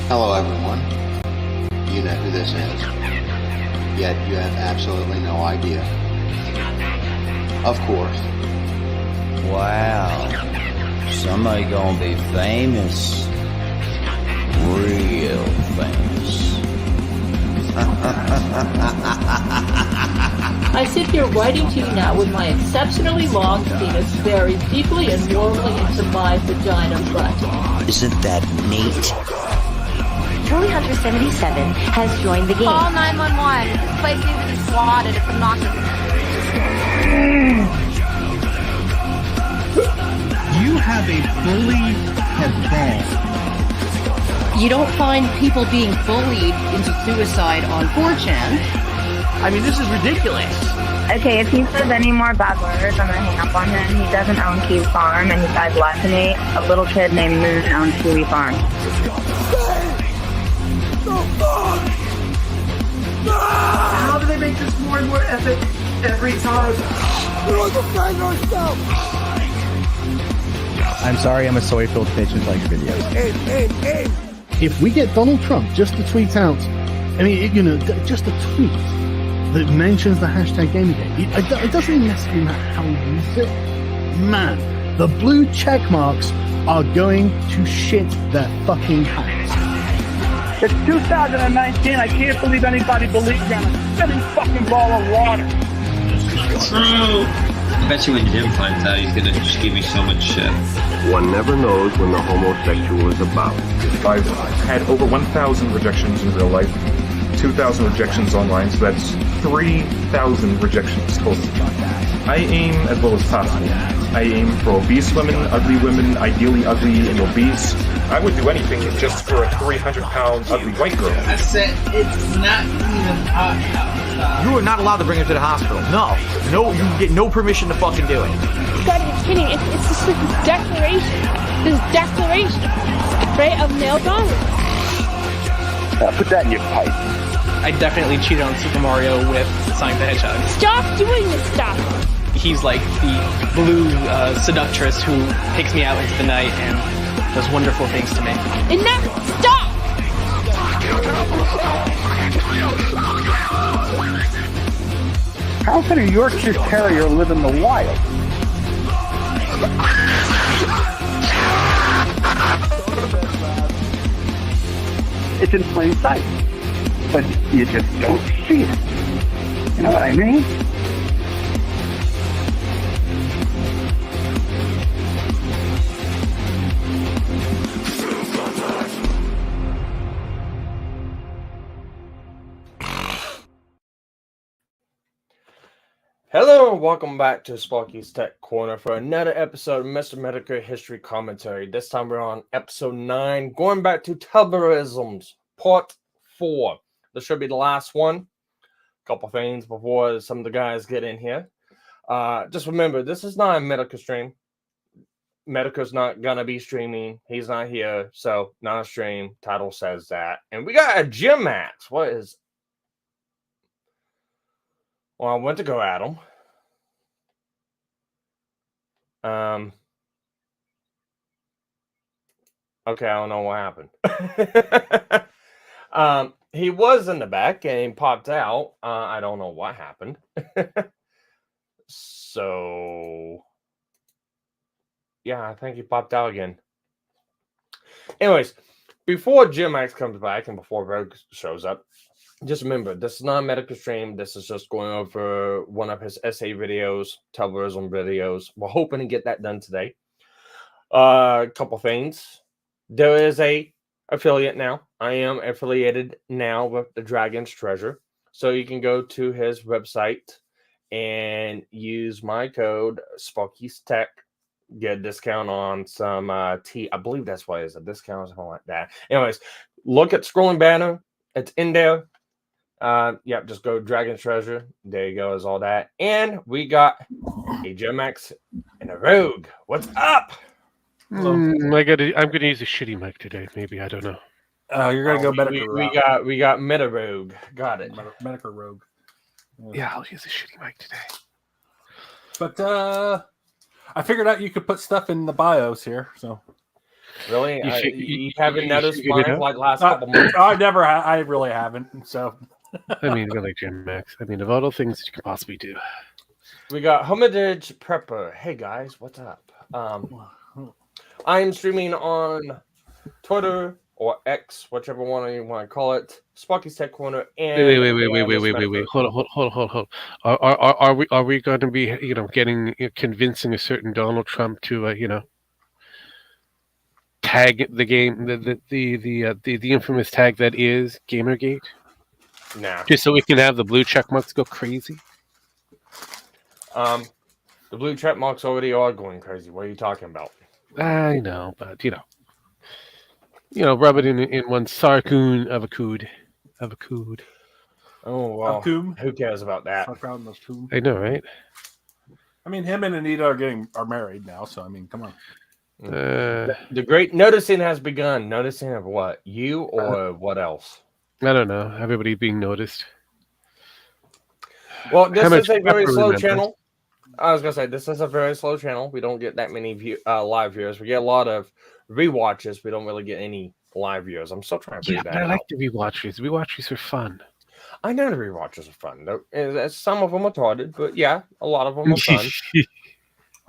Hello, everyone. You know who this is. Yet you have absolutely no idea. Of course. Wow. Somebody gonna be famous. Real famous. I sit here writing to you now with my exceptionally long penis buried deeply and warmly into my vagina butt. Isn't that neat? Julie Hunter 77 has joined the game. Call 911. This place needs to be swatted. It's obnoxious. You have a bully head. You don't find people being bullied into suicide on 4chan. I mean, this is ridiculous. Okay, if he says any more bad words, I'm gonna hang up on him. He doesn't own Kiwi Farm, and he died less than me. A little kid named Moon owns Kiwi Farm. How do they make this more and more epic every time? We're defend ourselves. I'm sorry, I'm a soy-filled bitch and like videos. If we get Donald Trump just to tweet out, I mean, just a tweet that mentions the hashtag Gamergate, it doesn't even necessarily matter how we use it. Man, the blue check marks are going to shit their fucking pants. It's 2019. I can't believe anybody believes in a spinning fucking ball of water. True. I bet you when Jim finds out, he's gonna just give me so much shit. One never knows when the homosexual is about. I've had over 1,000 rejections in real life, 2,000 rejections online, so that's 3,000 rejections total. I aim as low as possible. I aim for obese women, ideally ugly and obese. I would do anything just for a 300-pound ugly white girl. I said it's not even hot. You are not allowed to bring her to the hospital. No, you get no permission to fucking do it. God, you're kidding. It's just like this declaration, right, of male dominance. Put that in your pipe. I definitely cheated on Super Mario with Sonic the Hedgehog. Stop doing this stuff. He's like the blue seductress who takes me out into the night and does wonderful things to me. Enough! Stop! How can a Yorkshire Terrier live in the wild? It's in plain sight, but you just don't see it. You know what I mean? Hello and welcome back to Sparky's Tech Corner for another episode of MisterMetokur History Commentary. This time we're on episode 9, going back to Tumblrism, part 4. This should be the last one. A couple things before some of the guys get in here. Just remember, this is not a Metokur stream. Metokur's not going to be streaming. He's not here, so not a stream. Title says that. And we got a gym match. What is... Well, I went to go at him. Okay, I don't know what happened. He was in the back and he popped out. I don't know what happened. So, yeah, I think he popped out again. Anyways, before Jim Max comes back and before Rogue shows up, just remember, this is not a Metokur stream. This is just going over one of his essay videos, Tumblrism videos. We're hoping to get that done today. A couple things. There is a affiliate now. I am affiliated now with the Dragon's Treasure. So you can go to his website and use my code, Sparky's Tech. Get a discount on some tea. I believe that's why it's a discount or something like that. Anyways, look at scrolling banner. It's in there. Yep, just go Dragon's Treasure. There you go, is all that. And we got a Gemax and a Rogue. What's up? I'm gonna use a shitty mic today. Maybe, I don't know. You're gonna go Metokur. We got Meta Rogue. Got it. Metokur Rogue. Yeah, I'll use a shitty mic today. But I figured out you could put stuff in the bios here. So Really? You haven't noticed figured it mine out? like last couple months? I never. I really haven't. So. I mean, really, Jim Max. I mean, of all the things you can possibly do. We got Homage Prepper. Hey guys, what's up? I'm streaming on Twitter or X, whichever one you want to call it. Sparky's Tech Corner and Wait. Hold on. Are we going to be, getting convincing a certain Donald Trump to, tag the game, the infamous tag that is Gamergate? Nah. Just so we can have the blue check marks go crazy. The blue check marks already are going crazy. What are you talking about? I know, but rub it in one sarcoon of a cood. Oh well, who cares about that? I know, right? I mean, him and Anita are married now, so I mean, come on. The great noticing has begun. Noticing of what? You or what else? I don't know. Everybody being noticed. Well, this is a very slow channel. I was gonna say this is a very slow channel. We don't get that many live viewers. We get a lot of rewatches. We don't really get any live viewers. I'm still trying to figure that out. I like the rewatches. Rewatches are fun. I know the rewatches are fun. Some of them are retarded, but yeah, a lot of them are fun.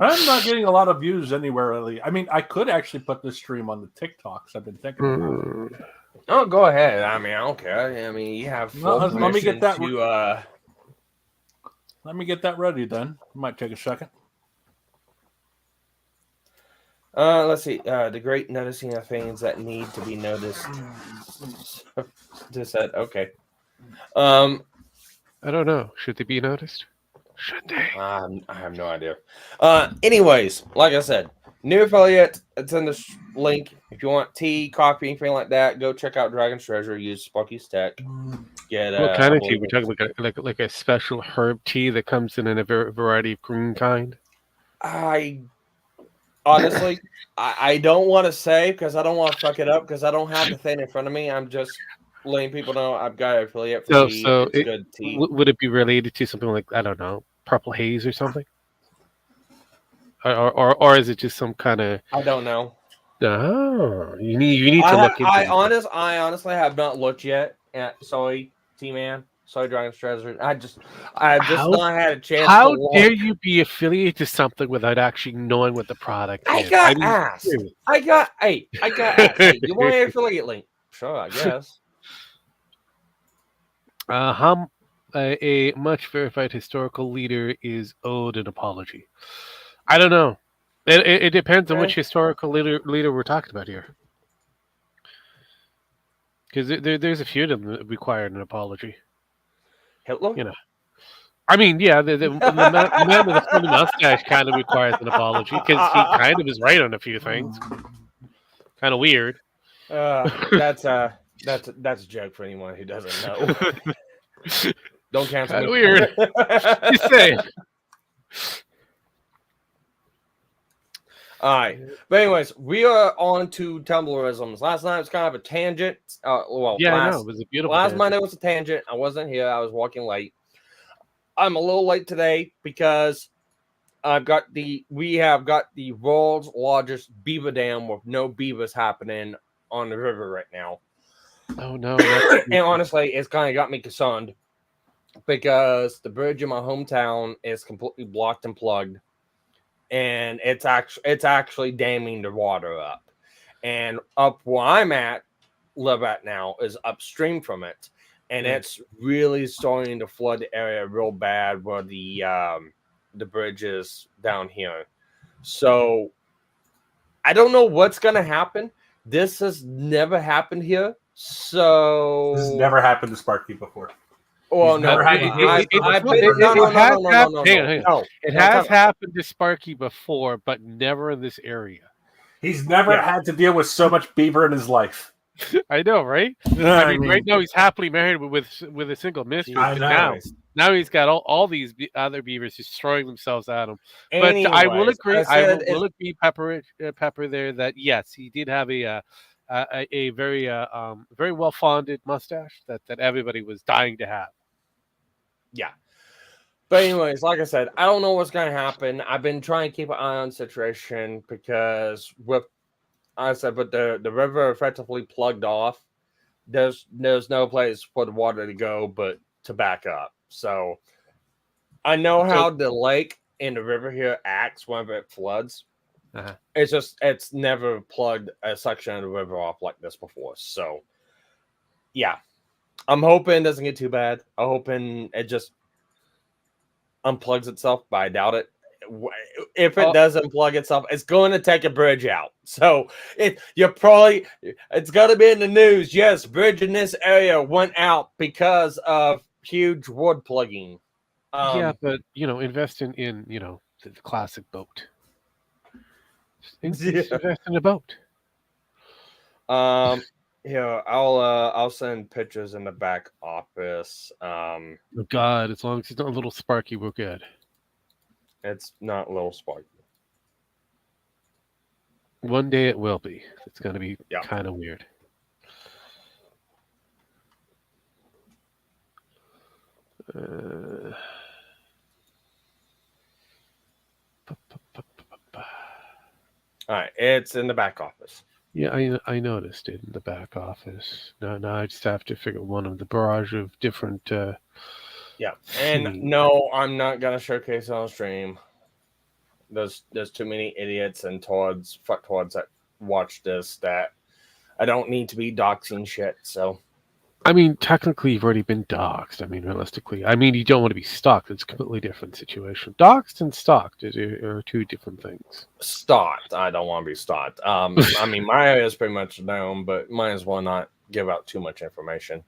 I'm not getting a lot of views anywhere really. I mean, I could actually put this stream on the TikToks. I've been thinking about it. Oh, go ahead. I mean, I don't care. I mean, you have full let me get that. to, Let me get that ready then. It might take a second. Let's see. The great noticing of things that need to be noticed. Just said, okay. I don't know. Should they be noticed? Should they? I have no idea. Anyways, like I said, new affiliate. It's in the link. If you want tea, coffee, anything like that, go check out Dragon's Treasure. Use Sparky's Tech. Get what kind of tea? We're talking like a special herb tea that comes in a variety of green kind. I honestly, I don't want to say because I don't want to fuck it up because I don't have the thing in front of me. I'm just letting people know I've got an affiliate for tea. It's good tea. Would it be related to something like, I don't know, Purple Haze or something? Or is it just some kind of? I don't know. Oh, you need to look into it. I honestly have not looked yet at Soy T-Man, Soy Dragon's Treasure. I've just not had a chance. How dare you be affiliated to something without actually knowing what the product is? I got asked. Hey, you want an affiliate link? Sure, I guess. A much verified historical leader is owed an apology. I don't know. It depends on which historical leader we're talking about here. Because there's a few of them that required an apology. Hitler? I mean, yeah, the man with the funny mustache kind of requires an apology because he kind of is right on a few things. Kind of weird. That's a joke for anyone who doesn't know. Don't cancel Kind me. of weird. Just saying. All right, but anyways, we are on to Tumblrisms. Last night was kind of a tangent. I know it was a beautiful. Last Monday was a tangent. I wasn't here. I was walking late. I'm a little late today because we have got the world's largest beaver dam with no beavers happening on the river right now. Oh no! And honestly, it's kind of got me concerned because the bridge in my hometown is completely blocked and plugged. And it's actually damming the water up. And up where I'm live at now is upstream from it. And it's really starting to flood the area real bad where the bridge is down here. So I don't know what's gonna happen. This has never happened here. So this has never happened to Sparky before. Well, no, it has happened to Sparky before, but never in this area. He's never had to deal with so much beaver in his life. I know, right? I mean, right now he's happily married with a single mistress. I know. Now he's got all these other beavers just throwing themselves at him. Anyways, but I will agree. I will agree, Pepper there, that yes, he did have a very very well fonded mustache that everybody was dying to have. Yeah. But anyways, like I said, I don't know what's going to happen. I've been trying to keep an eye on the situation because with I said, but the river effectively plugged off. There's no place for the water to go but to back up. So I know how the lake and the river here acts whenever it floods. Uh-huh. It's never plugged a section of the river off like this before. So yeah, I'm hoping it doesn't get too bad. I'm hoping it just unplugs itself, but I doubt it. If it does unplug itself, it's going to take a bridge out. So it's going to be in the news. Yes, bridge in this area went out because of huge wood plugging. Yeah, but invest in the classic boat. Invest in a boat. Yeah, I'll send pictures in the back office. Oh God, as long as it's not a little sparky, we're good. It's not a little sparky. One day it will be. It's going to be kind of weird. All right, it's in the back office. Yeah, I noticed it in the back office. Now I just have to figure one of the barrage of different. Yeah, and no, I'm not gonna showcase it on stream. There's too many idiots and fucktards that watch this that I don't need to be doxing shit. So, I mean, technically, you've already been doxed. I mean, realistically, you don't want to be stalked. It's a completely different situation. Doxed and stalked are two different things. Stalked, I don't want to be stalked. I mean, my area is pretty much known, but might as well not give out too much information.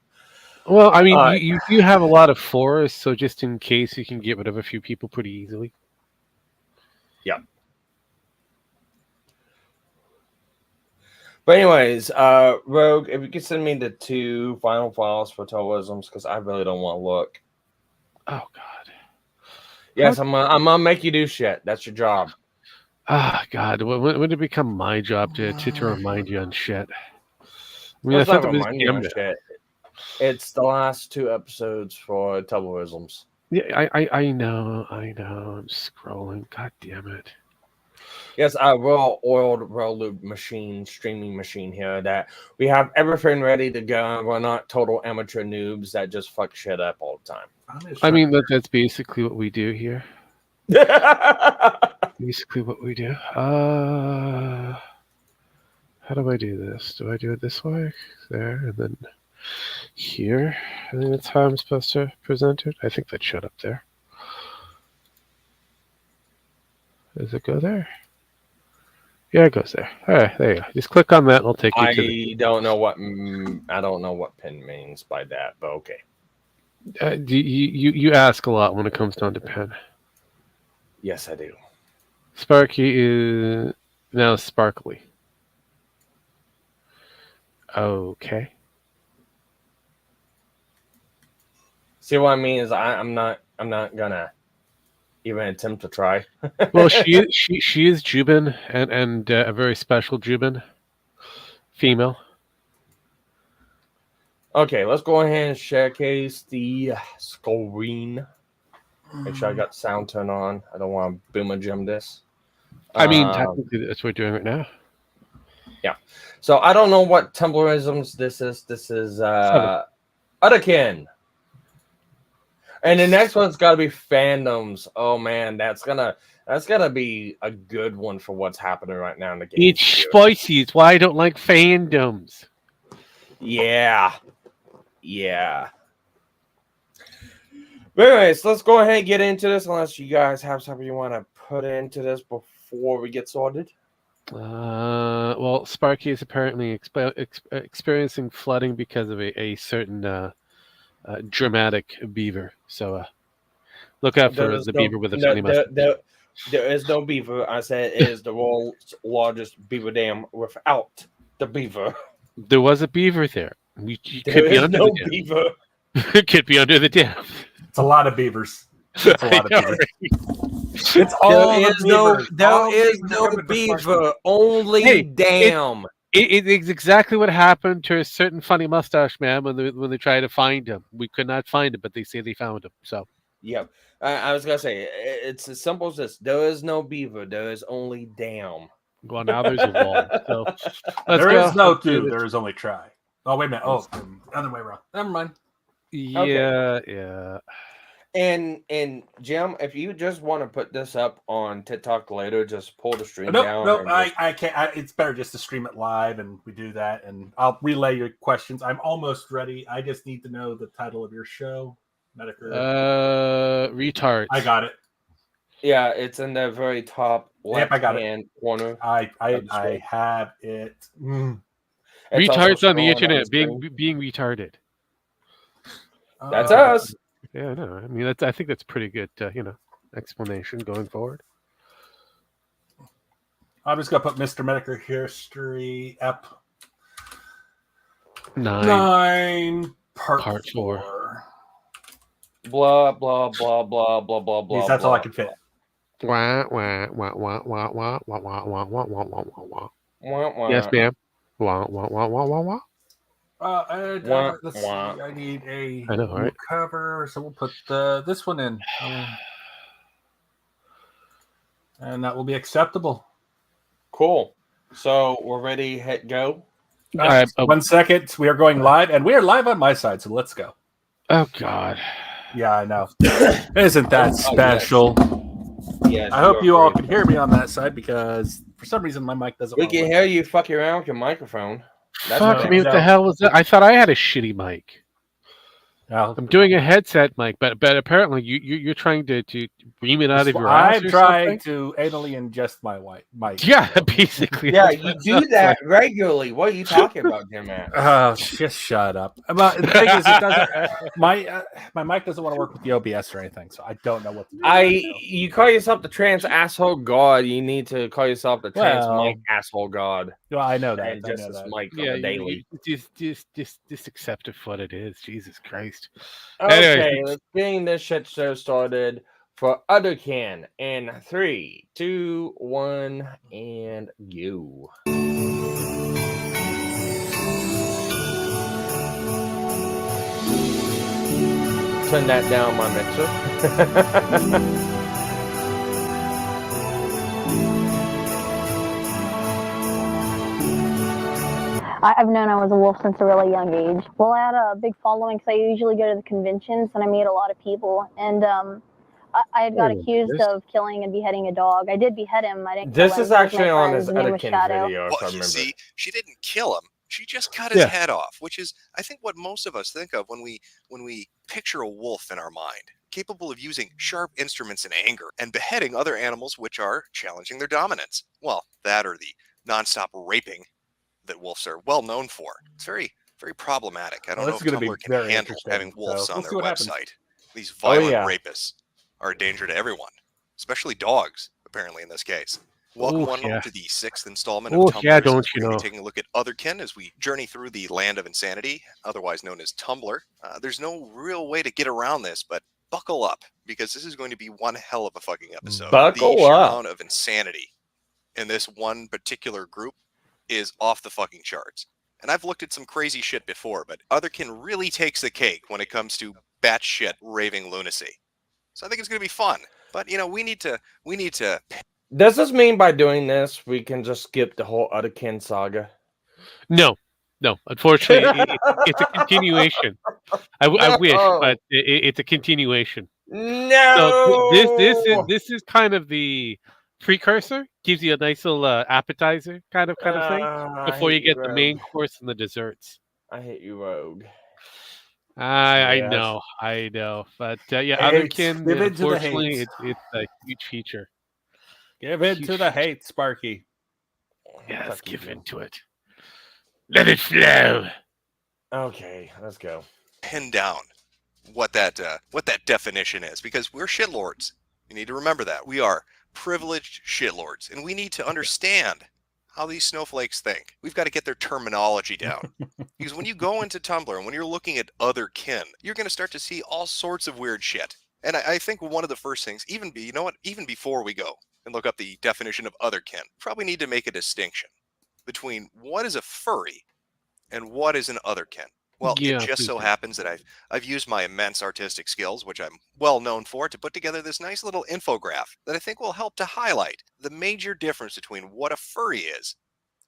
Well, I mean, you do have a lot of forests, so just in case, you can get rid of a few people pretty easily. Yeah. But anyways, Rogue, if you could send me the 2 final files for Tumblrisms, because I really don't want to look. Oh God. Yes, I'm gonna make you do shit. That's your job. Ah, God, when did it become my job to remind you on shit? I mean, Well, I thought it was remind you on shit. It's the last 2 episodes for Tumblrisms. Yeah, I know. I'm scrolling. God damn it. Yes, a well-oiled, well-lubed streaming machine here that we have everything ready to go. We're not total amateur noobs that just fuck shit up all the time. I mean, that's basically what we do here. Basically what we do. How do I do this? Do I do it this way? There, and then here? I think that's how I'm supposed to present it. I think that showed up there. Does it go there? Yeah, it goes there. All right, there you go. Just click on that, and I'll take you to the... I don't know what pen means by that, but okay. You ask a lot when it comes down to pen. Yes, I do. Sparky is now sparkly. Okay. See what I mean is I'm not gonna even attempt to try. Well, she is Jubin and a very special Jubin, female. Okay, let's go ahead and showcase the screen. Make sure I got sound turned on. I don't want to boom a gem this. I mean, technically, that's what we're doing right now. Yeah. So I don't know what Tumblrisms this is. This is Otherkin. And the next one's got to be fandoms. Oh man, that's gonna be a good one for what's happening right now in the game. It's spicy. It's why I don't like fandoms. Yeah. But anyways, let's go ahead and get into this. Unless you guys have something you want to put into this before we get started. Well, Sparky is apparently experiencing flooding because of a certain dramatic beaver. So look out for the beaver with a funny mustache. There is no beaver. I said it is the world's largest beaver dam without the beaver. There was a beaver there. There is no beaver. It could be under the dam. It's a lot of beavers. It's a lot of beavers. It's all there is no beaver. Only dam. It's exactly what happened to a certain funny mustache man when they tried to find him. We could not find him, but they say they found him. So, yep. I was gonna say it's as simple as this: there is no beaver. There is only dam. Well, now there's a wall. So let's There go. is no Let's do do. this. There is only try. Oh, wait a minute. Oh, other way around. Never mind. Yeah, yeah. And Jim, if you just want to put this up on TikTok later, just pull the stream No, down. no, and I can't. It's better just to stream it live, and we do that, and I'll relay your questions. I'm almost ready. I just need to know the title of your show, Metokur. Retards. I got it. Yeah, it's in the very top Yep, I got it. left-hand corner. I have it. It's also Retards on the showing internet screen. being retarded. That's us. Yeah, no. I mean, I think that's pretty good. Explanation going forward. I'm just gonna put MisterMetokur history up. 9 part 4. Blah blah blah blah blah blah blah. That's all I can fit. Wah, wah, wah, wah, wah, wah, wah, wah, wah, wah, wah, wah, wah. Wah, wah. Yes, ma'am. Wah, wah, wah, wah, wah, wah. Let's see. I need a I know, new right? cover, so we'll put this one in, and that will be acceptable. Cool. So we're ready. Hit go. 1 second. We are going live, and we are live on my side. So let's go. Oh God. Yeah, I know. Isn't that special? Yes, I hope you all can hear me on that side because for some reason my mic doesn't. We can hear you fucking around with your microphone. Fuck me! What the hell was that? I thought I had a shitty mic. I'm doing a headset mic, but apparently you're trying to beam it out of your ass. I'm trying to anally ingest my mic. Yeah, basically. Yeah, you do that regularly. What are you talking about, Jim? Oh, just shut up. But the thing is, it doesn't. My mic doesn't want to work with the OBS or anything, so I don't know what to do. You call yourself the trans asshole god. You need to call yourself the trans mic asshole god. Well, I know that. And just this mic on Yeah, the daily. just accept it for what it is. Jesus Christ. Okay, Anyway. let's getting this shit show started for Otherkin in 3, 2, 1, and go. Turn that down, my mixer. I've known I was a wolf since a really young age. Well, I had a big following because I usually go to the conventions and I meet a lot of people. And I had got accused of killing and beheading a dog. I did behead him. I didn't. This kill him. is He was actually my on friend. his His name was Otherkin Shadow. video, if I Well, you remember. see, she didn't kill him. She just cut his head off, which is, I think, what most of us think of when we picture a wolf in our mind, capable of using sharp instruments in anger and beheading other animals which are challenging their dominance. Well, that or the nonstop raping that wolves are well known for. It's very, very problematic. I don't know if Tumblr can handle having wolves on their website. These violent rapists are a danger to everyone, especially dogs, apparently in this case. Welcome to the 6th installment of Tumblrism. Don't We're you going know? to be taking a look at Otherkin as we journey through the land of insanity, otherwise known as Tumblr. There's no real way to get around this, but buckle up, because this is going to be one hell of a fucking episode. Buckle the sheer up. amount of insanity in this one particular group is off the fucking charts. And I've looked at some crazy shit before, but Otherkin really takes the cake when it comes to batshit raving lunacy. So I think it's going to be fun. But, you know, we need to Does this mean by doing this, we can just skip the whole Otherkin saga? No. Unfortunately, it's a continuation. I wish, but it's a continuation. No. So this is kind of the precursor. Gives you a nice little appetizer kind of thing before you get the main course and the desserts. I hate you, Rogue. I know, but Otherkin. give in to the Unfortunately, hate. it's a huge feature. Give in to the hate, Sparky. Yes, give in to it. Let it flow. Okay, let's go. pin down what that definition is, because we're shitlords. You need to remember that. We are privileged shitlords, and we need to understand how these snowflakes think. We've got to get their terminology down. Because when you go into Tumblr and when you're looking at other kin, you're going to start to see all sorts of weird shit. And I think one of the first things, even before we go and look up the definition of other kin, probably need to make a distinction between what is a furry and what is an other kin. Well, Yeah, it just please so do. happens that I've used my immense artistic skills, which I'm well known for, to put together this nice little infograph that I think will help to highlight the major difference between what a furry is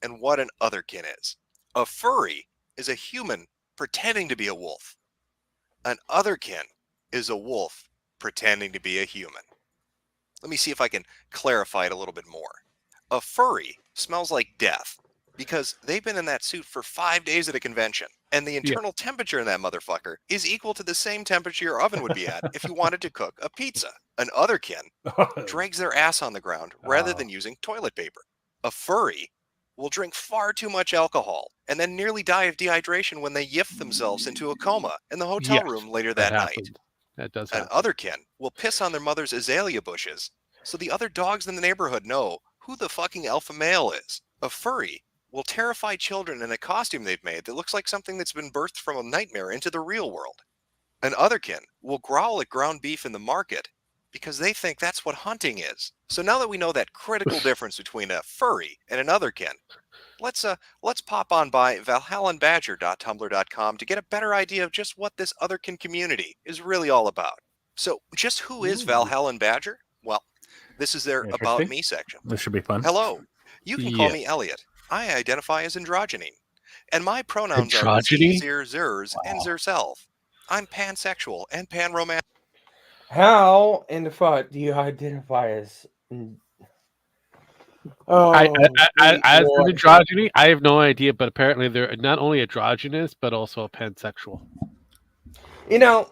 and what an otherkin is. A furry is a human pretending to be a wolf. An otherkin is a wolf pretending to be a human. Let me see if I can clarify it a little bit more. A furry smells like death because they've been in that suit for 5 days at a convention, and the internal temperature in that motherfucker is equal to the same temperature your oven would be at if you wanted to cook a pizza. An otherkin drags their ass on the ground rather than using toilet paper. A furry will drink far too much alcohol and then nearly die of dehydration when they yiff themselves into a coma in the hotel room later that night. Happens. That does An happen. otherkin will piss on their mother's azalea bushes so the other dogs in the neighborhood know who the fucking alpha male is. A furry will terrify children in a costume they've made that looks like something that's been birthed from a nightmare into the real world. An otherkin will growl at ground beef in the market because they think that's what hunting is. So now that we know that critical difference between a furry and an otherkin, let's pop on by valhallanbadger.tumblr.com to get a better idea of just what this otherkin community is really all about. So, just who is Valhallan Badger? Well, this is their About Me section. This should be fun. Hello, you can call me Elliot. I identify as androgyne, and my pronouns are Androgyny? zers, zers, and zerself. I'm pansexual and panromantic. How in the fuck do you identify as? As an androgyny, I have no idea, but apparently they're not only androgynous but also pansexual. You know,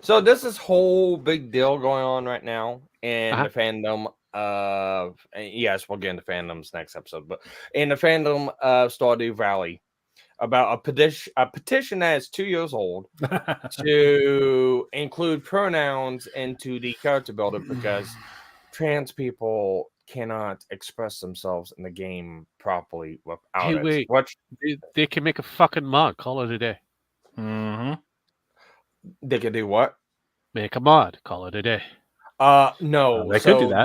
so this is whole big deal going on right now in the fandom of. Yes, we'll get into fandoms next episode, but in the fandom of Stardew Valley about a petition that is 2 years old to include pronouns into the character builder because trans people cannot express themselves in the game properly without it. Wait, they can make a fucking mod. Call it a day. Mm-hmm. They can do what? Make a mod. Call it a day. No, they could do that.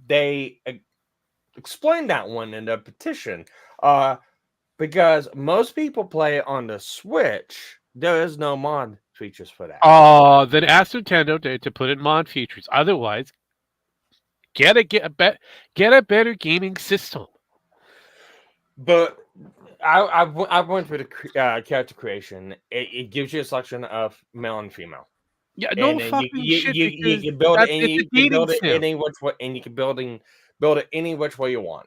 They explained that one in the petition. Because most people play it on the Switch, there is no mod features for that. Then ask Nintendo to put in mod features. Otherwise, get a better gaming system. But I went through the character creation. It gives you a selection of male and female. Yeah, no fucking shit. You can build it, and you can build it any which way, and you can build it any which way you want.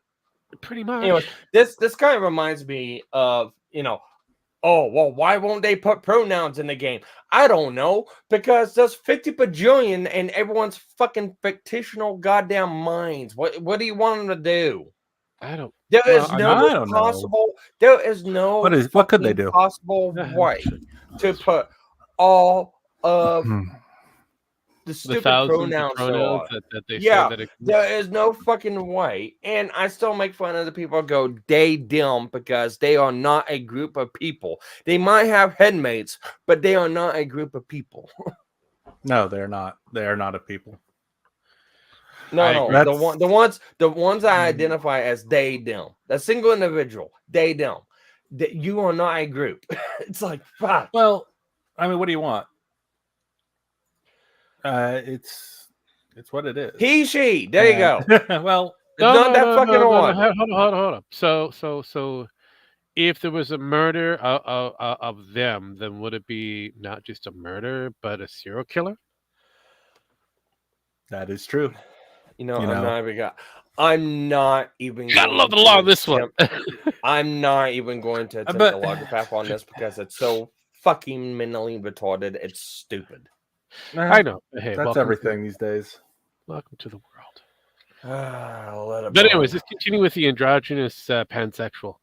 Pretty much. Anyway, this kind of reminds me of, oh, well, why won't they put pronouns in the game? I don't know, because there's 50 bajillion in everyone's fucking fictional goddamn minds. What do you want them to do? I don't. There is no possible. There is no. What could they do? Possible way to put all of the stupid pronouns that they say that it there is no fucking way, and I still make fun of the people who go they them because they are not a group of people. They might have headmates, but they are not a group of people. No, they're not. They are not a people. No. The ones I identify as they them, the single individual, they them. That you are not a group. It's like fuck. Well, I mean, what do you want? It's what it is. He, she. There you go. Well, not that fucking hard. Hold on. So, if there was a murder of them, then would it be not just a murder, but a serial killer? That is true. I'm not even. Gotta love the law on this one. I'm not even going to attempt to log the path on this because it's so fucking mentally retarded. It's stupid. I know. Hey, that's everything these days. Welcome to the world. But anyways, let's continue with the androgynous pansexual.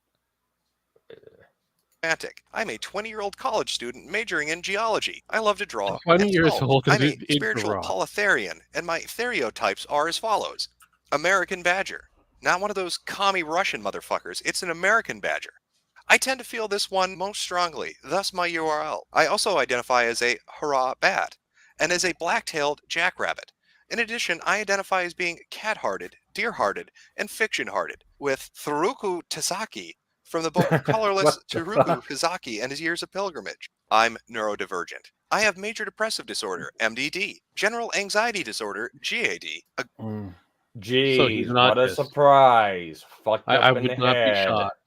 I'm a 20-year-old college student majoring in geology. I love to draw. 20 years old. I'm a spiritual polytherian, and my stereotypes are as follows. American Badger. Not one of those commie Russian motherfuckers. It's an American Badger. I tend to feel this one most strongly, thus my URL. I also identify as a hurrah bat, and as a black-tailed jackrabbit. In addition, I identify as being cat-hearted, deer-hearted, and fiction-hearted, with Tsuruku Tasaki from the book Colorless Teruku Hizaki and His Years of Pilgrimage. I'm neurodivergent. I have major depressive disorder, MDD, general anxiety disorder, GAD. Jeez, So he's an what a autist. surprise. Fucked up I in would the not be head. shocked.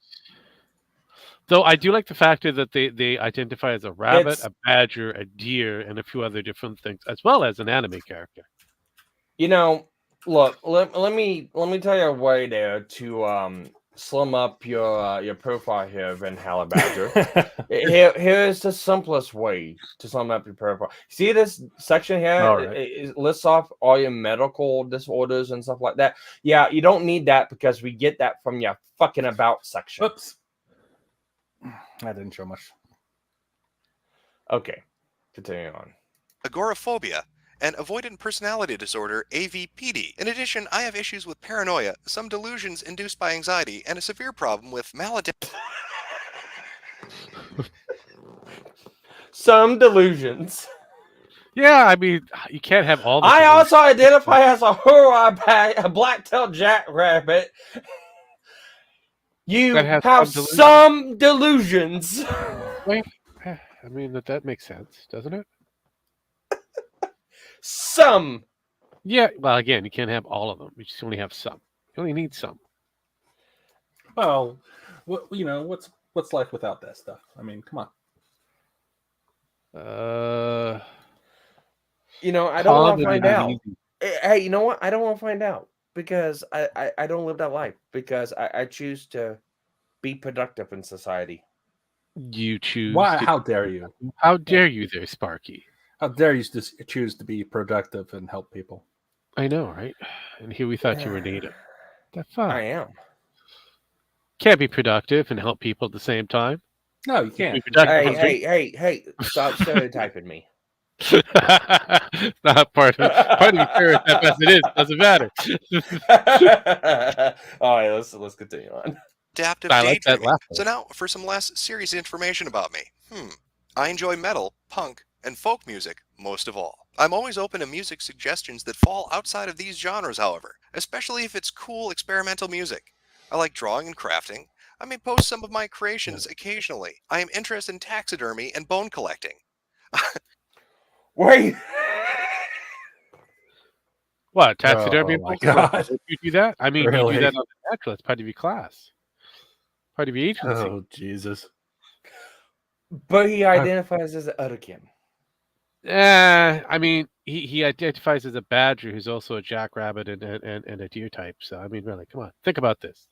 Though I do like the factor that they identify as a rabbit, a badger, a deer, and a few other different things, as well as an anime character. You know, look, let me tell you a way there to slim up your profile here, Van Badger. Here's the simplest way to slim up your profile. See this section here? All right. It lists off all your medical disorders and stuff like that. Yeah, you don't need that because we get that from your fucking about section. Whoops. I didn't show much. Okay, continuing on. Agoraphobia and avoidant personality disorder, AVPD. In addition, I have issues with paranoia, some delusions induced by anxiety, and a severe problem with Some delusions. Yeah, I mean, you can't have all the I delusions. also identify as a black-tailed jackrabbit. You have some delusions. Wait, I mean, that makes sense, doesn't it? Some. Yeah, well, again, you can't have all of them. You just only have some. You only need some. Well, what's life without that stuff? I mean, come on. I don't want to find out. Hey, you know what? I don't want to find out because I don't live that life because I choose to be productive in society. You choose. Why? How dare you? How dare you there, Sparky? How dare you choose to be productive and help people? I know, right? And here we thought you were native. That's fine. I am. Can't be productive and help people at the same time. No, you can't. Hey! Stop stereotyping me. Not part of the stereotype as it is. Doesn't matter. All right, let's continue on. Adaptive daydreaming. So now for some less serious information about me. I enjoy metal, punk, and folk music most of all. I'm always open to music suggestions that fall outside of these genres, however, especially if it's cool experimental music. I like drawing and crafting. I may post some of my creations occasionally. I am interested in taxidermy and bone collecting. Wait. What, taxidermy? Oh my God. You do that? I mean, Really? you do that on the natural. It's part of your class. Part of your agency. Oh, Jesus. But he identifies as an Otterkin. I mean, he identifies as a badger who's also a jackrabbit and a deer type. So, I mean, really, come on. Think about this.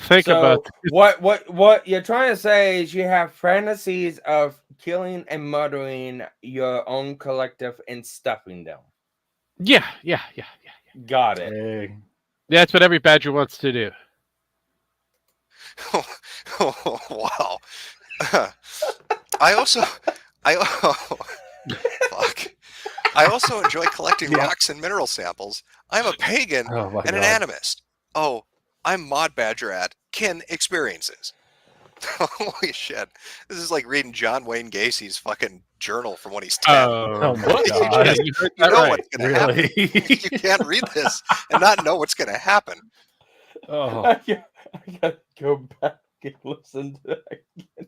Think about this. What you're trying to say is you have fantasies of killing and murdering your own collective and stuffing them. Yeah. Got it. Hey. That's what every badger wants to do. Wow. I also enjoy collecting rocks and mineral samples. I'm a pagan and an animist. Oh, I'm Mod Badger at Kin Experiences. Holy shit. This is like reading John Wayne Gacy's fucking journal from when he's 10. Oh my God. You know what's going to happen. You can't read this and not know what's going to happen. Oh. I gotta go back and listen to it again.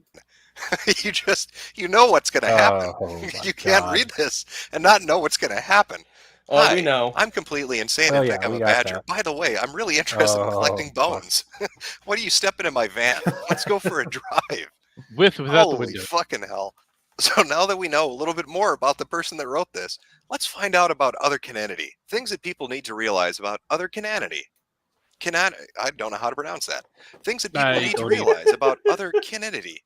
You know what's going to happen. Oh, you can't read this and not know what's going to happen. Oh, we know. I'm completely insane and think I'm a badger. By the way, I'm really interested in collecting bones. What are you stepping in my van? Let's go for a drive. Without the Holy window. fucking hell. So now that we know a little bit more about the person that wrote this, let's find out about other cananity. Things that people need to realize about other cananity. I don't know how to pronounce that. Things that people need to realize about other cananity.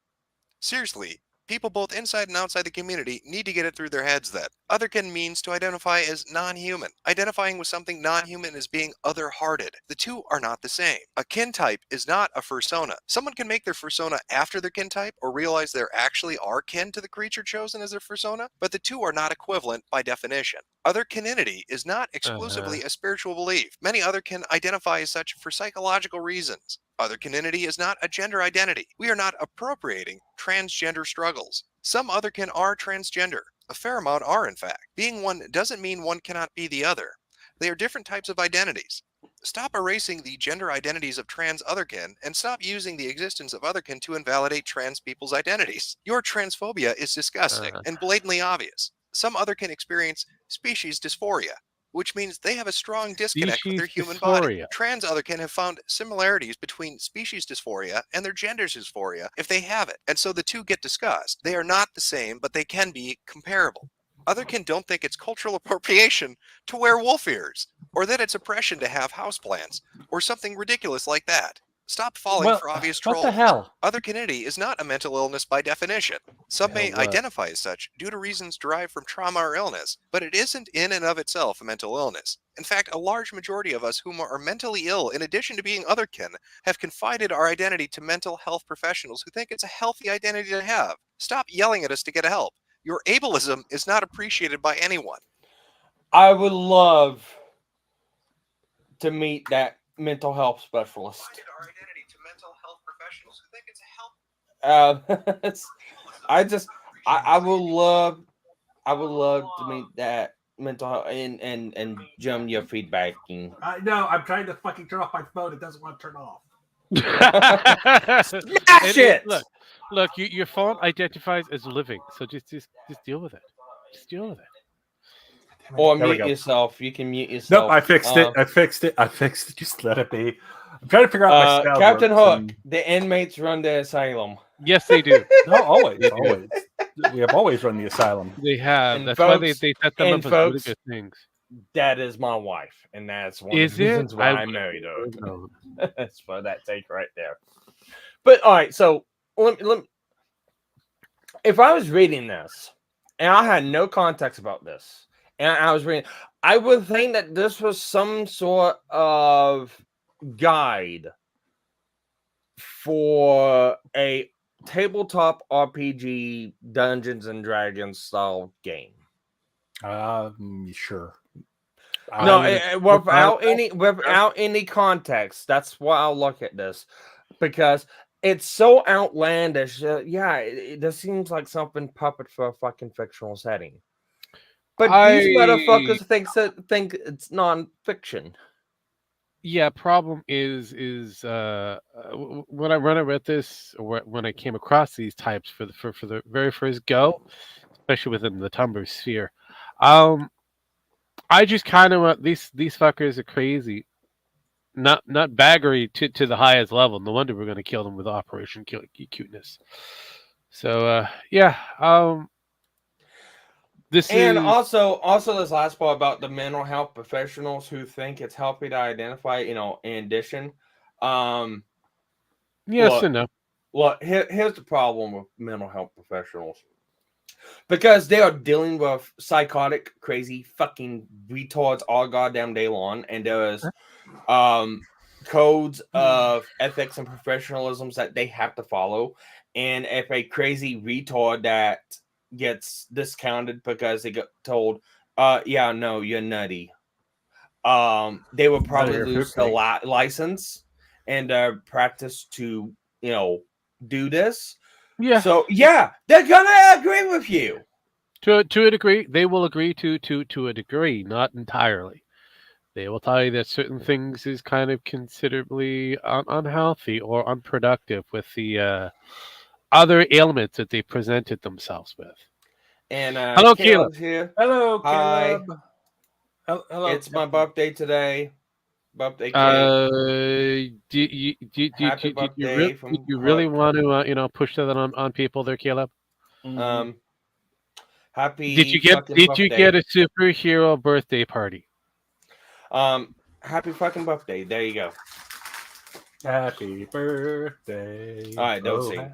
Seriously, people both inside and outside the community need to get it through their heads that otherkin means to identify as non-human. Identifying with something non-human is being other-hearted. The two are not the same. A kin type is not a fursona. Someone can make their fursona after their kin type or realize there actually are kin to the creature chosen as their fursona, but the two are not equivalent by definition. Otherkininity is not exclusively a spiritual belief. Many otherkin identify as such for psychological reasons. Otherkininity is not a gender identity. We are not appropriating transgender struggles. Some otherkin are transgender. A fair amount are, in fact. Being one doesn't mean one cannot be the other. They are different types of identities. Stop erasing the gender identities of trans otherkin, and stop using the existence of otherkin to invalidate trans people's identities. Your transphobia is disgusting and blatantly obvious. Some otherkin experience species dysphoria, which means they have a strong disconnect with their human body. Trans otherkin have found similarities between species dysphoria and their gender dysphoria if they have it, and so the two get discussed. They are not the same, but they can be comparable. Otherkin don't think it's cultural appropriation to wear wolf ears, or that it's oppression to have houseplants, or something ridiculous like that. Stop falling for obvious trolls. What the hell? Otherkinity is not a mental illness by definition. Some may identify as such due to reasons derived from trauma or illness, but it isn't in and of itself a mental illness. In fact, a large majority of us whom are mentally ill, in addition to being otherkin, have confided our identity to mental health professionals who think it's a healthy identity to have. Stop yelling at us to get help. Your ableism is not appreciated by anyone. I would love to meet that mental health specialist. I would love to meet that mental health and Jim, your feedbacking. I know. I'm trying to fucking turn off my phone. It doesn't want to turn off. Smash it! Look, your phone identifies as living, so just deal with it. Just deal with it. Or mute yourself. You can mute yourself. Nope, I fixed it. I fixed it. Just let it be. I'm trying to figure out my Captain Hook. The inmates run the asylum. Yes, they do. No, always. We have always run the asylum. They have. And that's folks, why they set them up as really good things. That is my wife, and that's one of the reasons why I married her. That's for that take right there. But all right, so let me, if I was reading this and I had no context about this, and I was reading, I would think that this was some sort of guide for a tabletop RPG Dungeons and Dragons style game. Sure. No, without any context. That's why I'll look at this, because it's so outlandish. This seems like something puppet for a fucking fictional setting. But these motherfuckers think it's non-fiction. Yeah, problem is when I read this, or when I came across these types for the very first go, especially within the Tumblr sphere, I just kind of went, these fuckers are crazy, not baggery to the highest level. No wonder we're going to kill them with Operation Cuteness. So also this last part about the mental health professionals who think it's healthy to identify, in addition. Yes and no. Well, here's the problem with mental health professionals. Because they are dealing with psychotic, crazy, fucking retards all goddamn day long, and there's codes of ethics and professionalisms that they have to follow. And if a crazy retard that gets discounted because they got told, no, you're nutty, they will probably lose the license and practice to, do this. Yeah. So they're gonna agree with you. To a degree, they will agree to a degree, not entirely. They will tell you that certain things is kind of considerably unhealthy or unproductive with the other ailments that they presented themselves with. And hello, Caleb. Here. Hello, Caleb. Hi. Hello. It's my birthday today. Birthday cake. Do you really want to you push that on people there, Caleb? Happy. Did you get a superhero birthday party? Happy fucking birthday. There you go. Happy birthday. All right, don't sing.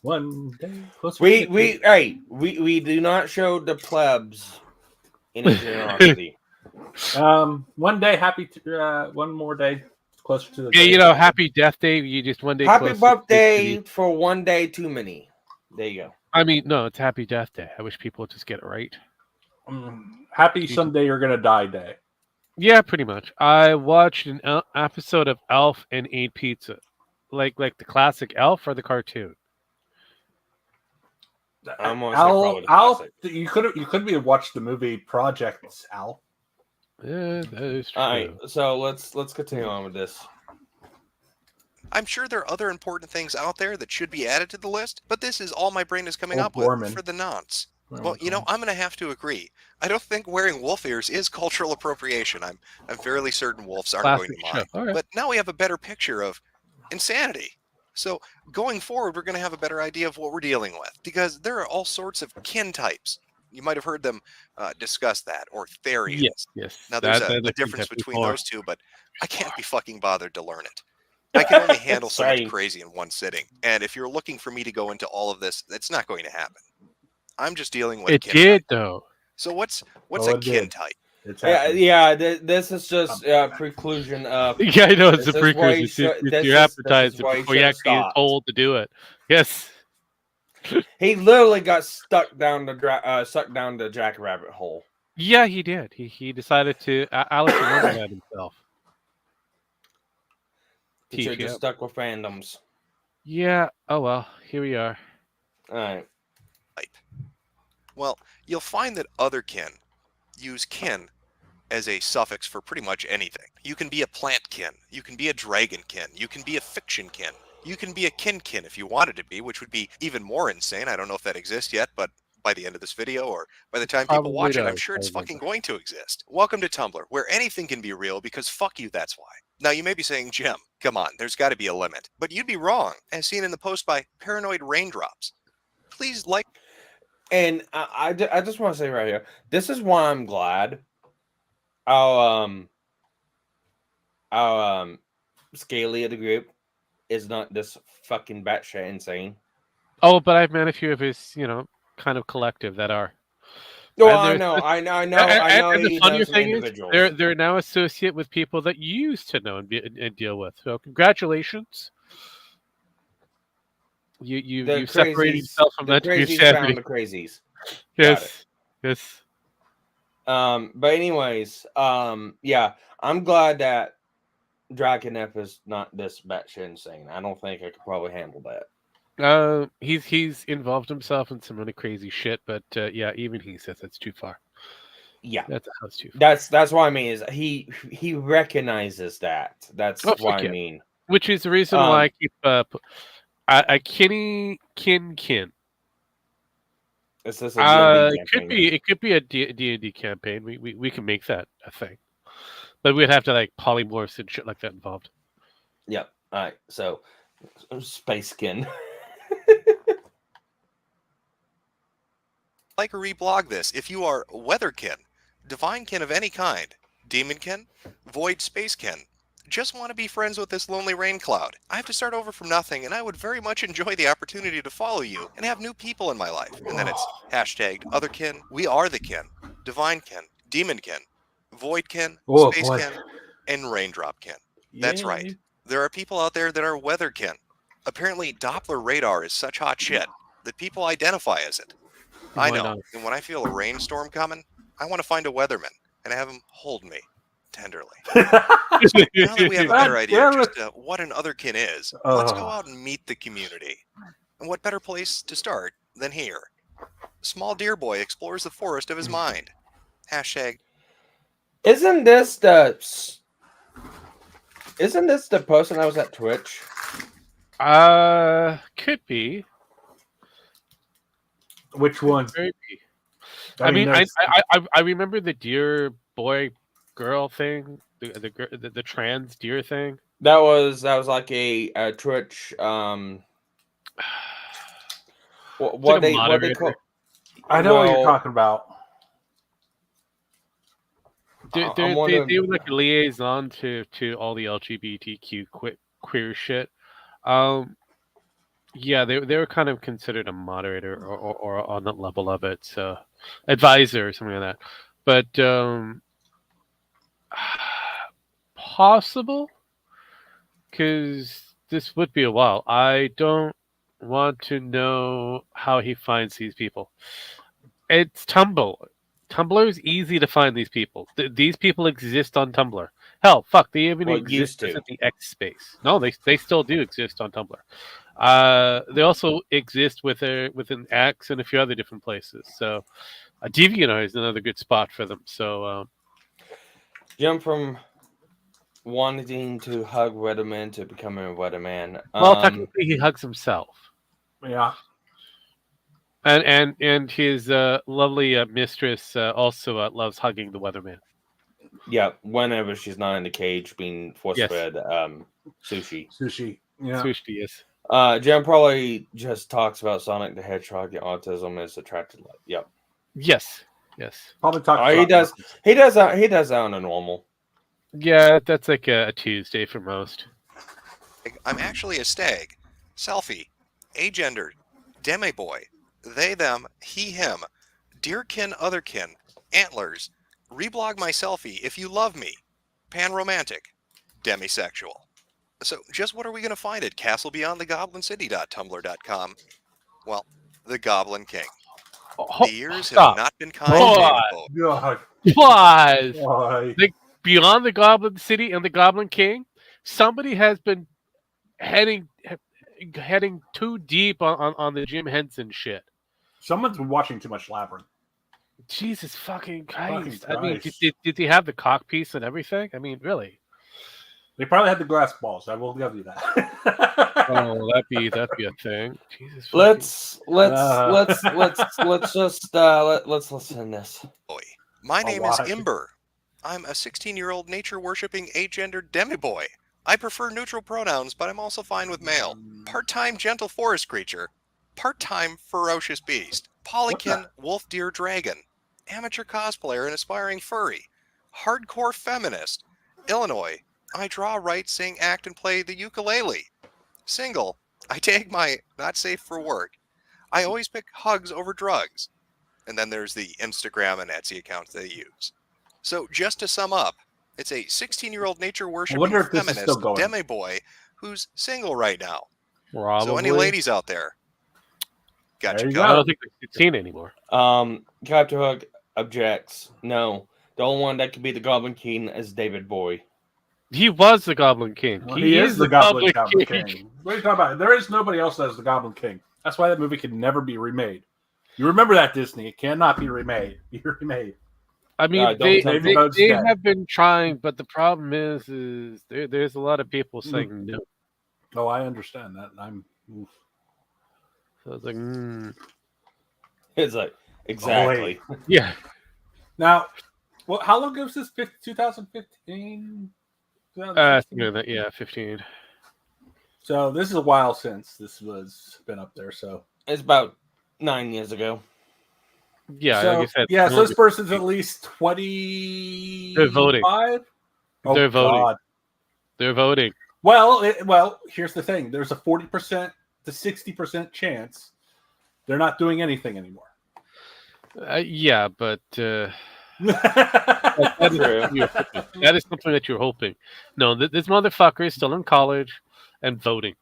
One day. We do not show the plebs any generosity. One day, one more day closer to the day. Happy Death Day. You just one day. Happy birthday for one day too many. There you go. I mean, no, it's Happy Death Day. I wish people would just get it right. Happy Someday You're Gonna Die Day. Yeah, pretty much. I watched an episode of Elf and ate pizza, like the classic Elf or the cartoon. Al, you could have watched the movie Project Al. Yeah, that is true. All right, so let's continue on with this. I'm sure there are other important things out there that should be added to the list, but this is all my brain is coming up with for the nonce. Well, I'm going to have to agree. I don't think wearing wolf ears is cultural appropriation. I'm fairly certain wolves aren't going to mind. Right. But now we have a better picture of insanity. So going forward, we're going to have a better idea of what we're dealing with, because there are all sorts of kin types. You might have heard them discuss that, or therians. Yes. Now, there's a difference between those two, but I can't be fucking bothered to learn it. I can only handle so much crazy in one sitting. And if you're looking for me to go into all of this, it's not going to happen. I'm just dealing with kin type. Though. So what's a kin type? This is just preclusion of. Yeah, I know it's a preclusion. You're advertised before you actually get told to do it. Yes. He literally got stuck down the jackrabbit hole. Yeah, he did. He decided to. Alex remembered that himself. He should just stuck with fandoms. Yeah. Oh well. Here we are. All right. Well, you'll find that other kin use kin as a suffix for pretty much anything. You can be a plant kin. You can be a dragon kin. You can be a fiction kin. You can be a kin if you wanted to be, which would be even more insane. I don't know if that exists yet, but by the end of this video, or by the time people watch it, I'm sure it's fucking going to exist. Welcome to Tumblr, where anything can be real, because fuck you, that's why. Now, you may be saying, Jim, come on, there's got to be a limit. But you'd be wrong, as seen in the post by Paranoid Raindrops. Please like... And I just want to say right here, this is why I'm glad our Scaly of the group is not this fucking batshit insane. Oh, but I've met a few of his, kind of collective that are. Well, I know. And the funnier thing is, they're now associate with people that you used to know and deal with. So congratulations. You separated yourself from that. The crazies. Yes. But anyways, yeah, I'm glad that Dragon F is not this batshit insane. I don't think I could probably handle that. He's involved himself in some really crazy shit, but yeah, even he says that's too far. Yeah, that's too far. That's what I mean. Is he recognizes that? That's what I mean. Which is the reason why I keep a kin. Is this a D&D it could be a D&D campaign. We can make that a thing, but we'd have to like polymorphs and shit like that involved. Yep. All right. So space kin. Like or reblog this if you are weatherkin, divine kin of any kind, demonkin, void spacekin. Just want to be friends with this lonely rain cloud. I have to start over from nothing, and I would very much enjoy the opportunity to follow you and have new people in my life. And then it's hashtagged otherkin, we are the kin, divine kin, demonkin, voidkin, spacekin, and raindropkin. That's right. There are people out there that are weatherkin. Apparently, Doppler radar is such hot shit that people identify as it. I know. And when I feel a rainstorm coming, I want to find a weatherman and have him hold me tenderly. So now that we have a better idea of just what an otherkin is, let's go out and meet the community. And what better place to start than here? Small deer boy explores the forest of his mind. Hashtag. Isn't this the person that was at Twitch? Could be. Which one? I mean, I remember the deer boy girl thing, the trans deer thing. That was like a Twitch. What they call? I know what you're talking about. They were like a liaison to all the LGBTQ queer shit. Yeah, they were kind of considered a moderator or on that level of it, so advisor or something like that. But possible, because this would be a while. I don't want to know how he finds these people. It's Tumblr. Tumblr is easy to find these people. These people exist on Tumblr. Hell, fuck, they even exist at the X space. No, they still do exist on Tumblr. They also exist within X and a few other different places. So, DeviantArt is another good spot for them. So, Jump from wanting to hug Weatherman to becoming a Weatherman. Well, technically, he hugs himself. Yeah. And his lovely mistress also loves hugging the Weatherman. Yeah, whenever she's not in the cage being force-fed sushi. Sushi. Yeah. Sushi, yes. Jim probably just talks about Sonic the Hedgehog and autism is attracted. Yep. Yes. Probably talks. He does. He does that on a normal. Yeah, that's like a Tuesday for most. I'm actually a stag. Selfie. Agendered. Demi-boy. They, them, he, him. Dearkin, otherkin. Antlers. Reblog my selfie if you love me. Panromantic. Demisexual. So just what are we going to find at castlebeyondthegoblincity.tumblr.com? Well, the Goblin King. The years have not been kind to David Bowie. Pause. Beyond the Goblin City and the Goblin King, somebody has been heading too deep on the Jim Henson shit. Someone's been watching too much Labyrinth. Jesus fucking Christ! I mean, did he have the cock piece and everything? I mean, really? They probably had the glass balls. I will give you that. Oh, that'd be a thing. Jesus. Let's just listen to this. My name is Imber. I'm a 16-year-old nature-worshipping agendered demi-boy. I prefer neutral pronouns, but I'm also fine with male. Part-time gentle forest creature. Part-time ferocious beast. Polykin wolf deer dragon. Amateur cosplayer and aspiring furry. Hardcore feminist. Illinois. I draw, write, sing, act, and play the ukulele. Single. I take my not safe for work. I always pick hugs over drugs. And then there's the Instagram and Etsy accounts they use. So just to sum up, it's a 16-year-old nature-worshipping feminist demi-boy who's single right now. Probably. So any ladies out there, got you I don't think they're 16 anymore. Captain Hook objects. No, the only one that could be the Goblin King is David Bowie. He was the Goblin King. Well, he is the Goblin King. What are you talking about? There is nobody else as the Goblin King. That's why that movie can never be remade. You remember that, Disney? It cannot be remade. I mean, they have been trying, but the problem is there's a lot of people saying no. Oh, I understand that. So it's like, It's like, exactly. Yeah. Now, well, how long ago was this? 2015? Yeah, 15. So this is a while since this was been up there. So it's about 9 years ago. Yeah, so, like I said, so this person's at least 20. They're voting. Oh, They're voting. God. They're voting. Well, here's the thing. There's a 40% to 60% chance they're not doing anything anymore. Yeah, but that is something that you're hoping. No, this motherfucker is still in college and voting.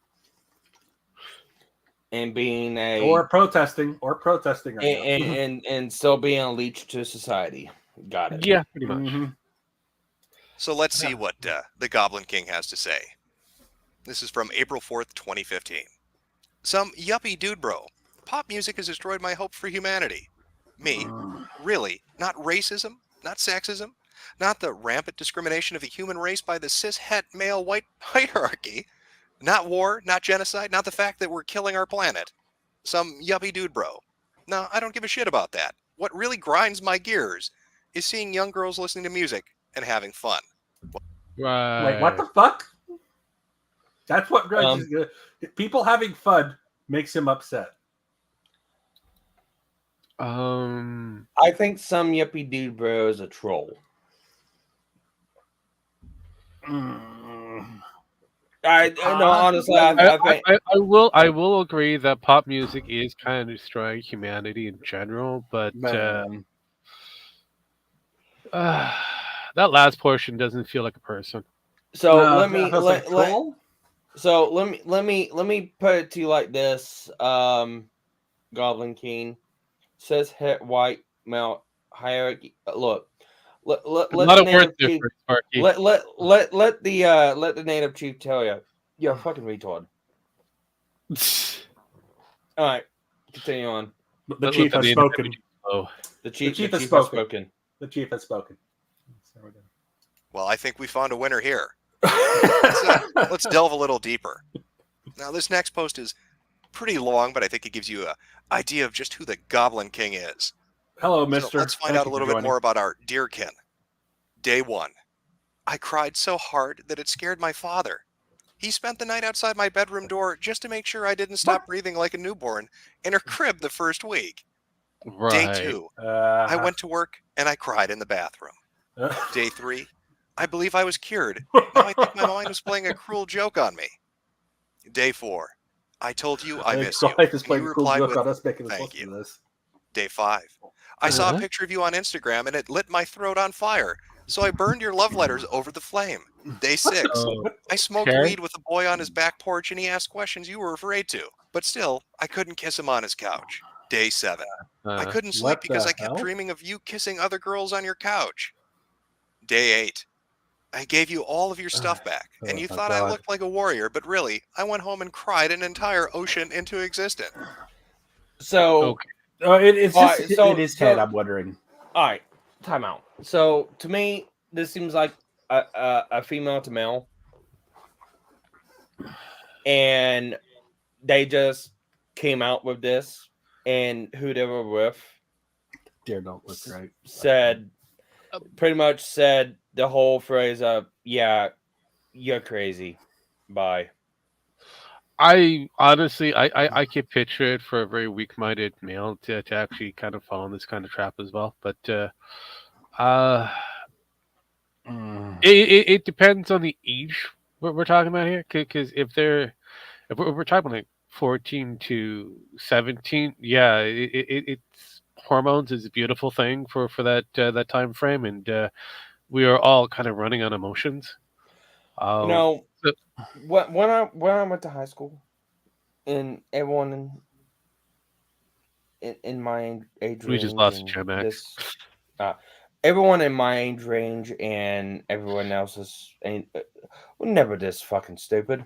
And being or protesting right now. and still being a leech to society. Got it. Yeah, pretty much. Mm-hmm. So let's see what the Goblin King has to say. This is from April 4th, 2015. Some yuppie dude bro. Pop music has destroyed my hope for humanity. Me? Really? Not racism? Not sexism? Not the rampant discrimination of the human race by the cis-het male white hierarchy? Not war, not genocide, not the fact that we're killing our planet. Some yuppie dude bro. No, I don't give a shit about that. What really grinds my gears is seeing young girls listening to music and having fun. Right. Wait, what the fuck? That's what grinds his gears. People having fun makes him upset. I think some yuppie dude bro is a troll. Honestly, I will agree that pop music is kind of destroying humanity in general, but that last portion doesn't feel like a person. So let me put it to you like this: Goblin King says het white male hierarchy. Look. Let the native chief tell you, you're a fucking retard. All right, continue on. The chief has spoken. The chief has spoken. The chief has spoken. Well, I think we found a winner here. Let's delve a little deeper. Now, this next post is pretty long, but I think it gives you an idea of just who the Goblin King is. Hello, So mister. let's find out a little bit more about our deerkin. Day 1. I cried so hard that it scared my father. He spent the night outside my bedroom door just to make sure I didn't stop breathing like a newborn in her crib the first week. Right. Day 2. I went to work and I cried in the bathroom. Day 3. I believe I was cured. Now I think my mind was playing a cruel joke on me. Day 4. I told you I miss you. Life is And playing you a cool replied joke with, on us making us thank listen to you. this. Day 5. I saw a picture of you on Instagram and it lit my throat on fire. So I burned your love letters over the flame. Day 6. I smoked weed with a boy on his back porch and he asked questions you were afraid to. But still, I couldn't kiss him on his couch. Day 7. I couldn't sleep What because the I kept hell? dreaming of you kissing other girls on your couch. Day 8. I gave you all of your stuff back, and you my thought I God. looked like a warrior, but really, I went home and cried an entire ocean into existence. So, It's all just right, so- in his so- head, I'm wondering. All right, time out. So to me, this seems like a female to male, and they just came out with this, and who they were with Dear, don't look right. said pretty much said the whole phrase of "Yeah, you're crazy." Bye. I honestly, I can picture it for a very weak-minded male to actually kind of fall in this kind of trap as well. But it depends on the age we're talking about here. Because if we're talking about like 14 to 17, yeah, it's hormones is a beautiful thing for that time frame, and we are all kind of running on emotions. You know, when I went to high school, and everyone in my age range, We just lost and Jim X. this, everyone in my age range and everyone else's ain't never this fucking stupid.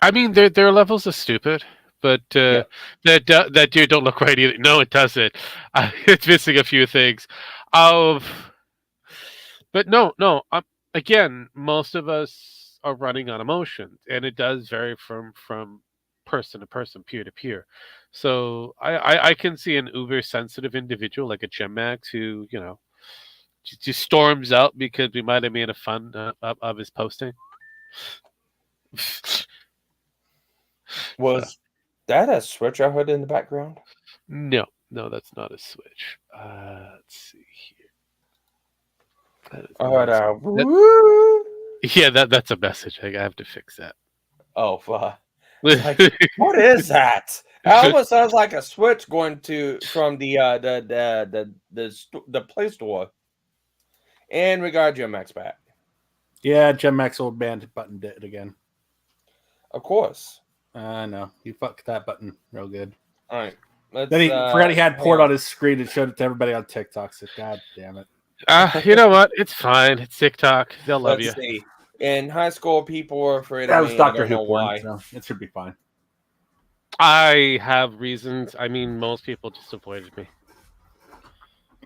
I mean, there are levels of stupid, but that dude don't look right either. No, it doesn't. It's missing a few things. But no. Again, most of us are running on emotions, and it does vary from person to person, peer to peer. So I can see an uber sensitive individual like a Gem Max who just storms out because we might have made a fun of his posting. Was that a switch I heard in the background? No, that's not a switch. Let's see here. Yeah, that's a message. I have to fix that. Oh, fuck. Like, what is that? It almost sounds like a switch going from the Play Store. And we got Gem Max back. Yeah, Gem Max old man button did it again. Of course. I know. You fucked that button real good. All right. Then he forgot he had port on his screen and showed it to everybody on TikTok. So, God damn it. You know what? It's fine. It's TikTok. They'll love you. See. In high school, people were afraid That of was me. Dr. I don't know Who porn, why. so it should be fine. I have reasons. I mean, most people just avoided me.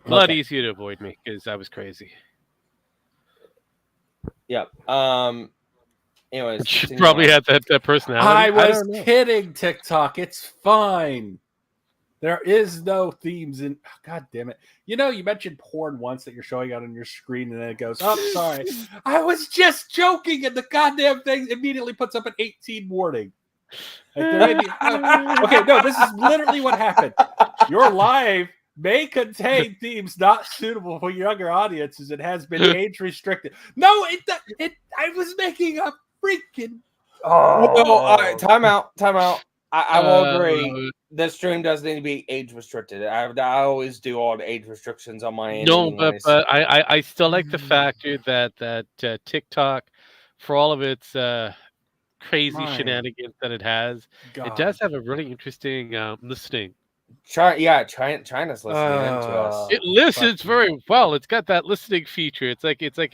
A lot easier to avoid me because I was crazy. Yep. Anyways, You probably had that personality. I was don't know. kidding, TikTok. It's fine. There is no themes in. Oh, God damn it! You mentioned porn once that you're showing out on your screen, and then it goes, "Oh, sorry, I was just joking," and the goddamn thing immediately puts up an 18 warning. Like, okay, no, this is literally what happened. Your live may contain themes not suitable for younger audiences and has been age restricted. No, I was making a freaking. Well, all right, time out. I will agree. The stream does need to be age restricted. I always do all the age restrictions on my end. No, anyways. but I still like the factor that TikTok, for all of its crazy shenanigans that it has, it does have a really interesting listening. China's listening into us. It listens very well. It's got that listening feature. It's like it's I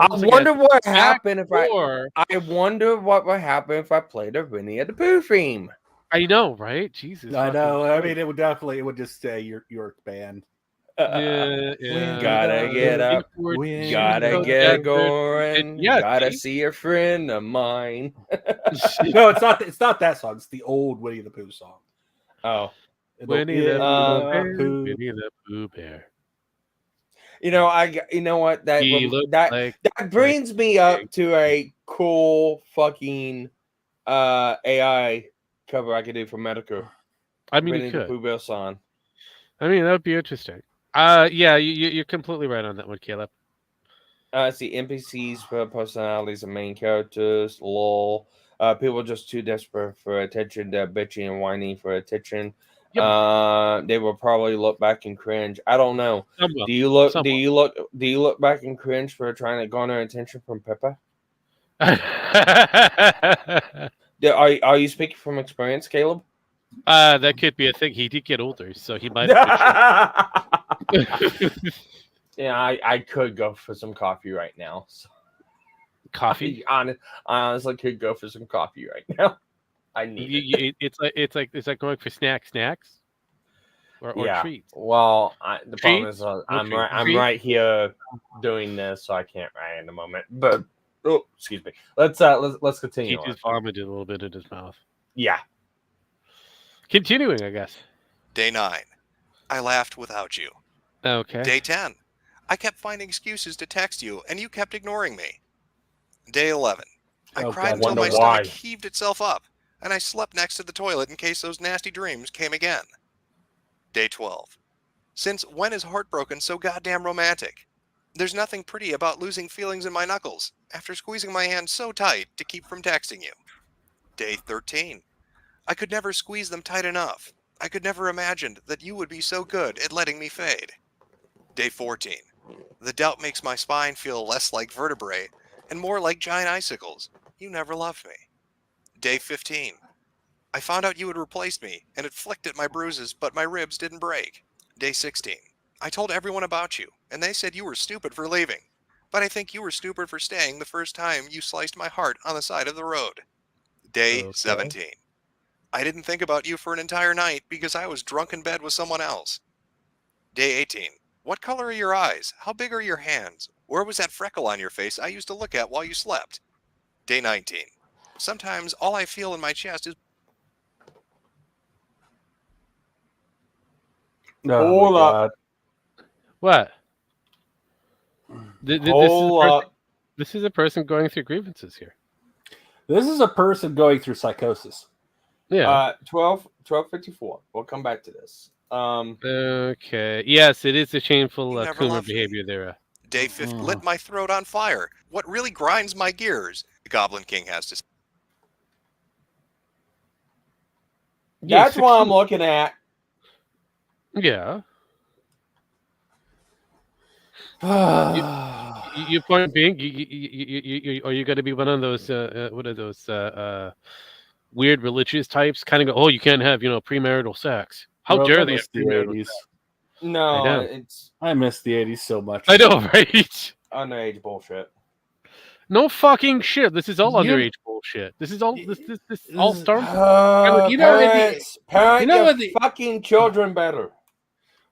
wonder what happened if I wonder what would happen if I played a Winnie the Pooh theme. I know, right? Jesus. I know. I mean, it would just say you're banned. Gotta get up, gotta get going, gotta see a friend of mine. No, it's not. It's not that song. It's the old Winnie the Pooh song. Oh, Winnie the Pooh Bear. You know what? That brings me up to a cool fucking AI cover I could do for Metokur. I mean, Winnie you the could. Pooh Bear song. I mean, that would be interesting. Yeah, you're completely right on that one, Caleb. See, NPCs for personalities and main characters. Lol. People just too desperate for attention. They're bitchy and whiny for attention. Yep. They will probably look back and cringe. I don't know. Somewhat. Do you look back and cringe for trying to garner attention from Pippa? Are you speaking from experience, Caleb? That could be a thing. He did get older, so he might. Yeah, I could go for some coffee right now. So. Coffee? I honestly could go for some coffee right now. I need it. It's like going for snacks or treats. Well, the problem Treats? is I'm right here doing this, so I can't write in a moment. But excuse me. Let's continue. He just vomited a little bit in his mouth. Yeah. Continuing, I guess. Day 9. I laughed without you. Okay. Day 10. I kept finding excuses to text you, and you kept ignoring me. Day 11. I cried until my stomach heaved itself up, and I slept next to the toilet in case those nasty dreams came again. Day 12. Since when is heartbroken so goddamn romantic? There's nothing pretty about losing feelings in my knuckles after squeezing my hand so tight to keep from texting you. Day 13. I could never squeeze them tight enough. I could never imagine that you would be so good at letting me fade. Day 14. The doubt makes my spine feel less like vertebrae and more like giant icicles. You never loved me. Day 15. I found out you had replaced me and had flicked at my bruises, but my ribs didn't break. Day 16. I told everyone about you, and they said you were stupid for leaving. But I think you were stupid for staying the first time you sliced my heart on the side of the road. Day 17. I didn't think about you for an entire night because I was drunk in bed with someone else. Day 18. What color are your eyes? How big are your hands? Where was that freckle on your face I used to look at while you slept? Day 19. Sometimes all I feel in my chest is... Hold up. What? This is a person going through grievances here. This is a person going through psychosis. Yeah. 1254. We'll come back to this. Okay. Yes, it is a shameful Coomer behavior there. Day 50 lit my throat on fire. What really grinds my gears? The Goblin King has to say. That's what I'm looking at. Yeah. Your point being, are you going to be one of those? What are those weird religious types? Kind of go, oh, you can't have premarital sex. How dare they? The 80s. No, I miss the 80s so much. I know, right? Underage bullshit. No fucking shit. This is all underage bullshit. This is all this all starts. Parent your fucking children better.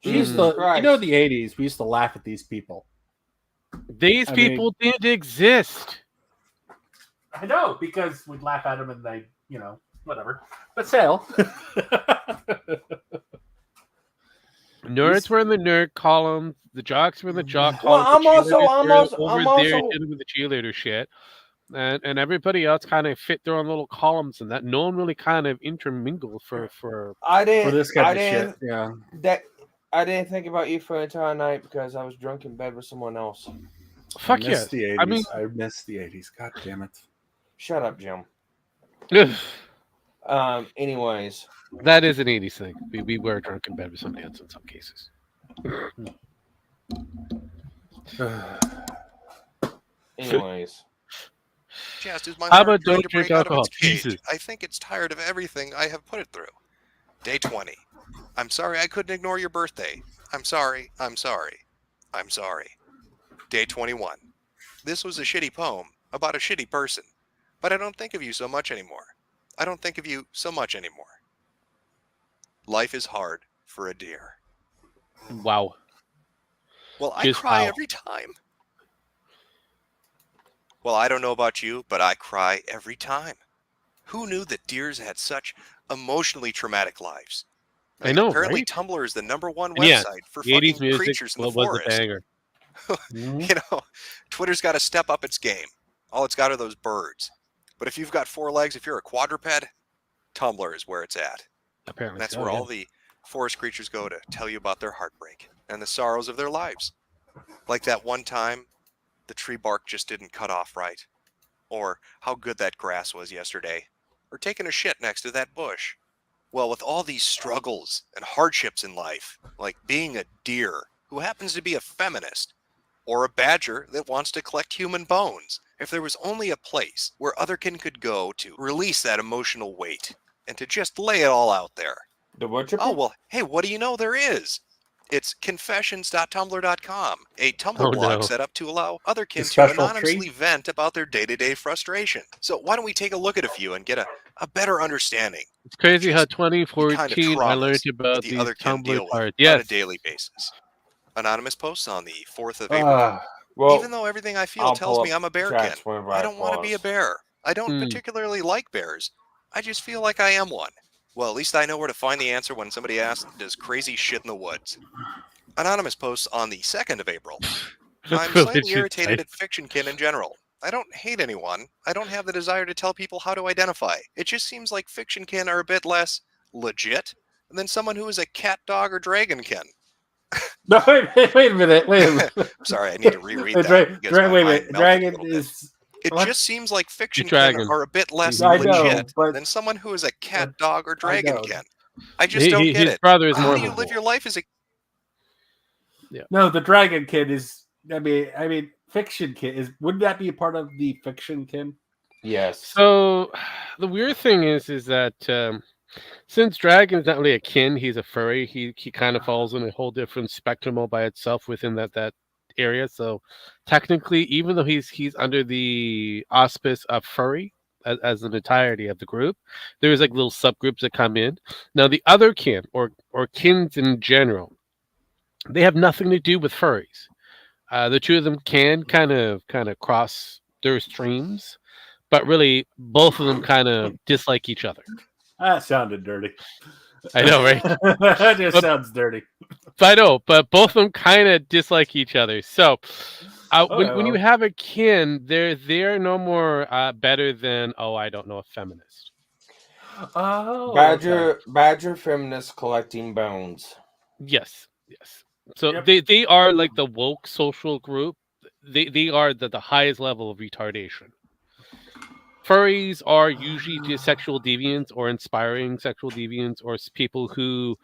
We used to, the 80s, we used to laugh at these people. These people didn't exist. I know, because we'd laugh at them and they, whatever. But still. Nerds were in the nerd column. The jocks were in the jock column. I'm also dealing with the cheerleader shit. And everybody else kind of fit their own little columns, and that no one really kind of intermingled for this kind of shit. Yeah. I didn't think about you for an entire night because I was drunk in bed with someone else. Fuck yeah. I miss the 80s. God damn it. Shut up, Jim. Anyways. That is an 80s thing. We were drunk in bed with somebody else in some cases. Anyways. Chest is my How about heart don't drink alcohol? Jesus. I think it's tired of everything I have put it through. Day 20. I'm sorry I couldn't ignore your birthday. I'm sorry. I'm sorry. I'm sorry. Day 21. This was a shitty poem about a shitty person, but I don't think of you so much anymore. I don't think of you so much anymore. Life is hard for a deer. Wow. Well, I Just cry how. every time. Well, I don't know about you, but I cry every time. Who knew that deers had such emotionally traumatic lives? I know, Apparently, right? Tumblr is the #1 And yeah, website for the 80s fucking music creatures in the was a forest. banger. You know, Twitter's got to step up its game. All it's got are those birds. But if you've got 4 legs, if you're a quadruped, Tumblr is where it's at. Apparently, That's so, where yeah. all the forest creatures go to tell you about their heartbreak and the sorrows of their lives. Like that one time the tree bark just didn't cut off right, or how good that grass was yesterday, or taking a shit next to that bush. Well, with all these struggles and hardships in life, like being a deer who happens to be a feminist, or a badger that wants to collect human bones, if there was only a place where otherkin could go to release that emotional weight and to just lay it all out there. The woodchipper? Oh, well, hey, what do you know there is? It's confessions.tumblr.com, a Tumblr Oh, blog no. set up to allow otherkin to special anonymously treat? vent about their day-to-day frustration. So why don't we take a look at a few and get a better understanding It's crazy how the kind of 2014 I learned traumas about the these otherkin Tumblr deal with parts. on a Yes. daily basis. Anonymous posts on the 4th of April. Well, Even though everything I feel I'll tells pull me up I'm a bearkin, chats whenever I I don't want to be a pause. bear. I don't particularly like bears. I just feel like I am one. Well, at least I know where to find the answer when somebody asks, does crazy shit in the woods? Anonymous posts on the 2nd of April. I'm slightly irritated at Fictionkin in general. I don't hate anyone. I don't have the desire to tell people how to identify. It just seems like Fictionkin are a bit less legit than someone who is a cat, dog, or dragonkin. No, wait a minute. Sorry, I need to reread that. because my Wait a mind minute. melted a Dragon little bit. is. It what? just seems like Fictionkin dragon. are a bit less I know, legit but- than someone who is a cat, dog, or I know. dragonkin. I just don't get His it. brother is How more do you of a live your life as a No, the Dragon Kid is. I mean, Fiction Kid is. Wouldn't that be a part of the Fiction Kid? Yes. So the weird thing is that since Dragon's not really a kin, he's a furry. He kind of falls in a whole different spectrum all by itself within that area. So technically, even though he's under the auspice of furry as an entirety of the group, there's like little subgroups that come in. Now the other kin or kins in general, they have nothing to do with furries. The two of them can kind of cross their streams, but really both of them kind of dislike each other. That sounded dirty. I know, right? That just sounds dirty. I know, but both of them kind of dislike each other. So when you have a kin, they're no more better than I don't know, a feminist. Oh, Badger feminist collecting bones. Yes. So they are like the woke social group. They are the highest level of retardation. Furries are usually just sexual deviants or inspiring sexual deviants or people who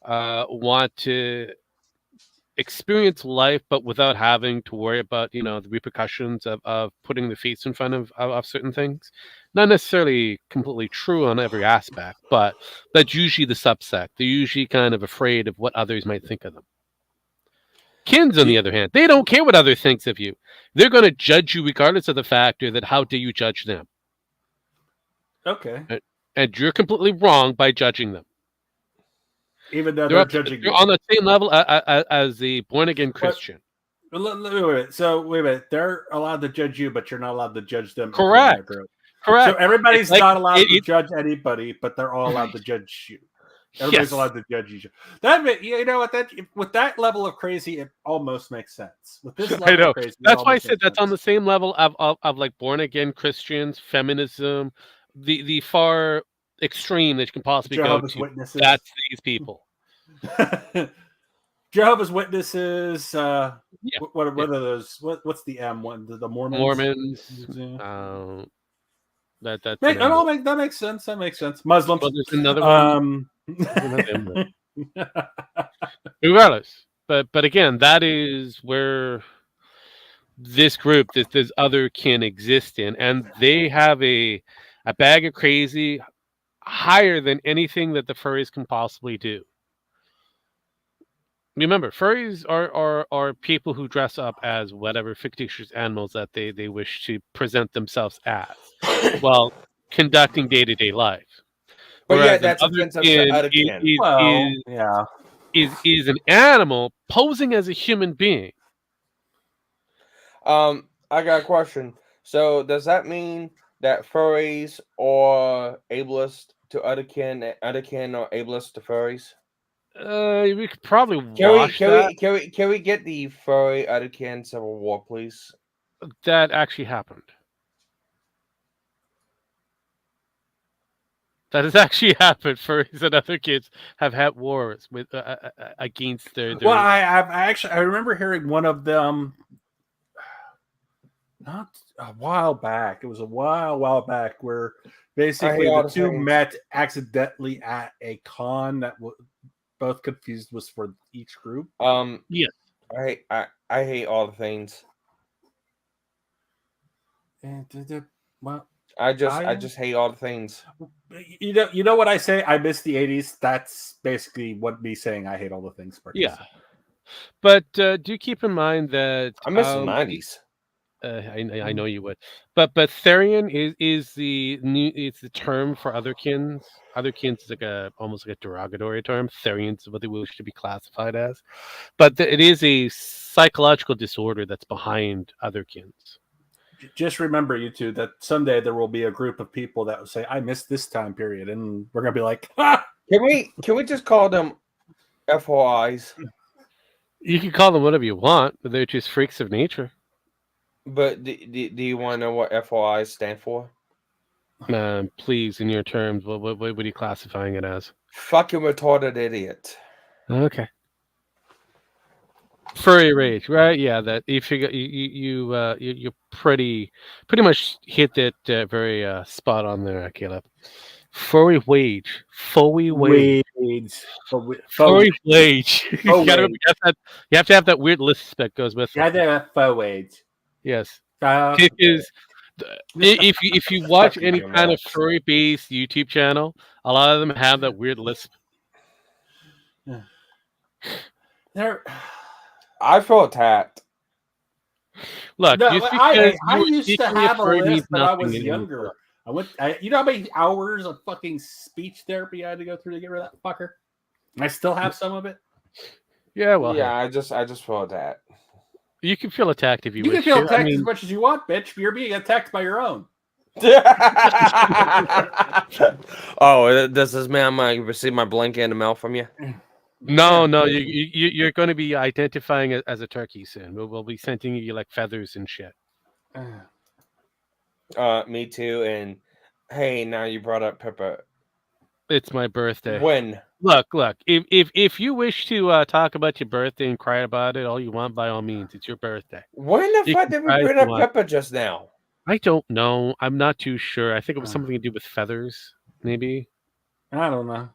want to experience life but without having to worry about the repercussions of putting the face in front of certain things. Not necessarily completely true on every aspect, but that's usually the subsect. They're usually kind of afraid of what others might think of them. Kins, on the other hand, they don't care what others thinks of you. They're going to judge you regardless of the factor that how dare you judge them. Okay. And you're completely wrong by judging them. Even though they're judging you. They're on the same level as the born-again Christian. Wait a minute. So, wait a minute. They're allowed to judge you, but you're not allowed to judge them. Correct. So everybody's Like, not allowed to judge anybody, but they're all allowed to judge you. Everybody's allowed to judge each other. With that level of crazy, it almost makes sense. With this level I know. of crazy, That's why I said that's on the same level of like born-again Christians, feminism, the far extreme that you can possibly Jehovah's go to. Witnesses. That's these people. Jehovah's Witnesses. What are those? What's the M one? The Mormons. Mormons. That makes sense. That makes sense. Muslims. Well, there's another one. Regardless, but again, that is where this group, this other kin exist in, and they have a bag of crazy higher than anything that the furries can possibly do. Remember, furries are people who dress up as whatever fictitious animals that they wish to present themselves as, while conducting day-to-day life. But Whereas that's offensive to other kin. is an animal posing as a human being. I got a question. So does that mean that furries are ableist to other kin, and other kin are ableist to furries? We could probably Can we wash that. can we get the furry other kin Civil War, please? That actually happened. That has actually happened. Furries and other kids have had wars with against their. Well, I remember hearing one of them. Not a while back. It was a while back where basically the two met accidentally at a con that both confused was for each group. Yes. I hate all the things. Well, I just hate all the things. You know what I say? I miss the 80s. That's basically what me saying I hate all the things. Yeah. But do keep in mind that I miss the 90s. I know you would, but Therian is the new. It's the term for otherkins. Otherkins is like almost like a derogatory term. Therians is what they wish to be classified as, but it is a psychological disorder that's behind otherkins. Just remember, you two, that someday there will be a group of people that will say, "I missed this time period," and we're gonna be like, "Ha!" Can we just call them FOIs? You can call them whatever you want, but they're just freaks of nature. But do you want to know what FOIs stand for? Please, in your terms, what are you classifying it as? Fucking retarded idiot. Okay. Furry rage, right? Yeah, that you figure you pretty much hit that very spot on there, Caleb. Furry wage, furry wage. Furry wage. You have to have that weird lisp that goes with it. Yeah, furry wage. Yes. Because if you watch any kind of furry based YouTube channel, a lot of them have that weird lisp. I feel attacked. Look, no, just I because used to have a lisp when I was younger. You know how many hours of fucking speech therapy I had to go through to get rid of that fucker? I still have some of it. Yeah, well, yeah, I just feel attacked. You can feel attacked if you wish. You can feel attacked as much as you want, bitch. You're being attacked by your own. Oh, does this mean I might receive my blanket in the mail from you? No, you're going to be identifying as a turkey soon. We'll be sending you like feathers and shit. Me too. And hey, now you brought up Pippa. It's my birthday. When? Look. If you wish to talk about your birthday and cry about it, all you want, by all means, it's your birthday. When the fuck did we bring up Pippa just now? I don't know. I'm not too sure. I think it was something to do with feathers, maybe. I don't know.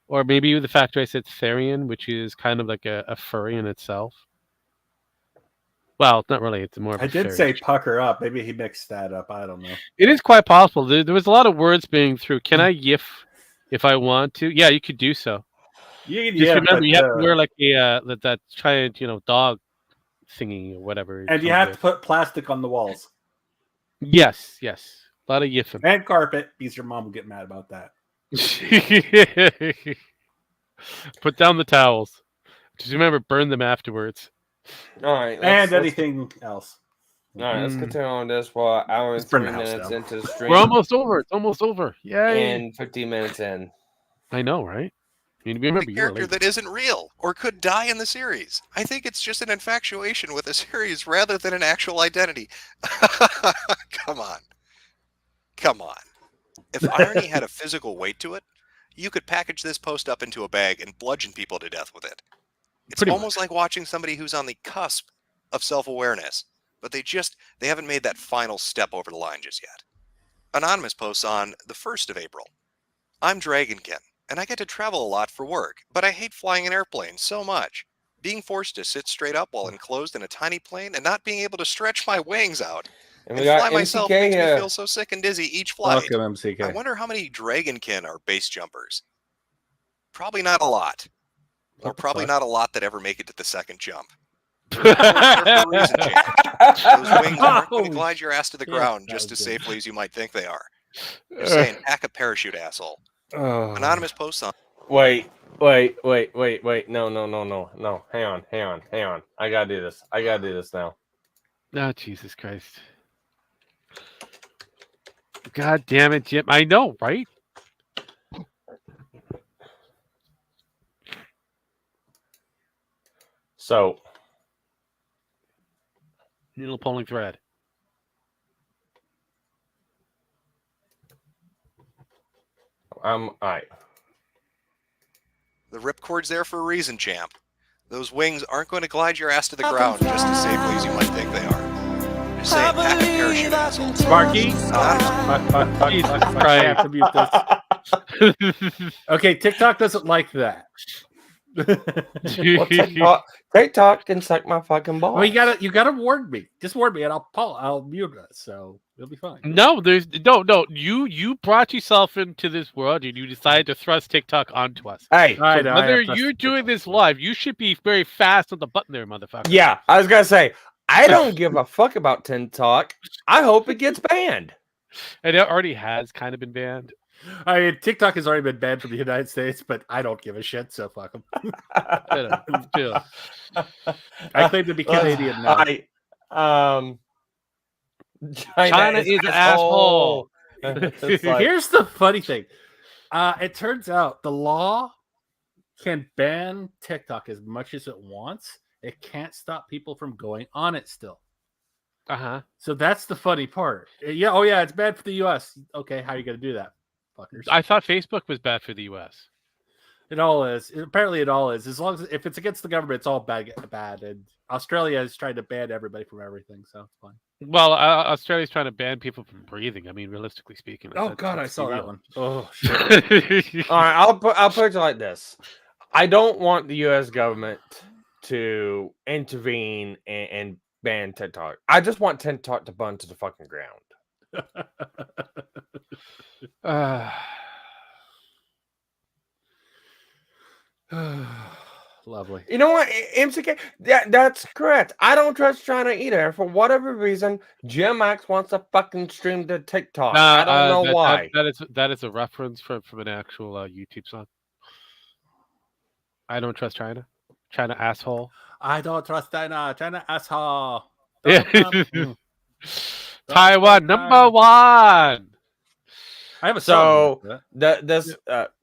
Or maybe the fact I said Therian, which is kind of like a furry in itself. Well, it's not really. It's more of a I did furry. say pucker up. Maybe he mixed that up. I don't know. It is quite possible. There was a lot of words being through. Can I yiff if I want to? Yeah, you could do so. Just remember, you have to wear like that giant, dog thingy or whatever. And you have to put plastic on the walls. Yes. A lot of yiffing. And carpet, because your mom will get mad about that. Put down the towels. Just remember, burn them afterwards. All right. And anything else. All right, let's continue on this for an hour and 3 minutes into the stream. We're almost over. It's almost over. Yay. And 15 minutes in. I know, right? I mean, remember, a character that isn't real or could die in the series. I think it's just an infatuation with the series rather than an actual identity. Come on. If irony had a physical weight to it, you could package this post up into a bag and bludgeon people to death with it. It's almost like watching somebody who's on the cusp of self-awareness, but they haven't made that final step over the line just yet. Anonymous posts on the 1st of April. I'm Dragonkin, and I get to travel a lot for work, but I hate flying an airplane so much. Being forced to sit straight up while enclosed in a tiny plane and not being able to stretch my wings out and fly myself makes me feel so sick and dizzy each flight. Welcome, MCK. I wonder how many Dragonkin are base jumpers. Probably not a lot. Or probably not a lot that ever make it to the second jump. Those wings aren't going to glide your ass to the ground just as safely as you might think they are. Just saying, pack a parachute, asshole. Anonymous posts on. Wait. No. Hang on. I gotta do this now. Oh, Jesus Christ. God damn it, Jim. I know, right? So, needle pulling thread. All right. The ripcord's there for a reason, champ. Those wings aren't going to glide your ass to the ground just as safely as you might think they are. Just saying, pack a parachute, asshole. Sparky? I have to mute this. Okay, TikTok doesn't like that. Well, TikTok can suck my fucking balls. Well, you gotta warn me. Just warn me, and I'll mute it, so it'll be fine. No, no. You brought yourself into this world, and you decided to thrust TikTok onto us. Hey, so whether you're doing this live, you should be very fast on the button there, motherfucker. Yeah, I was gonna say I don't give a fuck about TikTok. I hope it gets banned. And it already has kind of been banned. I mean, TikTok has already been banned from the United States, but I don't give a shit, so fuck them. I claim to be Canadian now. China is an asshole. Here's the funny thing. It turns out the law can ban TikTok as much as it wants. It can't stop people from going on it still. So that's the funny part. Yeah. Oh, yeah. It's bad for the U.S. Okay. How are you going to do that? Fuckers. I thought Facebook was bad for the U.S. It all is. Apparently, it all is. As long as if it's against the government, it's all bad. And Australia is trying to ban everybody from everything, so it's fine. Well, Australia's trying to ban people from breathing. I mean, realistically speaking. Oh God, I saw that one. Oh shit. All right, I'll put it like this. I don't want the U.S. government to intervene and ban TikTok. I just want TikTok to burn to the fucking ground. Lovely. You know what, MCK? That's correct. I don't trust China either. For whatever reason, Jim Max wants to fucking stream to TikTok. I don't know why. That is a reference from an actual YouTube song. I don't trust China. China asshole. I don't trust China. China asshole. Taiwan number one. I have a so this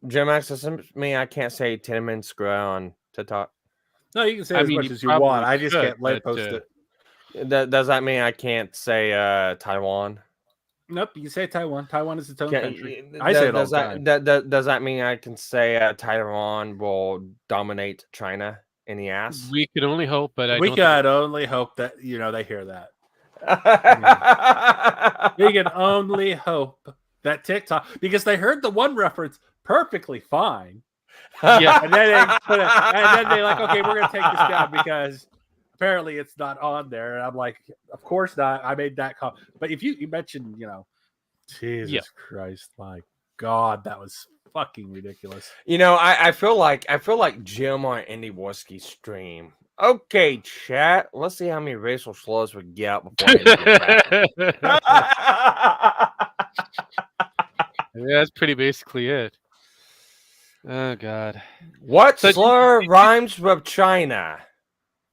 Jim Max doesn't mean I can't say Tiananmen Square on TikTok. No, you can say as much as you want. I just can't post it. Does that mean I can't say Taiwan? Nope, you can say Taiwan. Taiwan is its own country. I say it all the time. Does that mean I can say Taiwan will dominate China in the ass? We can only hope, but we can only hope that they hear that. We can only hope that TikTok, because they heard the one reference perfectly fine. Yeah, and then they like, okay, we're gonna take this down because apparently it's not on there. And I'm like, of course not. I made that comment. But if you mentioned, Jesus Christ, my God, that was fucking ridiculous. I feel like Jim on Indie Whiskey stream. Okay, chat. Let's see how many racial slurs we get before Yeah, that's pretty basically it. Oh God. What slur rhymes with China?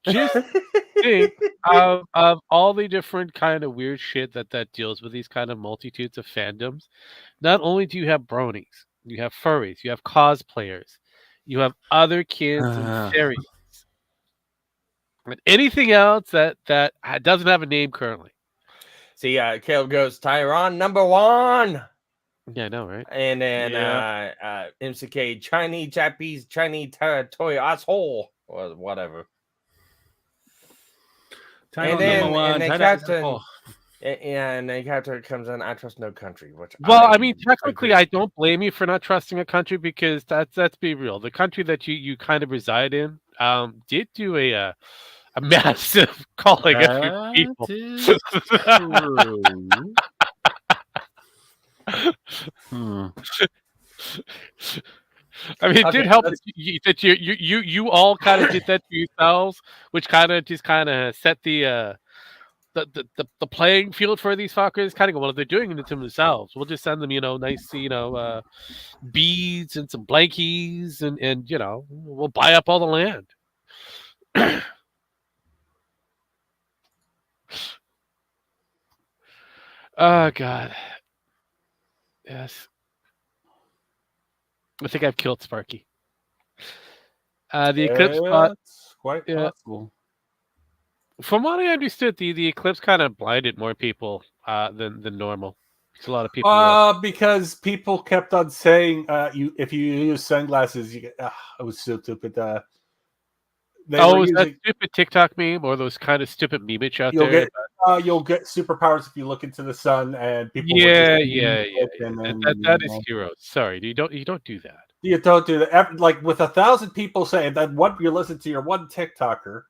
Just think of all the different kind of weird shit that deals with these kind of multitudes of fandoms. Not only do you have bronies, you have furries, you have cosplayers, you have other kids and fairies. But anything else that doesn't have a name currently. See, Caleb goes Taiwan number one. Yeah, I know, right? And then MCK Japanese territory asshole or whatever. And then Captain comes in. I trust no country. I mean, technically, I don't blame you for not trusting a country because let's be real. The country that you kind of reside in did do a massive calling of people. I mean, it did help that you all kind of did that to yourselves, which kind of set the playing field for these fuckers. Kind of go, well, if they're doing it to themselves, we'll just send them, nice, beads and some blankies, and we'll buy up all the land. Oh God. Yes. I think I've killed Sparky. The eclipse spot. It's quite possible. From what I understood, the eclipse kind of blinded more people than normal. It's a lot of people. Because people kept on saying, if you use sunglasses, you get. It was so stupid. Is that stupid TikTok meme or those kind of stupid memeage out there? You'll get superpowers if you look into the sun, and people. Yeah. That is heroes. Sorry, you don't do that. You don't do that. Like with 1,000 people saying that, you listen to your one TikToker.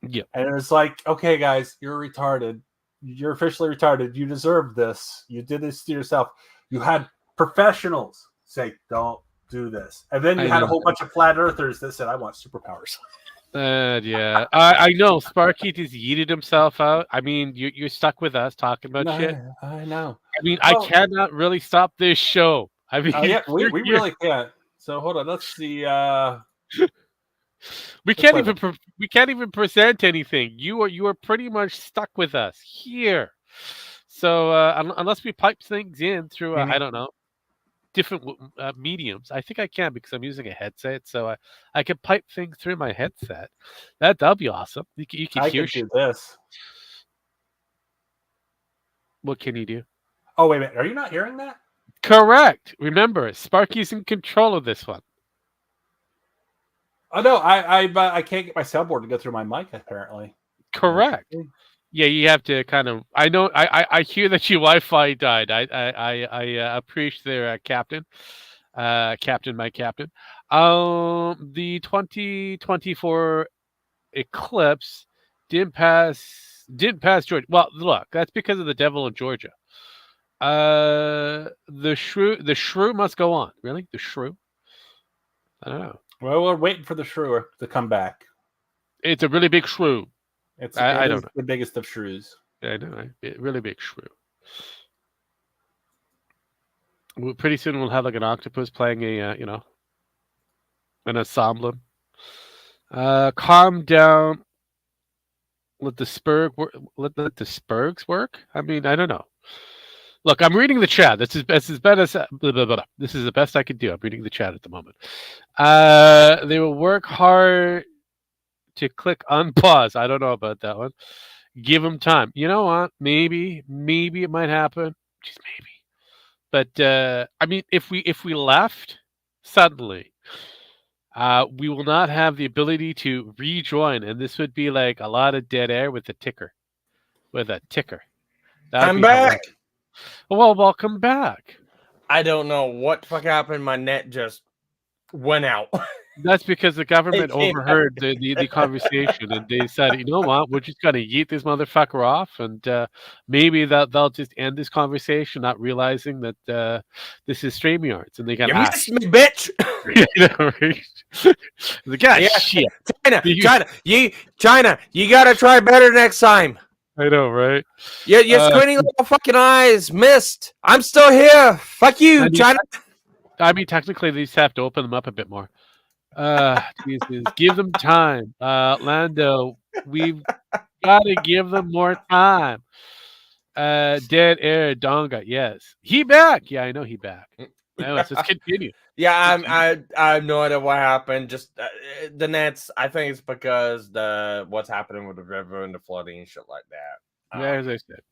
Yeah, and it's like, okay, guys, you're retarded. You're officially retarded. You deserve this. You did this to yourself. You had professionals say, "Don't do this," and then you had a whole bunch of flat earthers that said, "I want superpowers." Yeah, I know. Sparky just yeeted himself out. I mean, you're stuck with us talking about shit. I know. I mean, I cannot really stop this show. I mean, we really can't. So hold on. Let's see. We can't even present anything. You are pretty much stuck with us here. So unless we pipe things in through I don't know, different mediums. I think I can because I'm using a headset, so I can pipe things through my headset. That'll be awesome. You can hear do this. What can you do? Oh wait a minute, are you not hearing that? Correct. Remember, Sparky's in control of this one. Oh no, I can't get my soundboard to go through my mic apparently. Correct. Yeah, you have to kind of. I know. I hear that your Wi-Fi died. I appreciate their captain, my captain. The 2024 eclipse didn't pass Georgia. Well, look, that's because of the devil in Georgia. The shrew must go on. Really, the shrew? I don't know. Well, we're waiting for the shrew to come back. It's a really big shrew. I don't know. The biggest of shrews. Yeah, I know. Really big shrew. Pretty soon we'll have like an octopus playing an ensemble. Calm down. Let the spurgs work. I mean, I don't know. Look, I'm reading the chat. This is the best I can do. I'm reading the chat at the moment. They will work hard to click unpause. I don't know about that one. Give them time. You know what? Maybe it might happen. Just maybe. But I mean, if we left suddenly, we will not have the ability to rejoin, and this would be like a lot of dead air with a ticker. I'm back. Well, welcome back. I don't know what the fuck happened. My net just went out. That's because the government overheard the conversation, and they said, you know what, we're just going to yeet this motherfucker off, and maybe they'll just end this conversation, not realizing that this is StreamYards, and they got missed me, bitch. You know, right? The guy, shit. China, you got to try better next time. I know, right? Yeah, you're squinting little fucking eyes. Missed. I'm still here. Fuck you, China. I mean, technically, they just have to open them up a bit more. Jesus, give them time. Lando, we've got to give them more time. Dead air, Donga, yes. He back. Yeah, I know he back. Let's just continue. Yeah, I have no idea what happened. Just the nets. I think it's because what's happening with the river and the flooding and shit like that. Yeah, as I said.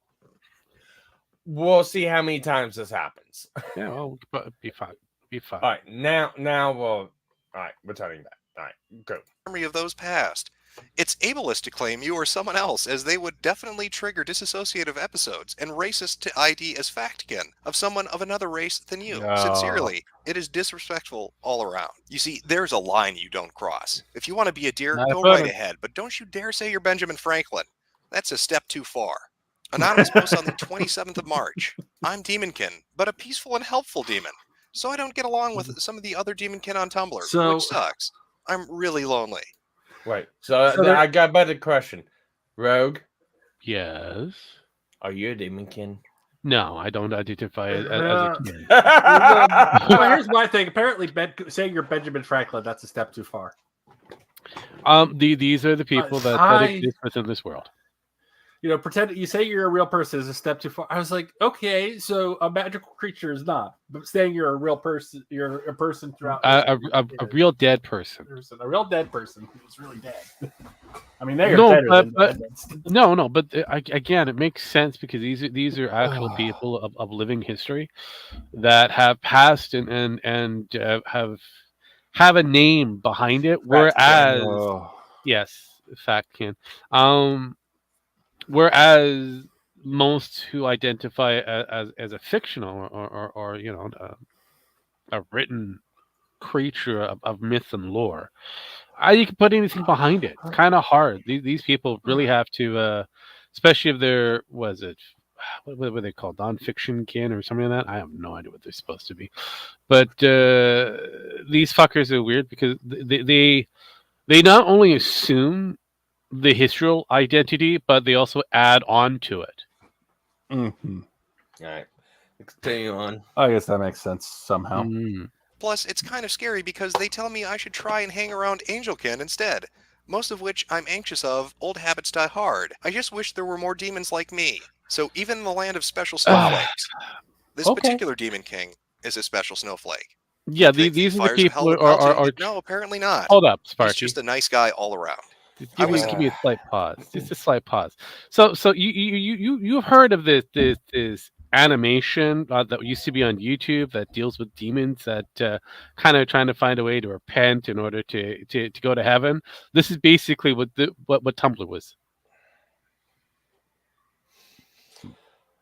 We'll see how many times this happens. Yeah, well, be fine. All right, now we'll. All right, we're turning back. All right, go. Memory of those past. It's ableist to claim you or someone else, as they would definitely trigger disassociative episodes and racist to ID as factkin of someone of another race than you. No. Sincerely, it is disrespectful all around. You see, there's a line you don't cross. If you want to be a deer, go right ahead, but don't you dare say you're Benjamin Franklin. That's a step too far. Anonymous post on the 27th of March. I'm Demonkin, but a peaceful and helpful demon. So I don't get along with some of the other Demonkin on Tumblr, which sucks. I'm really lonely. Wait, so I got a better question. Rogue? Yes? Are you a Demonkin? No, I don't identify as a kid. Well, here's my thing. Apparently, saying you're Benjamin Franklin, that's a step too far. These are the people that exist within this world. pretend you say you're a real person is a step too far. I was like, okay, so a magical creature is not, but saying you're a real person, you're a person throughout. A real dead person. A real dead person who's really dead. I mean, they're better than dead. No, but again, it makes sense because these are actual people of living history that have passed and have a name behind it. Whereas, yes, fact can. Whereas most who identify as a fictional or a written creature of myth and lore, you can put anything behind it. It's kind of hard. These people really have to, especially if they're, what were they called, non-fiction kin or something like that? I have no idea what they're supposed to be. But these fuckers are weird because they not only assume the historical identity, but they also add on to it. Mm-hmm. All right, continue on. I guess that makes sense somehow. Plus, it's kind of scary because they tell me I should try and hang around Angelkin instead, most of which I'm anxious of. Old habits die hard. I just wish there were more demons like me. So even in the land of special snowflakes, this particular demon king is a special snowflake. Yeah, these are the people are no, apparently not. Hold up, Sparky. He's just a nice guy all around. Give me a slight pause. Just a slight pause. So you've heard of this animation that used to be on YouTube that deals with demons that kind of trying to find a way to repent in order to go to heaven. This is basically what Tumblr was.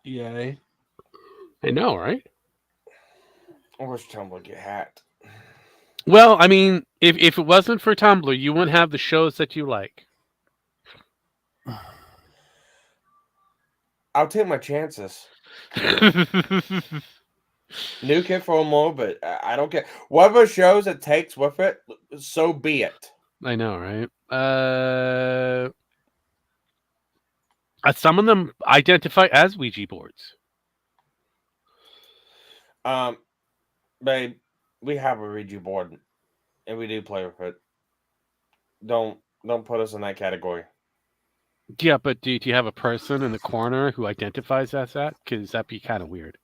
Yay! I know, right? I wish Tumblr get hacked. Well, I mean, if it wasn't for Tumblr, you wouldn't have the shows that you like. I'll take my chances. Nuke it for more, but I don't care. Whatever shows it takes with it, so be it. I know, right? Some of them identify as Ouija boards. Babe, we have a Ouija board, and we do play with it. Don't put us in that category. Yeah, but do you have a person in the corner who identifies as that? Because that'd be kind of weird.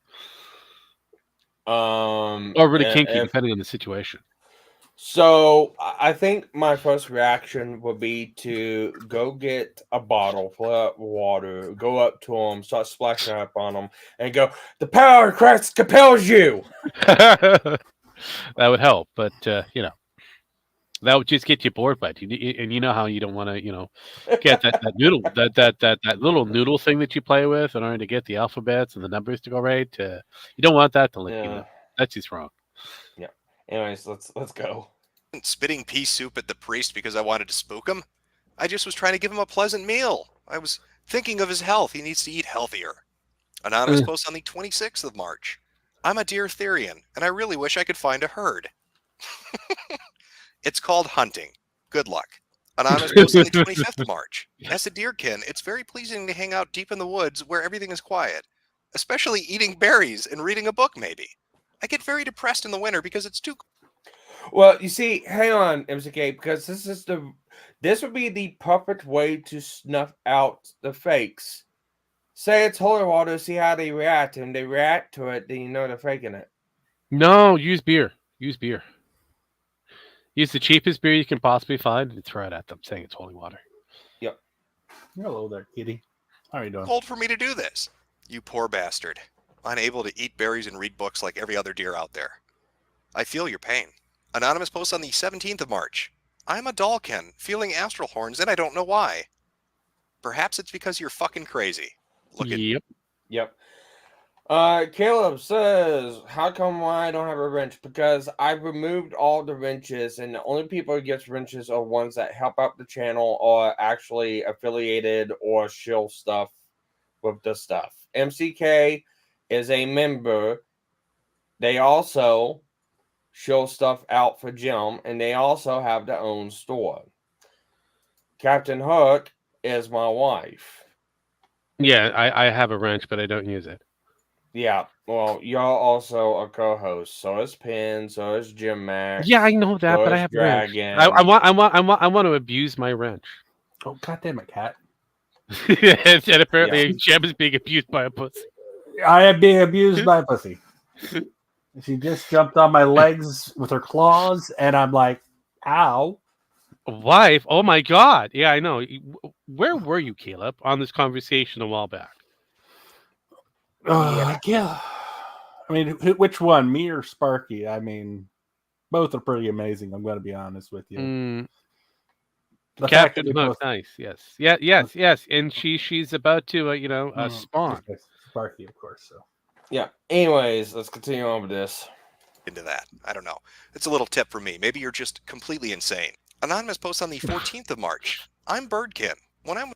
Or really kinky, depending on the situation. So I think my first reaction would be to go get a bottle full of water, go up to them, start splashing up on them, and go, "The power of Christ compels you." That would help, but that would just get you bored by it. And you know how you don't want to, get that noodle, that little noodle thing that you play with in order to get the alphabets and the numbers to go right. You don't want that to link you. That's just wrong. Yeah. Anyways, let's go. Spitting pea soup at the priest because I wanted to spook him. I just was trying to give him a pleasant meal. I was thinking of his health. He needs to eat healthier. Anonymous post on the 26th of March. I'm a deer Therian, and I really wish I could find a herd. It's called hunting. Good luck. Anonymous post on the 25th of March. As a deerkin, it's very pleasing to hang out deep in the woods where everything is quiet, especially eating berries and reading a book, maybe. I get very depressed in the winter because it's too... Well, you see, hang on, MCK, because this would be the perfect way to snuff out the fakes. Say it's holy water, see how they react, and they react to it, then you know they're faking it. No, use beer. Use beer. Use the cheapest beer you can possibly find and throw it at them, saying it's holy water. Yep. Hello there, kitty. How are you doing? Cold for me to do this. You poor bastard. Unable to eat berries and read books like every other deer out there. I feel your pain. Anonymous post on the 17th of March. I'm a dollkin, feeling astral horns, and I don't know why. Perhaps it's because you're fucking crazy. Yep. Caleb says, how come I don't have a wrench? Because I've removed all the wrenches, and the only people who get wrenches are ones that help out the channel or actually affiliated or shill stuff with the stuff. MCK is a member. They also shill stuff out for Jim, and they also have their own store. Captain Hook is my wife. Yeah, I have a wrench, but I don't use it. Yeah, well, you're also a co-host. So is Pin. So is Jim Max. Yeah, I know that, but I have a wrench. I want to abuse my wrench. Oh, goddamn it, cat! Yes, and apparently Jem is being abused by a pussy. I am being abused by a pussy. She just jumped on my legs with her claws, and I'm like, ow. Wife? Oh my god. Yeah, I know. Where were you, Caleb, on this conversation a while back? Yeah. I mean, which one, me or Sparky? I mean, both are pretty amazing. I'm going to be honest with you. The fact Captain that Hook, both... nice. Yes. And she's about to spawn. Okay. Sparky, of course. So. Yeah. Anyways, let's continue on with this. Into that. I don't know. It's a little tip for me. Maybe you're just completely insane. Anonymous posts on the 14th of March. I'm Birdkin. When I'm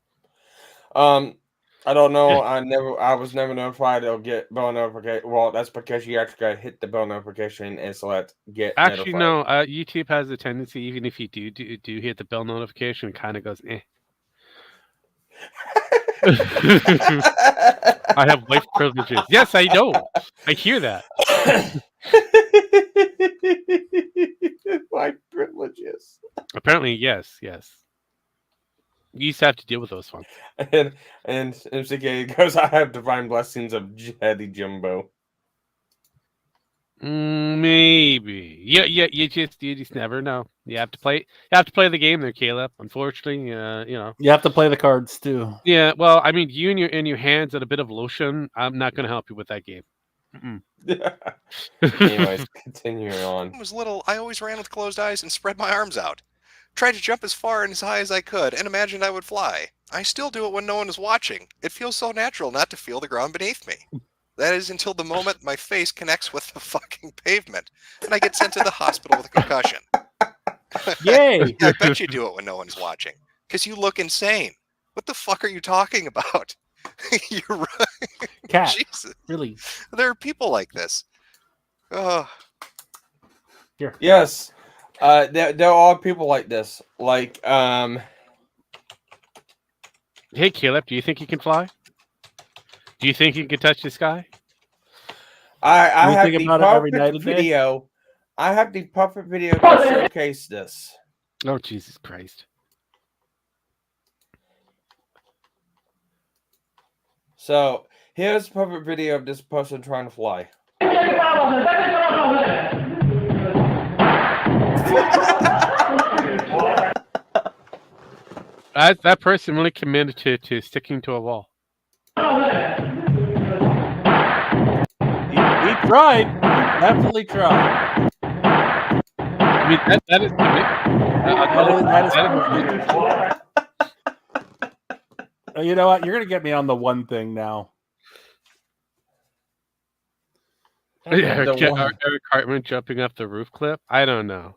I don't know. I was never notified they'll get bell notification. Well, that's because you actually got to hit the bell notification and select get Actually, notified. no. YouTube has a tendency, even if you do hit the bell notification, it kind of goes, eh. I have wife privileges. Yes, I know. I hear that. Wife privileges. Apparently, yes. You used to have to deal with those ones. And MCK goes, I have divine blessings of Jetty Jumbo. Maybe. Yeah. You just never know. You have to play the game there, Caleb. Unfortunately, you know. You have to play the cards too. Yeah. Well, I mean, you and your hands at a bit of lotion. I'm not going to help you with that game. Anyways, continuing on. When I was little, I always ran with closed eyes and spread my arms out. Tried to jump as far and as high as I could and imagined I would fly. I still do it when no one is watching. It feels so natural not to feel the ground beneath me. That is until the moment my face connects with the fucking pavement and I get sent to the hospital with a concussion. Yay! I bet you do it when no one's watching. Because you look insane. What the fuck are you talking about? You're right. Cat. Jesus. Really? There are people like this. Here. Yes. There are people like this. Like, Hey, Caleb, do you think you can fly? Do you think you can touch the sky? I have the perfect video. I have the perfect video to showcase this. Oh, Jesus Christ. So, here's a perfect video of this person trying to fly. That person really committed to sticking to a wall. He tried. He definitely tried. I mean, that is You know what? You're going to get me on the one thing now. Eric Cartman jumping up the roof clip. I don't know.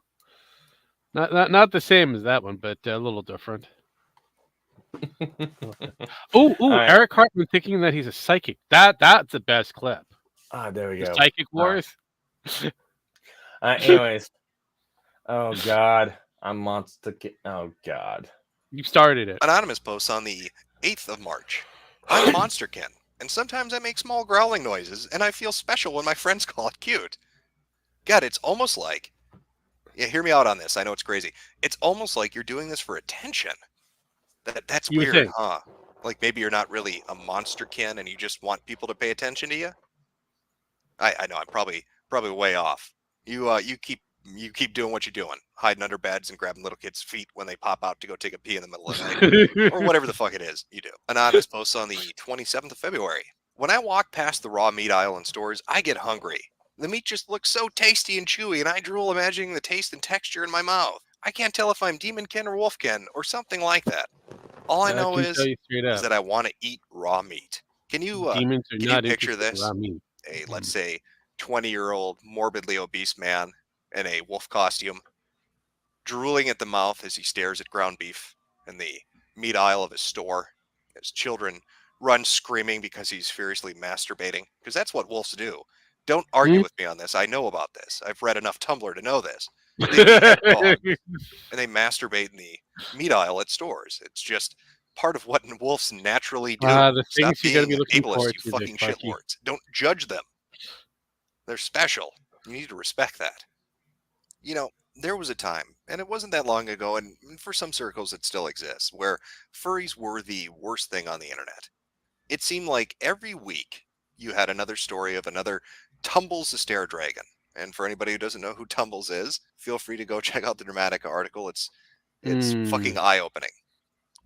Not the same as that one, but a little different. Right. Eric Cartman thinking that he's a psychic. That's the best clip. There we go. Psychic Wars. Anyways. Oh God. I'm Monster Kid. Oh God. You started it. Anonymous posts on the 8th of March. I'm Monsterkin, and sometimes I make small growling noises, and I feel special when my friends call it cute. God, it's almost like... Yeah, hear me out on this. I know it's crazy. It's almost like you're doing this for attention. That's weird, huh? Like maybe you're not really a monsterkin and you just want people to pay attention to you? I know, I'm probably way off. You keep doing what you're doing, hiding under beds and grabbing little kids' feet when they pop out to go take a pee in the middle of the night, or whatever the fuck it is you do. Anonymous posts on the 27th of February. When I walk past the raw meat aisle in stores, I get hungry. The meat just looks so tasty and chewy, and I drool imagining the taste and texture in my mouth. I can't tell if I'm Demonkin or Wolfkin or something like that. All I know is that I want to eat raw meat. Can you picture this? Let's say, 20-year-old morbidly obese man in a wolf costume, drooling at the mouth as he stares at ground beef in the meat aisle of his store. His children run screaming because he's furiously masturbating, because that's what wolves do. Don't argue with me on this. I know about this. I've read enough Tumblr to know this. They and they masturbate in the meat aisle at stores. It's just part of what wolves naturally do. The Stop things you gotta be being looking ableist, forward you to, fucking Sparky. shitlords. Don't judge them. They're special. You need to respect that. You know, there was a time, and it wasn't that long ago, and for some circles it still exists, where furries were the worst thing on the internet. It seemed like every week you had another story of another Tumbles the Stair Dragon. And for anybody who doesn't know who Tumbles is, feel free to go check out the Dramatica article. It's fucking eye-opening.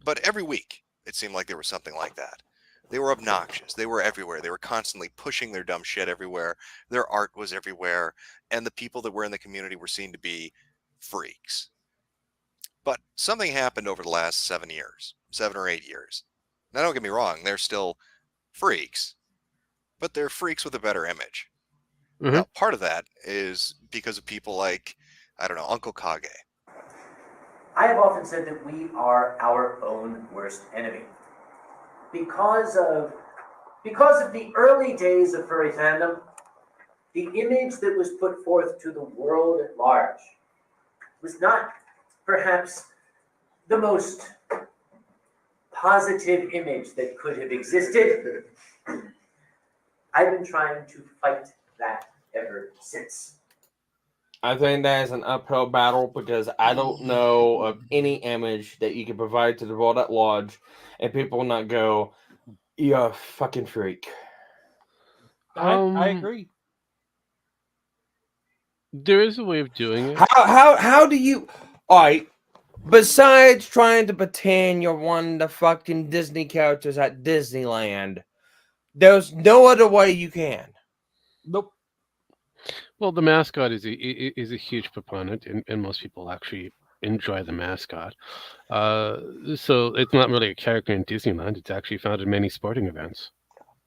But every week, it seemed like there was something like that. They were obnoxious. They were everywhere. They were constantly pushing their dumb shit everywhere. Their art was everywhere. And the people that were in the community were seen to be freaks. But something happened over the last 7 or 8 years. Now, don't get me wrong. They're still freaks. But they're freaks with a better image. Mm-hmm. Now, part of that is because of people like, I don't know, Uncle Kage. I have often said that we are our own worst enemy. Because of the early days of furry fandom, the image that was put forth to the world at large was not perhaps the most positive image that could have existed. I've been trying to fight that ever since. I think that is an uphill battle because I don't know of any image that you can provide to the world at large and people will not go, "You're a fucking freak." I agree. There is a way of doing it. How do you? All right. Besides trying to pretend you're one of the fucking Disney characters at Disneyland, there's no other way you can. Nope. Well, the mascot is a huge proponent, and most people actually enjoy the mascot. So it's not really a character in Disneyland. It's actually found in many sporting events,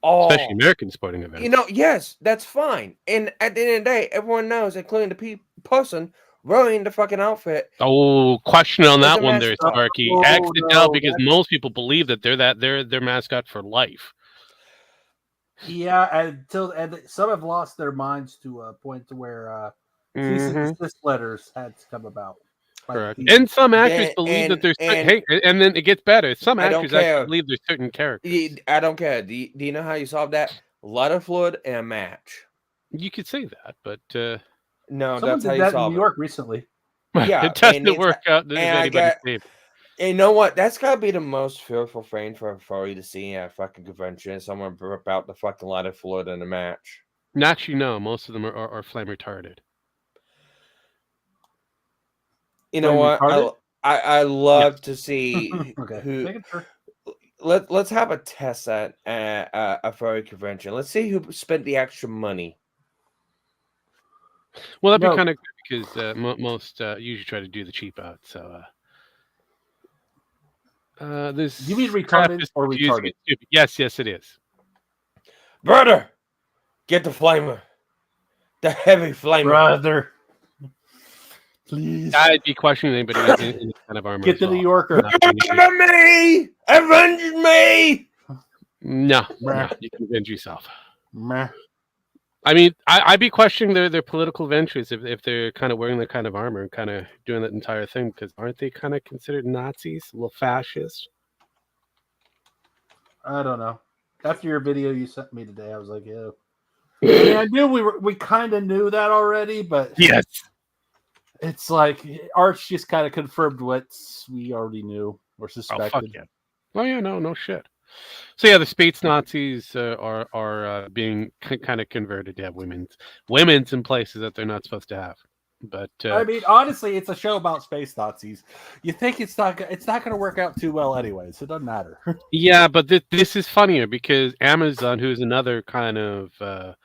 especially American sporting events. You know, yes, that's fine. And at the end of the day, everyone knows, including the person wearing the fucking outfit. Oh, question on that one there, mascot. Sparky. Oh, Accidental, no, because most people believe that they're their mascot for life. Yeah, and some have lost their minds to a point to where cease and desist letters had to come about. Correct. And some actors believe that there's and then it gets better. Some actors actually believe there's certain characters. I don't care. Do you know how you solve that? Lighter fluid and a match. You could say that, but no, someone that's how did you that solve in New York recently. Yeah, it doesn't work out. And you know what? That's gotta be the most fearful thing for a furry to see at a fucking convention. Someone rip out the fucking lighter fluid in a match. Actually, no. Most of them are flame retarded. You know what? I love to see who. Let's have a test at a furry convention. Let's see who spent the extra money. Well, that'd be kind of good because most usually try to do the cheap out. So. This you mean retarded or retarded? Yes, it is. Brother, get the flamer. The heavy flamer. Brother. Please. I'd be questioning anybody in this kind of armor. Get the New Yorker. Remember me! Avenge me! No, you can avenge yourself. Meh. I mean, I'd be questioning their political ventures if they're kind of wearing that kind of armor and kind of doing that entire thing, because aren't they kind of considered Nazis, a little fascist? I don't know. After your video you sent me today, I was like, yeah. I mean, I knew we kind of knew that already, but yes, it's like Arch just kind of confirmed what we already knew or suspected. Oh, fuck yeah. Oh yeah, no shit. So yeah, the space Nazis are being kind of converted to have women's in places that they're not supposed to have. But I mean, honestly, it's a show about space Nazis. You think it's not going to work out too well, anyways. It doesn't matter. Yeah, but this is funnier because Amazon, who's another kind of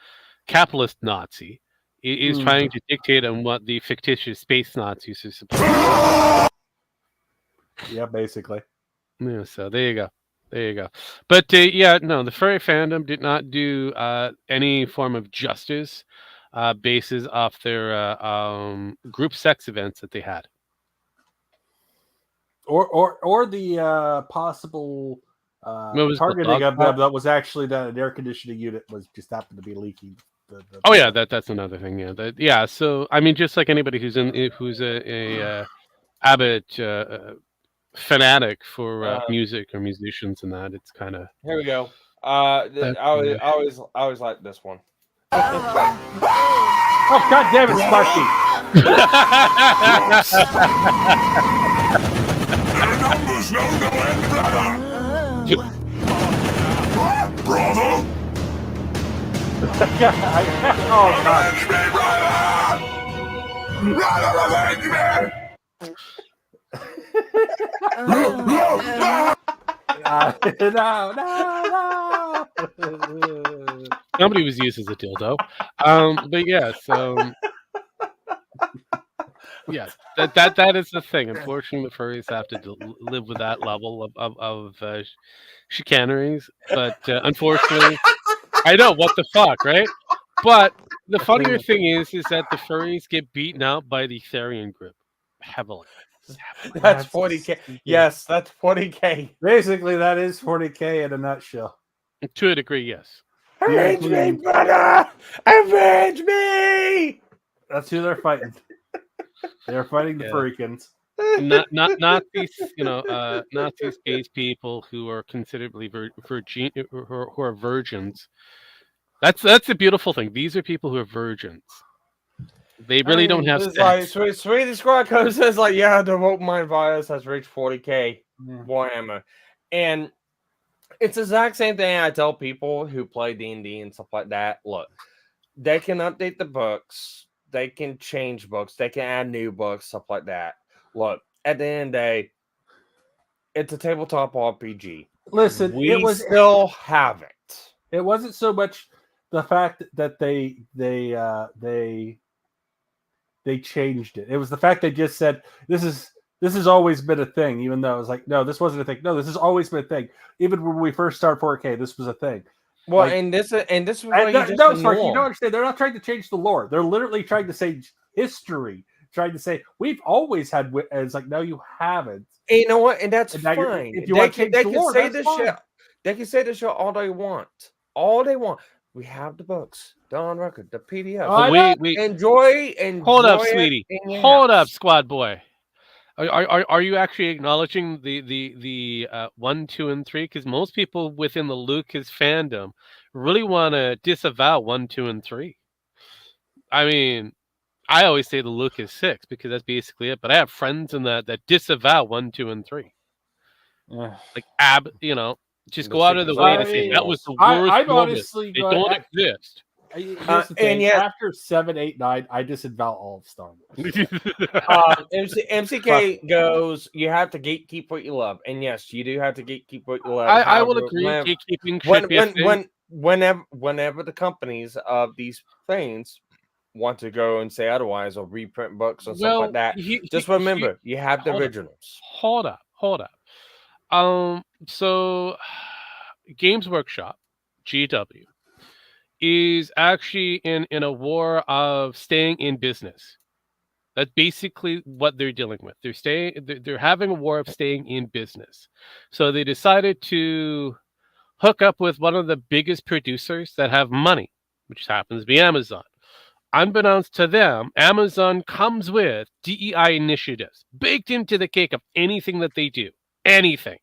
capitalist Nazi, is trying to dictate on what the fictitious space Nazis are supposed to do. Yeah, basically. Yeah, so there you go. But yeah, no, the furry fandom did not do any form of justice basis off their group sex events that they had, or the possible targeting of them that was actually that an air conditioning unit was just happened to be leaking. Oh yeah, that's another thing. Yeah, So I mean, just like anybody who's a avid fanatic for music or musicians and that, it's kind of here we go. I always like this one. Oh god damn it, Sparky! Brother? Oh, God. No. Somebody was used as a dildo. But yes, yes, that is the thing. Unfortunately, the furries have to live with that level of chicaneries. But unfortunately, I know what the fuck, right? But the funnier thing is that the furries get beaten out by the Therian group heavily. That's 40K. Yes, that's 40K. Basically, that is 40K in a nutshell. To a degree, yes. Avenge me, brother! Avenge me! That's who they're fighting. They're fighting the furrikins. Not these, not these gays people who are considerably who are virgins. That's the beautiful thing. These are people who are virgins. They really don't have sex. Like, Swedish Squad Code says, like, yeah, the Woke Mind virus has reached 40K Warhammer. And it's the exact same thing I tell people who play D&D and stuff like that. Look, they can update the books. They can change books. They can add new books, stuff like that. Look, at the end of the day, it's a tabletop RPG. Listen, we still have it. It wasn't so much the fact that they changed it. It was the fact they just said this has always been a thing, even though it was like, no, this wasn't a thing. No, this has always been a thing. Even when we first started 4K, this was a thing. Well, like, and this was you don't understand. They're not trying to change the lore. They're literally trying to say history, trying to say we've always had. And it's like, no, you haven't. And you know what? And that's fine. If you want to change the lore, say that's this fine. shit. They can say this shit all they want. All they want. We have the books, they're on record, the PDF. We enjoy. Hold up, sweetie. Hold up, squad boy. Are you actually acknowledging the 1, 2, and 3? Because most people within the Lucas fandom really want to disavow 1, 2, and 3. I mean, I always say the Lucas 6 because that's basically it. But I have friends in that disavow 1, 2, and 3. Like just go out of the way to say that was the worst. I'm honestly they don't exist. Here's the thing. After 7, 8, 9, I disavow all of Star Wars. MCK goes, you have to gatekeep what you love. And yes, you do have to gatekeep what you love. I will agree. Gatekeeping should be a thing. Whenever the companies of these things want to go and say otherwise or reprint books or stuff like that, just remember, you have the originals. Hold up. So Games Workshop, GW, is actually in a war of staying in business. That's basically what they're dealing with. They're having a war of staying in business. So they decided to hook up with one of the biggest producers that have money, which happens to be Amazon. Unbeknownst to them, Amazon comes with DEI initiatives baked into the cake of anything that they do. Anything.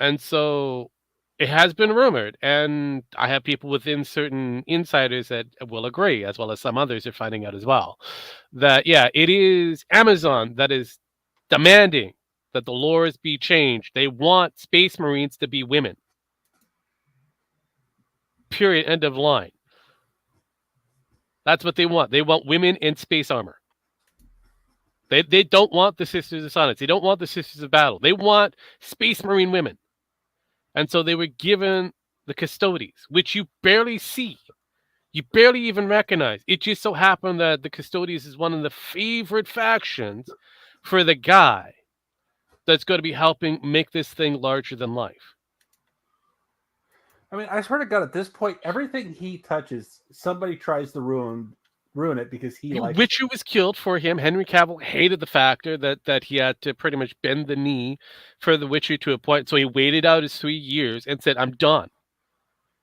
And so it has been rumored, and I have people within certain insiders that will agree, as well as some others are finding out as well, that, yeah, it is Amazon that is demanding that the laws be changed. They want Space Marines to be women. Period. End of line. That's what they want. They want women in space armor. They don't want the Sisters of Silence. They don't want the Sisters of Battle. They want Space Marine women. And so they were given the Custodies, which you barely see. You barely even recognize. It just so happened that the Custodies is one of the favorite factions for the guy that's going to be helping make this thing larger than life. I mean, I swear to God, at this point, everything he touches, somebody tries to ruin it because he likes Witcher was killed for him. Henry Cavill hated the factor that he had to pretty much bend the knee for the Witcher to a point. So he waited out his 3 years and said, I'm done.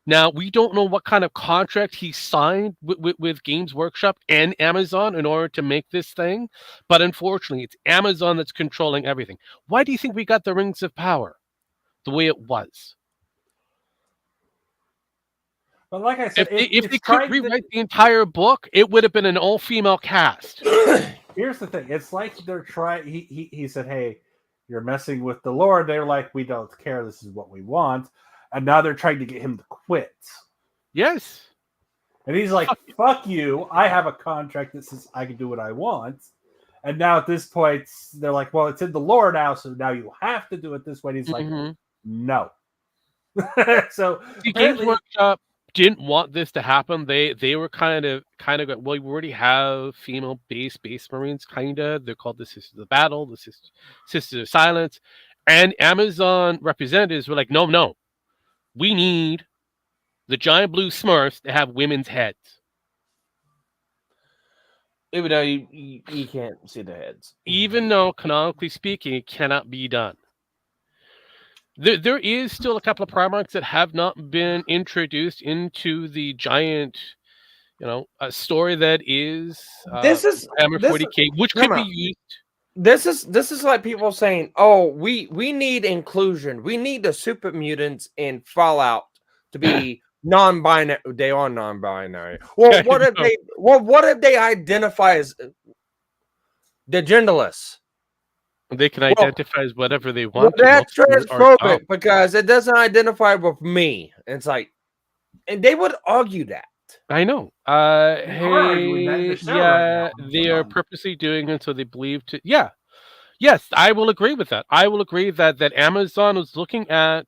Now, we don't know what kind of contract he signed with Games Workshop and Amazon in order to make this thing. But unfortunately, it's Amazon that's controlling everything. Why do you think we got the Rings of Power the way it was? But like I said, if they could rewrite the entire book, it would have been an all-female cast. Here's the thing: it's like they're trying. He said, "Hey, you're messing with the Lord." They're like, "We don't care. This is what we want," and now they're trying to get him to quit. Yes, and he's like, "Fuck you! I have a contract that says I can do what I want." And now at this point, they're like, "Well, it's in the Lord now, so now you have to do it this way." And he's like, "No." So the Games Workshop didn't want this to happen. They were kind of well, we already have female-based Space Marines, kinda. They're called the Sisters of Battle, the Sisters of Silence, and Amazon representatives were like, no, we need the giant blue Smurfs to have women's heads. Even though you can't see the heads. Even though, canonically speaking, it cannot be done. There is still a couple of Primarchs that have not been introduced into the giant, a story that is this is Hammer 40K, which could be used. This is like people saying, "Oh, we need inclusion. We need the super mutants in Fallout to be non-binary." They are non-binary. Well, what if they identify as the genderless? They can identify as whatever they want. Well, that's transphobic because it doesn't identify with me. It's like, and they would argue that. I know. They are purposely doing it so they believe to. Yeah. Yes, I will agree with that. I will agree that Amazon is looking at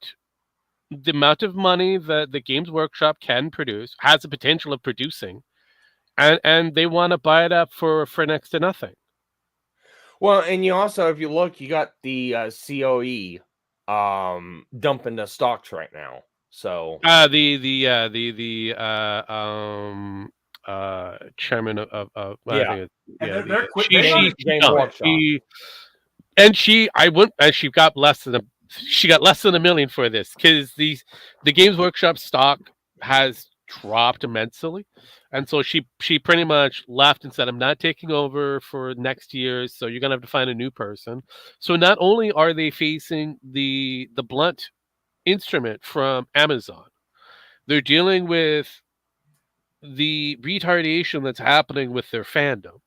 the amount of money that the Games Workshop can produce, has the potential of producing, and they want to buy it up for next to nothing. Well, and you also, if you look, you got the COE dumping the stocks right now. So chairman of she got less than $1 million for this because the Games Workshop stock has dropped immensely, and so she pretty much left and said, "I'm not taking over for next year, so you're gonna have to find a new person." So not only are they facing the blunt instrument from Amazon, they're dealing with the retardation that's happening with their fandom.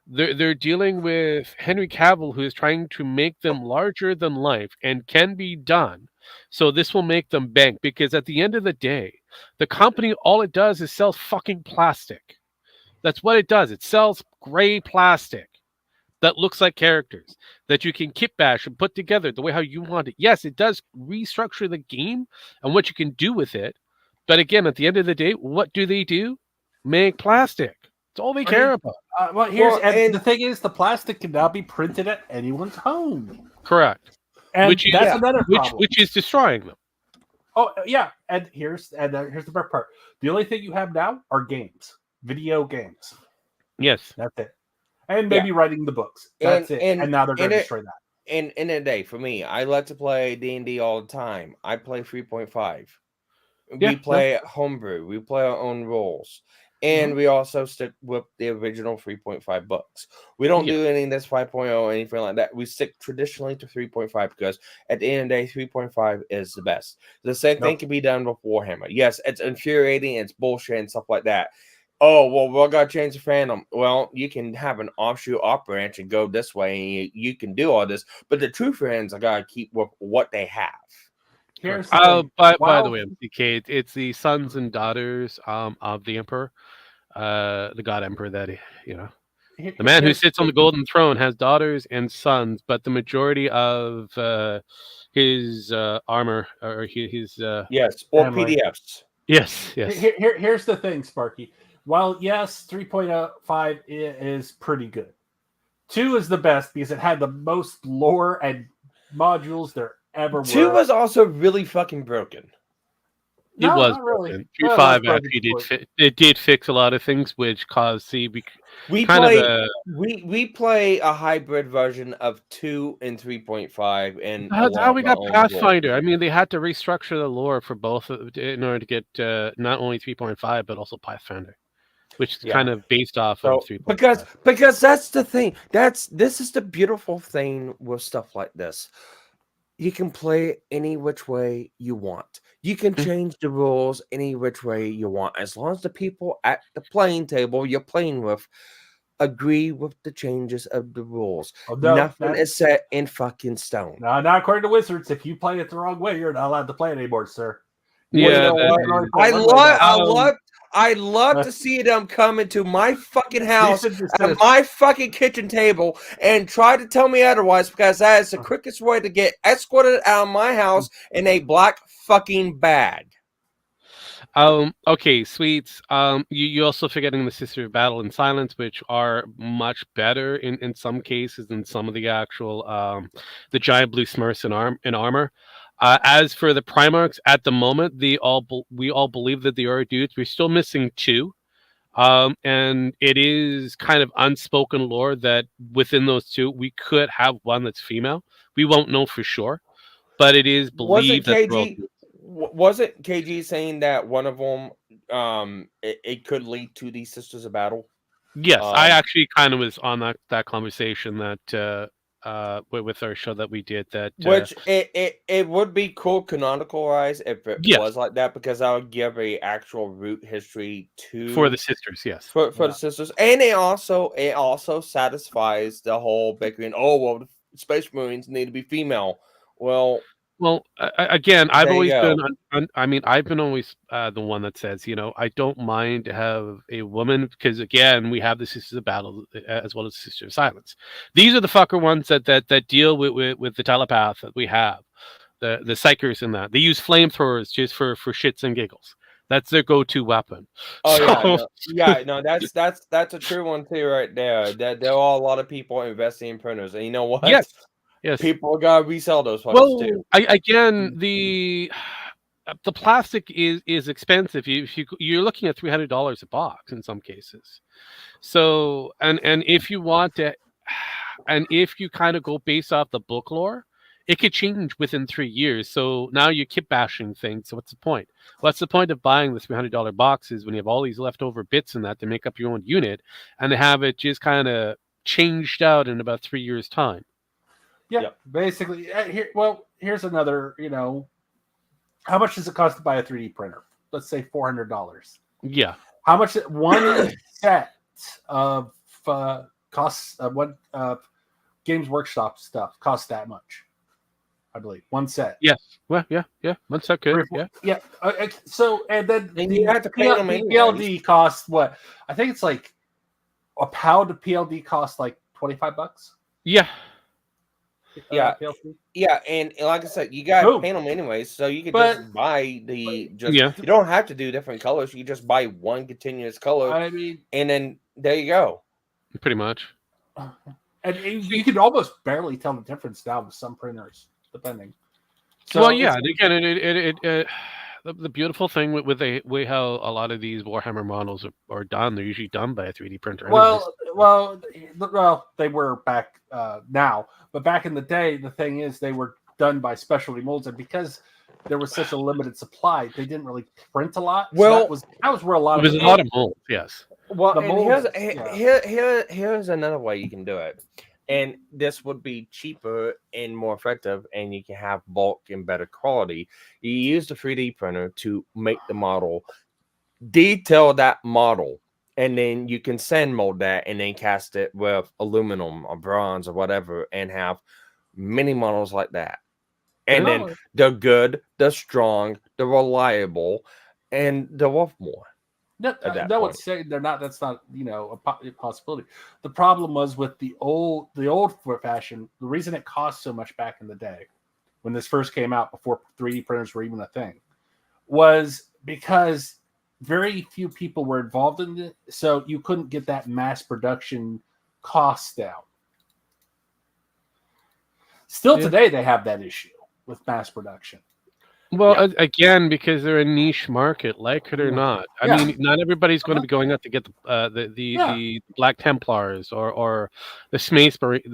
They're dealing with Henry Cavill, who is trying to make them larger than life and can be done. So this will make them bank, because at the end of the day, the company, all it does is sells fucking plastic. That's what it does. It sells gray plastic that looks like characters that you can kit bash and put together the way how you want it. Yes, it does restructure the game and what you can do with it. But again, at the end of the day, what do? Make plastic. It's all they care about. The thing is, the plastic can now be printed at anyone's home. Correct. And that's another problem. Which is destroying them. Oh yeah, and here's the best part. The only thing you have now are games, video games. Yes, that's it. And maybe writing the books. That's it. And now they're going to destroy that. In a day, for me, I like to play D&D all the time. I play 3.5. We play homebrew. We play our own roles. And we also stick with the original 3.5 books. We don't do anything that's 5.0 or anything like that. We stick traditionally to 3.5 because at the end of the day, 3.5 is the best. The same thing can be done with Warhammer. Yes, it's infuriating, it's bullshit and stuff like that. Oh, well, we're going to change the fandom. Well, you can have an offshoot off branch and go this way, and you can do all this. But the true fans are going to keep with what they have. Here's by the way, MCK, it's the sons and daughters of the Emperor, the God Emperor that, the man who sits on the golden throne has daughters and sons, but the majority of his armor or his PDFs. Yes. Here's the thing, Sparky. While yes, 3.5 is pretty good. 2 is the best because it had the most lore and modules there ever were. 2 was also really fucking broken. It was broken. 3.5 actually did fix a lot of things, which caused we play a hybrid version of 2 and 3.5, and that's how we got Pathfinder. I mean, they had to restructure the lore for both in order to get not only 3.5 but also Pathfinder, which is kind of based off of 3.5. Because that's the thing. This is the beautiful thing with stuff like this. you can play it any which way you want. You can change the rules any which way you want, as long as the people at the playing table you're playing with agree with the changes of the rules. Nothing is set in fucking stone. No, not according to Wizards. If you play it the wrong way, you're not allowed to play it anymore, sir. Yeah, I love to see them come into my fucking house at my fucking kitchen table and try to tell me otherwise, because that is the quickest way to get escorted out of my house in a black fucking bag. Okay, sweets. You're also forgetting the Sister of Battle and Silence, which are much better in some cases than some of the actual the giant blue smurfs in armor. As for the Primarchs, at the moment, we all believe that they are dudes. We're still missing 2. And it is kind of unspoken lore that within those 2, we could have one that's female. We won't know for sure, but it is believed that Wasn't KG saying that one of them it could lead to the Sisters of Battle? Yes, I actually kind of was on that conversation that with our show that we did. That which it would be cool canonicalized if it was like that, because I would give a actual root history for the sisters, yes, for the sisters, and it also satisfies the whole bickering. Oh well, the Space Marines need to be female. Well, again, I've always been. I've been always the one that says, I don't mind to have a woman, because again, we have the Sisters of Battle as well as the Sisters of Silence. These are the fucker ones that deal with the telepath that we have, the psychers and that. They use flamethrowers just for shits and giggles. That's their go-to weapon. Oh that's a true one too, right there. That there are a lot of people investing in printers, and you know what? Yes. People gotta resell those fuckers too. Again, the plastic is expensive. You're looking at $300 a box in some cases. So and if you want to, and if you kind of go based off the book lore, it could change within 3 years. So now you keep bashing things. So what's the point? What's the point of buying the $300 boxes when you have all these leftover bits in that to make up your own unit and to have it just kind of changed out in about 3 years' time? Yeah, basically. Here's another. How much does it cost to buy a 3D printer? Let's say $400. Yeah. How much one set of costs? What Games Workshop stuff costs that much? I believe one set. Yes. Well, yeah. One set could. Yeah. So and then you have to pay them PLD costs what? I think it's like a pound of PLD costs like $25. Yeah, and like I said, you gotta paint them anyways, so you can just buy the. You don't have to do different colors. You just buy one continuous color. And then there you go. Pretty much. And you can almost barely tell the difference now with some printers, depending. So, and again, the beautiful thing with the way how a lot of these Warhammer models are done, they're usually done by a 3D printer. Well, they were back now, but back in the day, the thing is they were done by specialty molds, and because there was such a limited supply, they didn't really print a lot. Well, so that was where a lot of a lot of molds. Yes. Well, here's another way you can do it. And this would be cheaper and more effective, and you can have bulk and better quality. You use the 3D printer to make the model, detail that model, and then you can sand mold that and then cast it with aluminum or bronze or whatever and have many models like that. And then they're good, they're strong, they're reliable, and they're worth more. No one's saying they're not. That's not a possibility. The problem was with the old fashion. The reason it cost so much back in the day, when this first came out, before 3D printers were even a thing, was because very few people were involved in it, so you couldn't get that mass production cost down. Still today, they have that issue with mass production. Well, again, because they're a niche market, like it or not. I mean, not everybody's going to be going out to get the Black Templars or the Space Marines,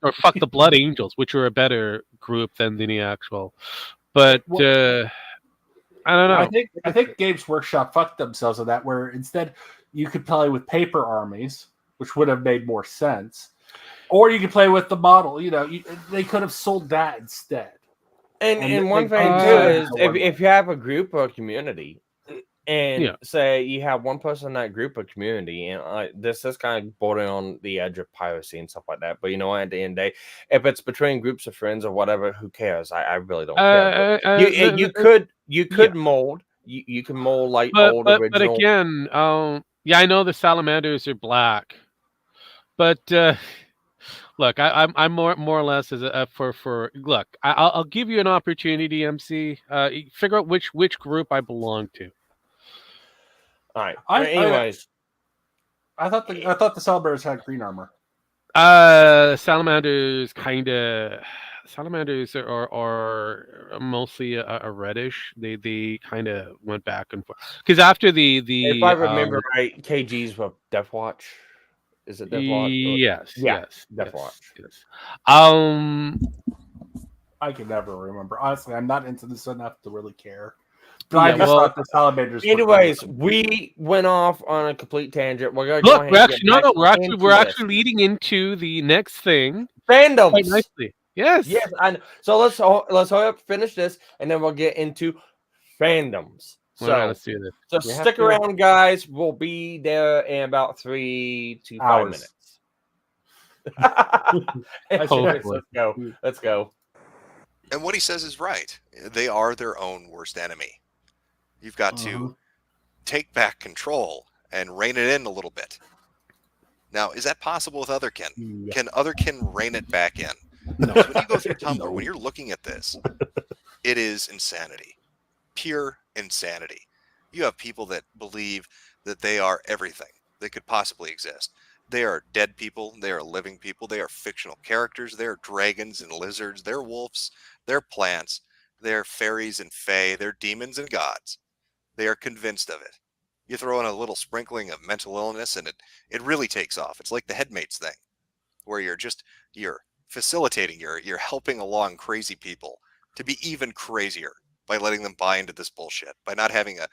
or fuck the Blood Angels, which are a better group than the actual. But I don't know. I think Games Workshop fucked themselves on that, where instead you could play with paper armies, which would have made more sense. Or you could play with the model. They could have sold that instead. And one thing too is if you have a group or a community, and say you have one person in that group or community, and this is kind of bordering on the edge of piracy and stuff like that. But you know, at the end of the day, if it's between groups of friends or whatever, who cares? I really don't care. You could mold. You can mold like old original. But again, I know the salamanders are black, but look, I'm more or less as for look. I'll give you an opportunity, MC. Figure out which group I belong to. All right. Anyways, I thought the salamanders had green armor. Salamanders are mostly a reddish. They kind of went back and forth because after the if I remember right, KGs were Death Watch. Is it Death Watch? Yes. Death Watch. Yes. I can never remember. Honestly, I'm not into this enough to really care. But I just thought the salamanders. Anyways, we went off on a complete tangent. We're gonna we're actually leading into the next thing. Fandoms. Quite nicely. Yes. Yes. So let's hurry up, finish this, and then we'll get into fandoms. So let's do this. So stick around, guys. We'll be there in about 3 to 5 minutes. Let's go. And what he says is right. They are their own worst enemy. You've got to take back control and rein it in a little bit. Now, is that possible with Otherkin? Yeah. Can Otherkin rein it back in? No. When you go through Tumblr, when you're looking at this, it is insanity. Pure insanity. You have people that believe that they are everything that could possibly exist. They are dead people. They are living people. They are fictional characters. They are dragons and lizards. They're wolves. They're plants. They're fairies and fae. They're demons and gods. They are convinced of it. You throw in a little sprinkling of mental illness and it really takes off. It's like the headmates thing, where you're facilitating, you're helping along crazy people to be even crazier by letting them buy into this bullshit, by not having a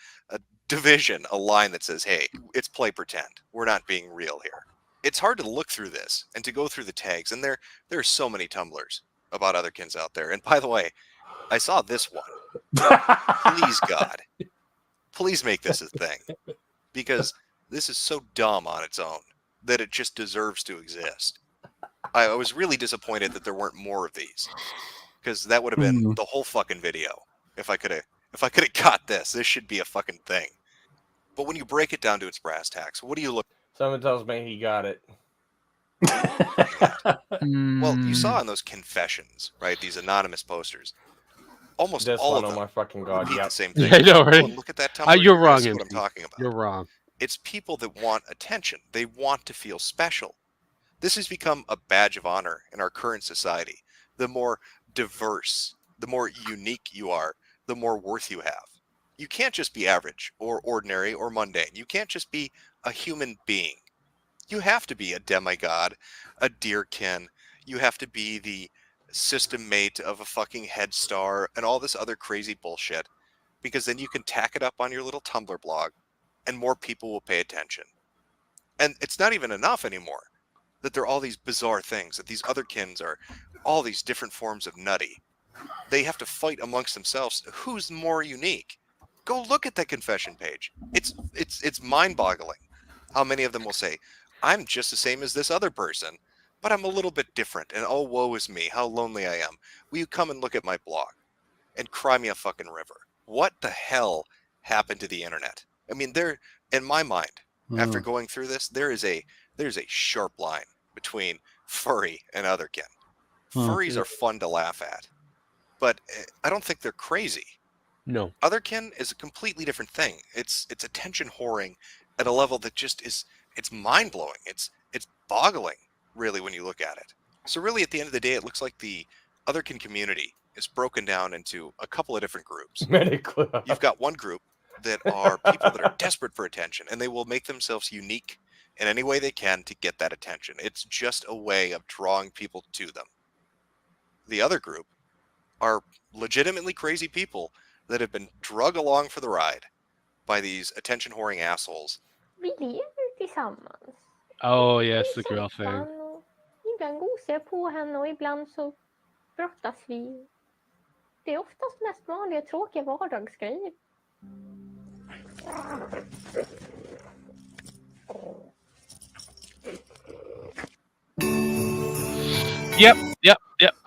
division, a line that says, hey, it's play pretend. We're not being real here. It's hard to look through this and to go through the tags, and there are so many Tumblrs about Otherkins out there. And by the way, I saw this one. Please, God. Please make this a thing, because this is so dumb on its own that it just deserves to exist. I was really disappointed that there weren't more of these, because that would have been the whole fucking video. If I could have got this, this should be a fucking thing. But when you break it down to its brass tacks, what do you look? Someone tells me he got it. Well, you saw in those confessions, right? These anonymous posters. Almost this all one, of them. Oh my fucking God! The same thing. I know, right? Look at that Tumblr. You're wrong. That's what I'm talking about. You're wrong. It's people that want attention. They want to feel special. This has become a badge of honor in our current society. The more diverse, the more unique you are, the more worth you have. You can't just be average or ordinary or mundane. You can't just be a human being. You have to be a demigod, a deerkin. You have to be the system mate of a fucking head star and all this other crazy bullshit, because then you can tack it up on your little Tumblr blog and more people will pay attention. And it's not even enough anymore that there are all these bizarre things, that these Otherkins are all these different forms of nutty. They have to fight amongst themselves. Who's more unique? Go look at that confession page. It's mind-boggling how many of them will say, I'm just the same as this other person, but I'm a little bit different, and oh, woe is me, how lonely I am. Will you come and look at my blog and cry me a fucking river? What the hell happened to the internet? I mean, there, in my mind, after going through this, there's a sharp line between furry and Otherkin. Furries are fun to laugh at, but I don't think they're crazy. No. Otherkin is a completely different thing. It's attention whoring at a level that just is, it's mind-blowing. It's boggling, really, when you look at it. So really, at the end of the day, it looks like the Otherkin community is broken down into a couple of different groups. You've got one group that are people that are desperate for attention, and they will make themselves unique in any way they can to get that attention. It's just a way of drawing people to them. The other group are legitimately crazy people that have been drug along for the ride by these attention whoring assholes. Oh yes, the girl thing. en gosig på henne och ibland så brottas vi. Det är oftast mest vanliga tråkiga vardagsgrejer. Yep.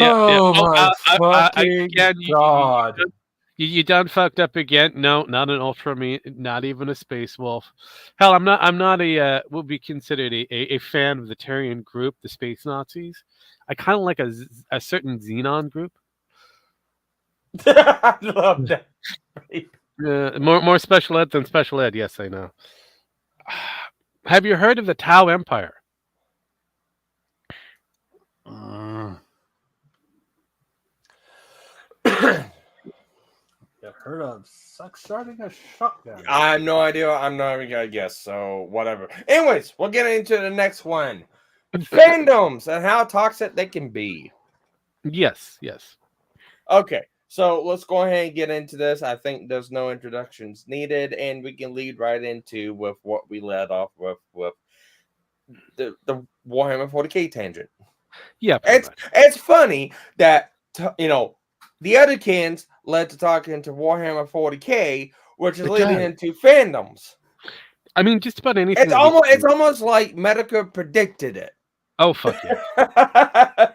Oh my fucking God. You done fucked up again. No, not an ultra me, not even a space wolf. Hell, I'm not a would be considered a fan of the Tarian group, the space Nazis. I kind of like a certain Xenon group. I love that. More special ed than special ed. Yes, I know. Have you heard of the Tau Empire? You heard of starting a shotgun? I have no idea. I'm not even gonna guess. So whatever. Anyways, we'll get into the next one. Fandoms and how toxic they can be. Yes. Okay, so let's go ahead and get into this. I think there's no introductions needed, and we can lead right into with what we led off with the Warhammer 40K tangent. Yeah, it's funny that the other cans led to talking to Warhammer 40K, which is leading into fandoms. I mean, just about anything. It's almost like Metokur predicted it. Oh fuck yeah!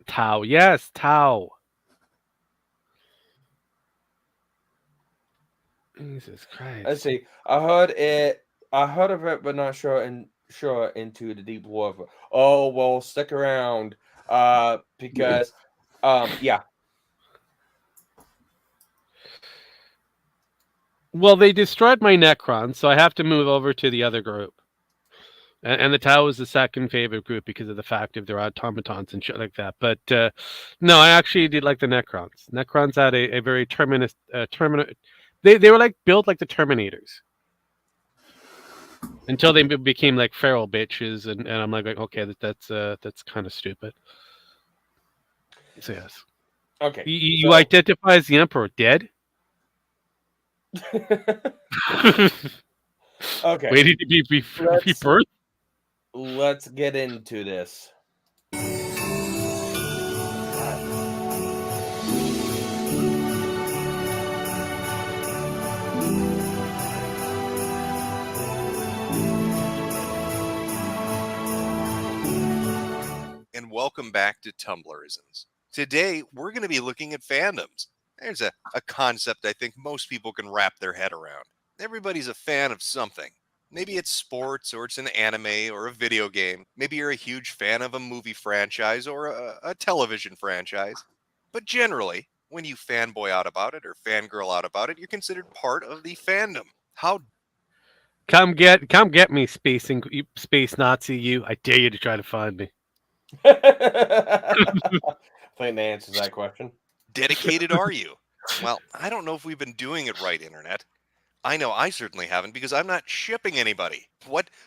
Tau, yes, Tau. Jesus Christ. Let's see. I heard of it, but not sure into the deep lore. Oh well, stick around, because, yeah. Well, they destroyed my Necron, so I have to move over to the other group. And the Tau is the second favorite group because of the fact of their automatons and shit like that. But no, I actually did like the Necrons. Necrons had a very they were like built like the Terminators. Until they became like feral bitches, and I'm like okay, that's kind of stupid. So yes. Okay. You identify as the Emperor dead? Okay. Waiting to be rebirthed? Let's get into this. And welcome back to Tumblrisms. Today, we're going to be looking at fandoms. There's a concept I think most people can wrap their head around. Everybody's a fan of something. Maybe it's sports, or it's an anime, or a video game. Maybe you're a huge fan of a movie franchise or a television franchise. But generally, when you fanboy out about it or fangirl out about it, you're considered part of the fandom. How? Come get me, space Nazi! I dare you to try to find me. I think the answer to that question. Dedicated are you? Well, I don't know if we've been doing it right, Internet. I know I certainly haven't, because I'm not shipping anybody.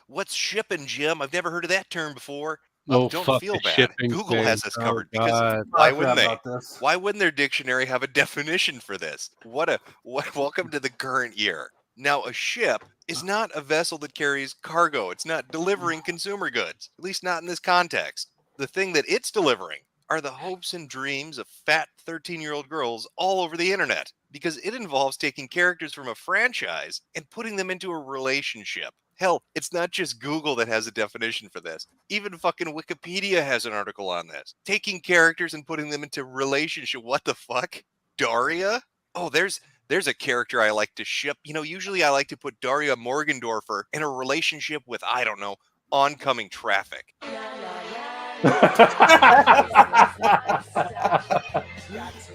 What's shipping, Jim? I've never heard of that term before. Oh, don't feel bad. Google has us covered, because why wouldn't they? Why wouldn't their dictionary have a definition for this? Welcome to the current year. Now, a ship is not a vessel that carries cargo. It's not delivering consumer goods, at least not in this context. The thing that it's delivering are the hopes and dreams of fat 13-year-old girls all over the internet, because it involves taking characters from a franchise and putting them into a relationship. Hell, it's not just Google that has a definition for this. Even fucking Wikipedia has an article on this. Taking characters and putting them into relationship. What the fuck? Daria? Oh, there's a character I like to ship. Usually I like to put Daria Morgendorfer in a relationship with, I don't know, oncoming traffic.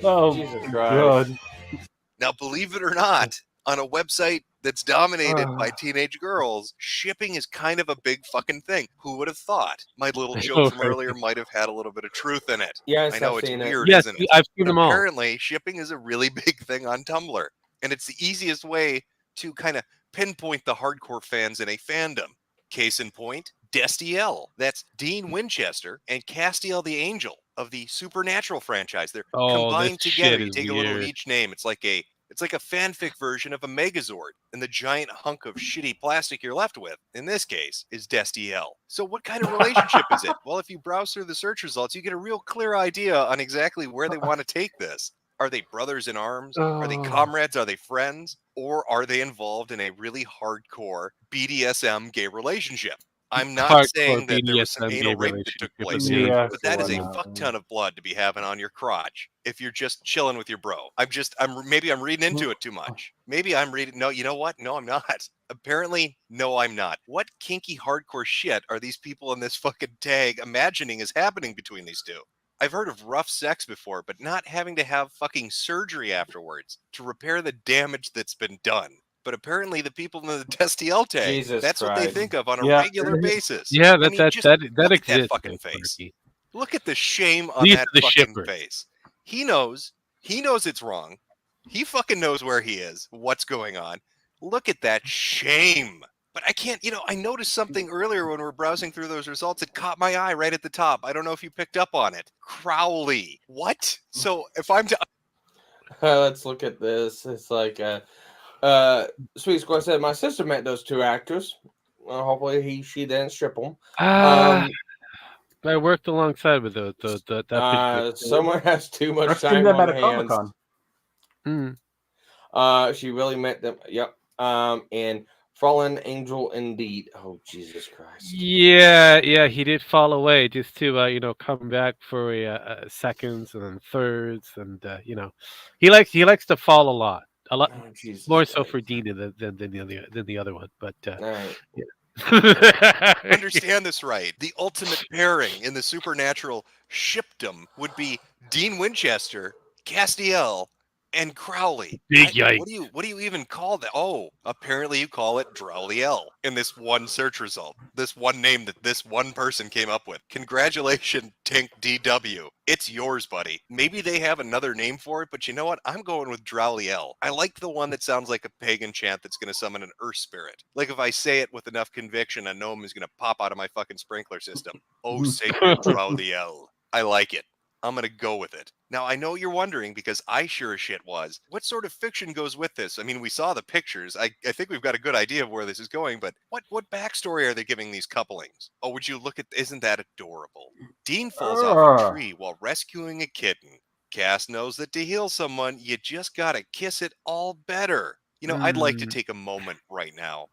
Oh, Jesus God. Christ. Now, believe it or not, on a website that's dominated by teenage girls, shipping is kind of a big fucking thing. Who would have thought? My little joke from earlier might have had a little bit of truth in it. Yes, I know I've it's seen it. weird, Yes, isn't it? I've seen them all. Apparently, shipping is a really big thing on Tumblr, and it's the easiest way to kind of pinpoint the hardcore fans in a fandom. Case in point, Destiel. That's Dean Winchester and Castiel the Angel of the Supernatural franchise. They're combined this together. shit You is take a little of weird. each name. It's like a It's like a fanfic version of a Megazord, and the giant hunk of shitty plastic you're left with, in this case, is Destiel. So what kind of relationship is it? Well, if you browse through the search results, you get a real clear idea on exactly where they want to take this. Are they brothers in arms? Are they comrades? Are they friends? Or are they involved in a really hardcore BDSM gay relationship? I'm not saying that there was some anal rape that took place here, but that is a fuck ton of blood to be having on your crotch if you're just chilling with your bro. Maybe I'm reading into it too much. Maybe I'm reading. No, you know what? No, I'm not. Apparently, no, I'm not. What kinky hardcore shit are these people in this fucking tag imagining is happening between these two? I've heard of rough sex before, but not having to have fucking surgery afterwards to repair the damage that's been done. But apparently the people in the Destiel tag, that's what they think of on a regular basis. Yeah, that exists. That fucking face. Look at the shame on that fucking face. He knows it's wrong. He fucking knows where he is, what's going on. Look at that shame. But I can't, I noticed something earlier when we were browsing through those results. It caught my eye right at the top. I don't know if you picked up on it. Crowley. What? So if I'm let's look at this. It's like Sweet Square said, my sister met those two actors. Hopefully she didn't strip them. I worked alongside with that. Someone has too much time on hands. She really met them. Yep. And fallen angel indeed. Oh, Jesus Christ. Yeah, he did fall away just to come back for a seconds and then thirds, and he likes to fall a lot. More so for Dina than the other one, but understand this right. The ultimate pairing in the supernatural shipdom would be Dean Winchester, Castiel, and Crowley. Big yikes. What do you even call that? Oh, apparently you call it Drowliel in this one search result. This one name that this one person came up with. Congratulations, Tink DW. It's yours, buddy. Maybe they have another name for it, but you know what? I'm going with Drowliel. I like the one that sounds like a pagan chant that's going to summon an earth spirit. Like if I say it with enough conviction, a gnome is going to pop out of my fucking sprinkler system. Oh, sacred Drowliel. I like it. I'm going to go with it. Now, I know you're wondering, because I sure as shit was, what sort of fiction goes with this? I mean, we saw the pictures. I think we've got a good idea of where this is going, but what backstory are they giving these couplings? Oh, would you look at, isn't that adorable? Dean falls off a tree while rescuing a kitten. Cass knows that to heal someone, you just got to kiss it all better. I'd like to take a moment right now.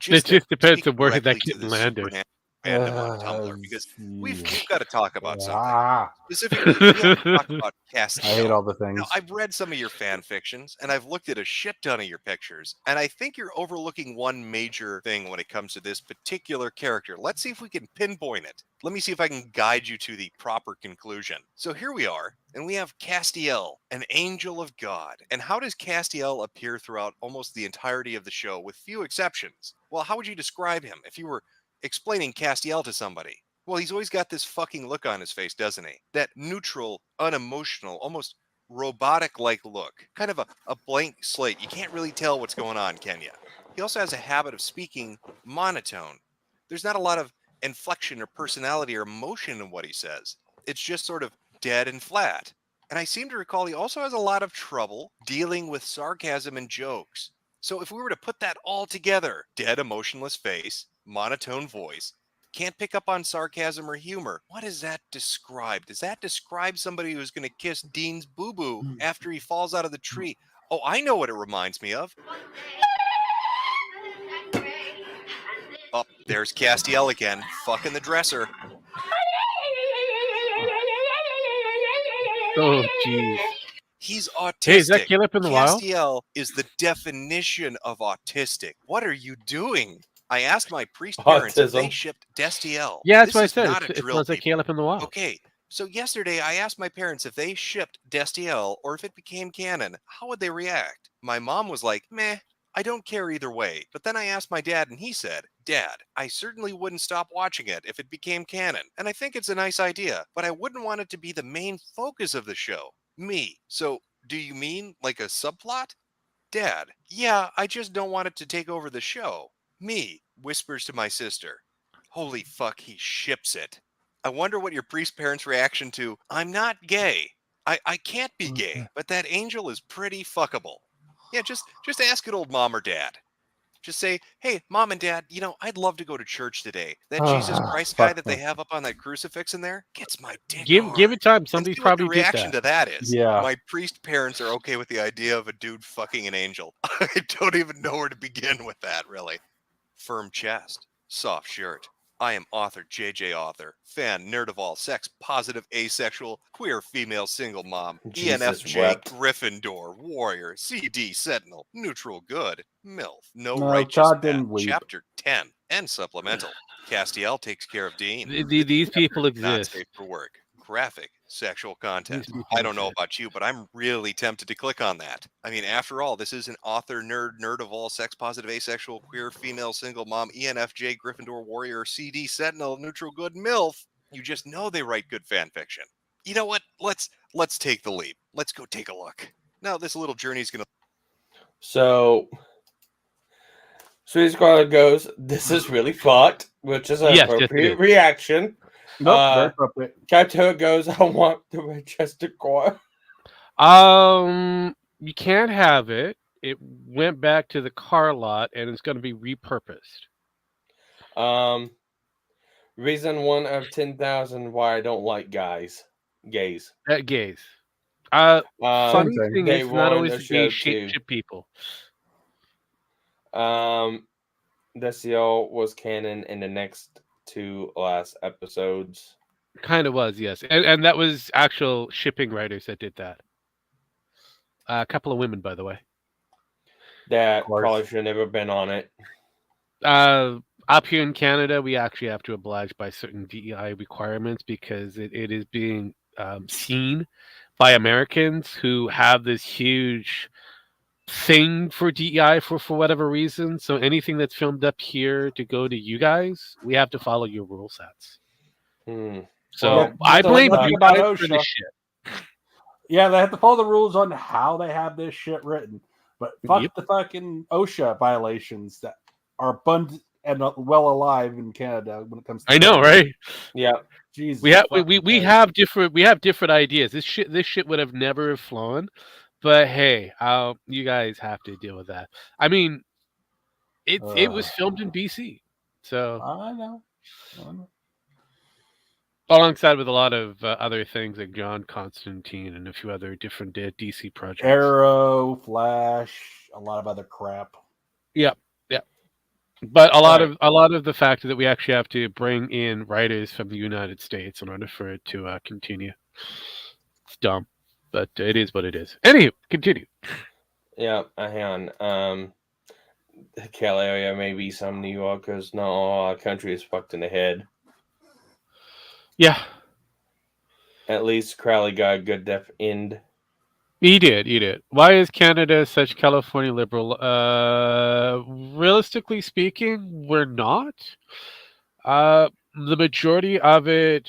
It just depends on where that kitten landed. Fandom on Tumblr, because we've got to talk about something. Specifically, we have to talk about Castiel. I hate all the things. Now, I've read some of your fan fictions, and I've looked at a shit ton of your pictures, and I think you're overlooking one major thing when it comes to this particular character. Let's see if we can pinpoint it. Let me see if I can guide you to the proper conclusion. So here we are, and we have Castiel, an angel of God. And how does Castiel appear throughout almost the entirety of the show, with few exceptions? Well, how would you describe him if you were explaining Castiel to somebody? Well, he's always got this fucking look on his face, doesn't he? That neutral, unemotional, almost robotic-like look. Kind of a blank slate. You can't really tell what's going on, can you? He also has a habit of speaking monotone. There's not a lot of inflection or personality or emotion in what he says. It's just sort of dead and flat. And I seem to recall he also has a lot of trouble dealing with sarcasm and jokes. So if we were to put that all together, dead, emotionless face, monotone voice, can't pick up on sarcasm or humor, what does that describe? Does that describe somebody who's going to kiss Dean's boo-boo after he falls out of the tree? Oh, I know what it reminds me of. Oh, there's Castiel again, fucking the dresser. Oh, jeez. He's autistic. Hey, is that Caleb in the wild? Castiel is the definition of autistic. What are you doing? I asked my priest parents if they shipped Destiel. Yeah, that's what I said. It sounds like Caleb in the wild. Okay, so yesterday I asked my parents if they shipped Destiel or if it became canon, how would they react? My mom was like, meh, I don't care either way. But then I asked my dad and he said, Dad, I certainly wouldn't stop watching it if it became canon. And I think it's a nice idea, but I wouldn't want it to be the main focus of the show. Me. So, do you mean like a subplot? Dad, yeah, I just don't want it to take over the show. Me, whispers to my sister. Holy fuck, he ships it. I wonder what your priest parents' reaction to, I'm not gay. I can't be gay, but that angel is pretty fuckable. Yeah, just ask good old mom or dad. Just say, hey, mom and dad, I'd love to go to church today. That Jesus Christ guy that they have up on that crucifix in there gets my dick hard. Give it time. And Somebody see what probably the did reaction that. to that is. Yeah. My priest parents are okay with the idea of a dude fucking an angel. I don't even know where to begin with that, really. Firm chest, soft shirt. I am author JJ Author, fan, nerd of all, sex, positive, asexual, queer, female, single mom, Jesus ENFJ, wept. Gryffindor, warrior, CD, sentinel, neutral, good, MILF, no No, righteous God path, didn't weep. chapter 10, and supplemental. Castiel takes care of Dean. These people Not exist. safe for work. Graphic, sexual content. These people I don't know exist. about you, but I'm really tempted to click on that. I mean, after all, this is an author, nerd of all, sex positive, asexual, queer, female, single mom, ENFJ, Gryffindor, warrior, CD, sentinel, neutral, good, MILF. You just know they write good fan fiction. You know what? Let's take the leap. Let's go take a look. Now, this little journey is going to. So, Sweet Scarlet goes, "This is really fucked," which is an Yes, it appropriate is. reaction. Nope, very appropriate. Kato goes, "I want the Winchester core." You can't have it. It went back to the car lot, and it's going to be repurposed. Reason 1 of 10,000 why I don't like gays. Gays. Funny thing they is, not won always the the gay show shit too. people. Desiel was canon in the next 2 last episodes. Kind of was, yes, and that was actual shipping writers that did that. A couple of women, by the way. That probably should have never been on it. Up here in Canada, we actually have to oblige by certain DEI requirements because it is being seen by Americans who have this huge thing for DEI for whatever reason. So anything that's filmed up here to go to you guys, we have to follow your rule sets. So Well, I blame nothing you about guys for OSHA. this shit. Yeah, they have to follow the rules on how they have this shit written. But fuck Yep. the fucking OSHA violations that are abundant and well alive in Canada when it comes to I know, right? Yeah. Jesus. We have fucking we have different ideas. This shit would have never flown. But hey, you guys have to deal with that. I mean, it was filmed in BC, so I know. alongside with a lot of other things like John Constantine and a few other different DC projects. Arrow, Flash, a lot of other crap. Yep. But a lot of the fact that we actually have to bring in writers from the United States in order for it to continue. It's dumb, but it is what it is. Anywho, continue. Yeah, hang on. Cal area, maybe some New Yorkers. Not all our country is fucked in the head. Yeah. At least Crowley got a good def end. He did. Why is Canada such California liberal? Realistically speaking, we're not. The majority of it,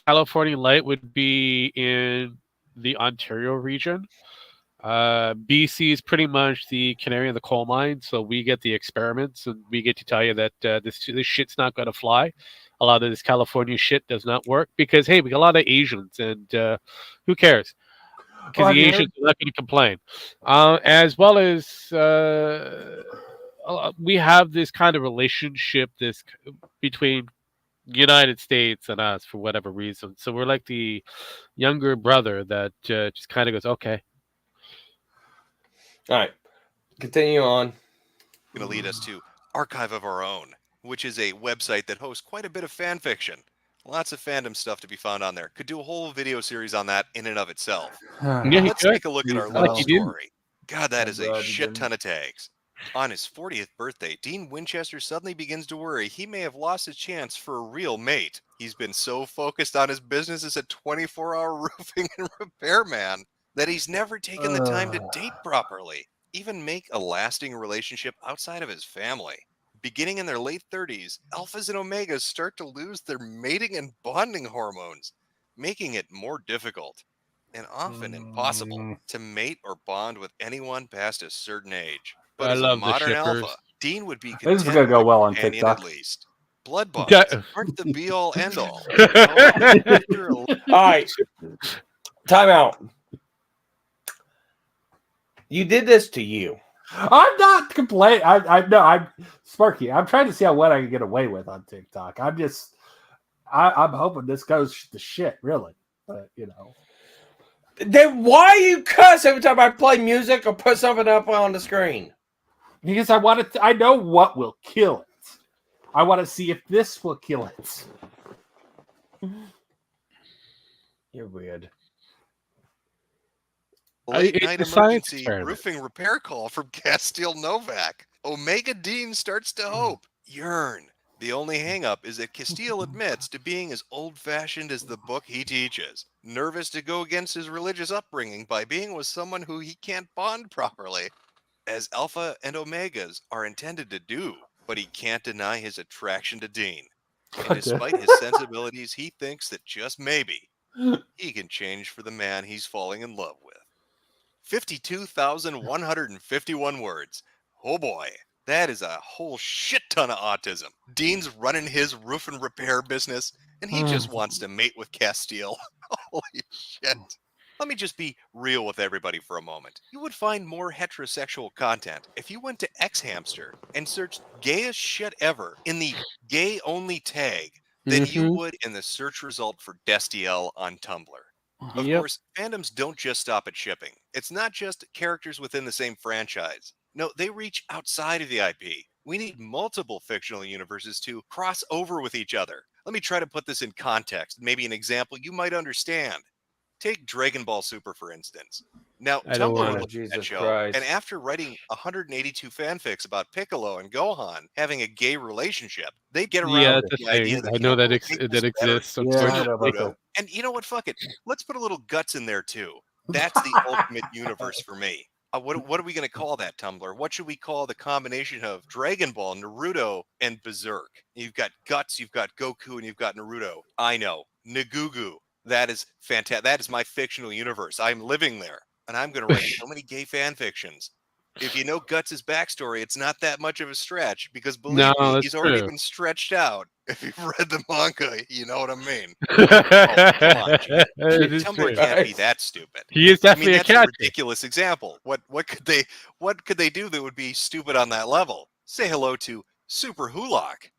California light would be in the Ontario region. BC is pretty much the canary in the coal mine, so we get the experiments and we get to tell you that this shit's not going to fly. A lot of this California shit does not work because, hey, we got a lot of Asians and who cares? Because the Asians are not going to complain. As well as we have this kind of relationship between United States and us for whatever reason. So we're like the younger brother that just kind of goes, okay. All right. Continue on. Going to lead us to Archive of Our Own, which is a website that hosts quite a bit of fan fiction. Lots of fandom stuff to be found on there. Could do a whole video series on that in and of itself. Let's take a look at our little story. God, that is a shit ton of tags. On his 40th birthday, Dean Winchester suddenly begins to worry he may have lost his chance for a real mate. He's been so focused on his business as a 24-hour roofing and repairman that he's never taken the time to date properly, even make a lasting relationship outside of his family. Beginning in their late 30s, alphas and omegas start to lose their mating and bonding hormones, making it more difficult and often impossible to mate or bond with anyone past a certain age. But as a modern alpha, Dean would be content This is gonna go well on with a companion TikTok. at least. Blood bonds aren't the be-all, end-all. All right. Time out. You did this to you. I'm not complaining. I'm Sparky. I'm trying to see what I can get away with on TikTok. I'm hoping this goes to shit, really. But Then why you cuss every time I play music or put something up on the screen? Because I know what will kill it. I want to see if this will kill it. You're weird. Late night It's a science emergency experiment. roofing repair call from Castile Novak. Omega Dean starts to hope. Yearn. The only hang-up is that Castile admits to being as old-fashioned as the book he teaches. Nervous to go against his religious upbringing by being with someone who he can't bond properly, as Alpha and Omegas are intended to do. But he can't deny his attraction to Dean. And despite his sensibilities, he thinks that just maybe he can change for the man he's falling in love with. 52,151 words. Oh boy, that is a whole shit ton of autism. Dean's running his roof and repair business, and he just wants to mate with Castile. Holy shit. Let me just be real with everybody for a moment. You would find more heterosexual content if you went to Xhamster and searched gayest shit ever in the gay only tag than you would in the search result for Destiel on Tumblr. Of course, fandoms don't just stop at shipping. It's not just characters within the same franchise. No, they reach outside of the IP. We need multiple fictional universes to cross over with each other. Let me try to put this in context, maybe an example you might understand. Take Dragon Ball Super, for instance. Now, Tumblr looked at that show, and after writing 182 fanfics about Piccolo and Gohan having a gay relationship, they get around the idea that I know that exists. Naruto. And you know what? Fuck it. Let's put a little guts in there too. That's the ultimate universe for me. What are we going to call that, Tumblr? What should we call the combination of Dragon Ball, Naruto, and Berserk? You've got Guts, you've got Goku, and you've got Naruto. I know. Nagugu. That is fantastic. That is my fictional universe. I'm living there, and I'm going to write so many gay fan fictions. If you know Guts' backstory, it's not that much of a stretch, because believe me, he's already been stretched out. If you've read the manga, you know what I mean. Come on, Tumblr can't be that stupid. He is definitely that's a cat. ridiculous example. What could they do that would be stupid on that level? Say hello to Super Hulak.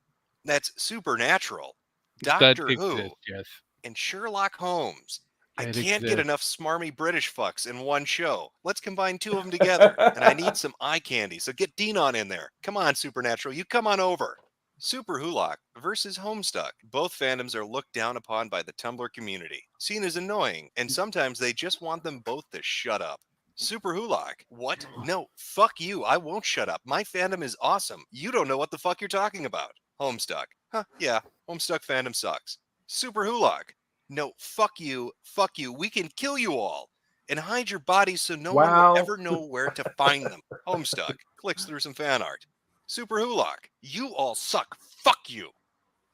That's supernatural. Doctor Who. Yes. And Sherlock Holmes. I can't get enough smarmy British fucks in one show. Let's combine two of them together. And I need some eye candy, so get Dean on in there. Come on, Supernatural, you come on over. Super Hulak versus Homestuck. Both fandoms are looked down upon by the Tumblr community, seen as annoying, and sometimes they just want them both to shut up. Super Hulak. What? No, fuck you. I won't shut up. My fandom is awesome. You don't know what the fuck you're talking about. Homestuck. Huh, yeah, Homestuck fandom sucks. Super Hulak. No, fuck you, we can kill you all, and hide your bodies so no one will ever know where to find them. Homestuck clicks through some fan art. Super Hulak, you all suck, fuck you.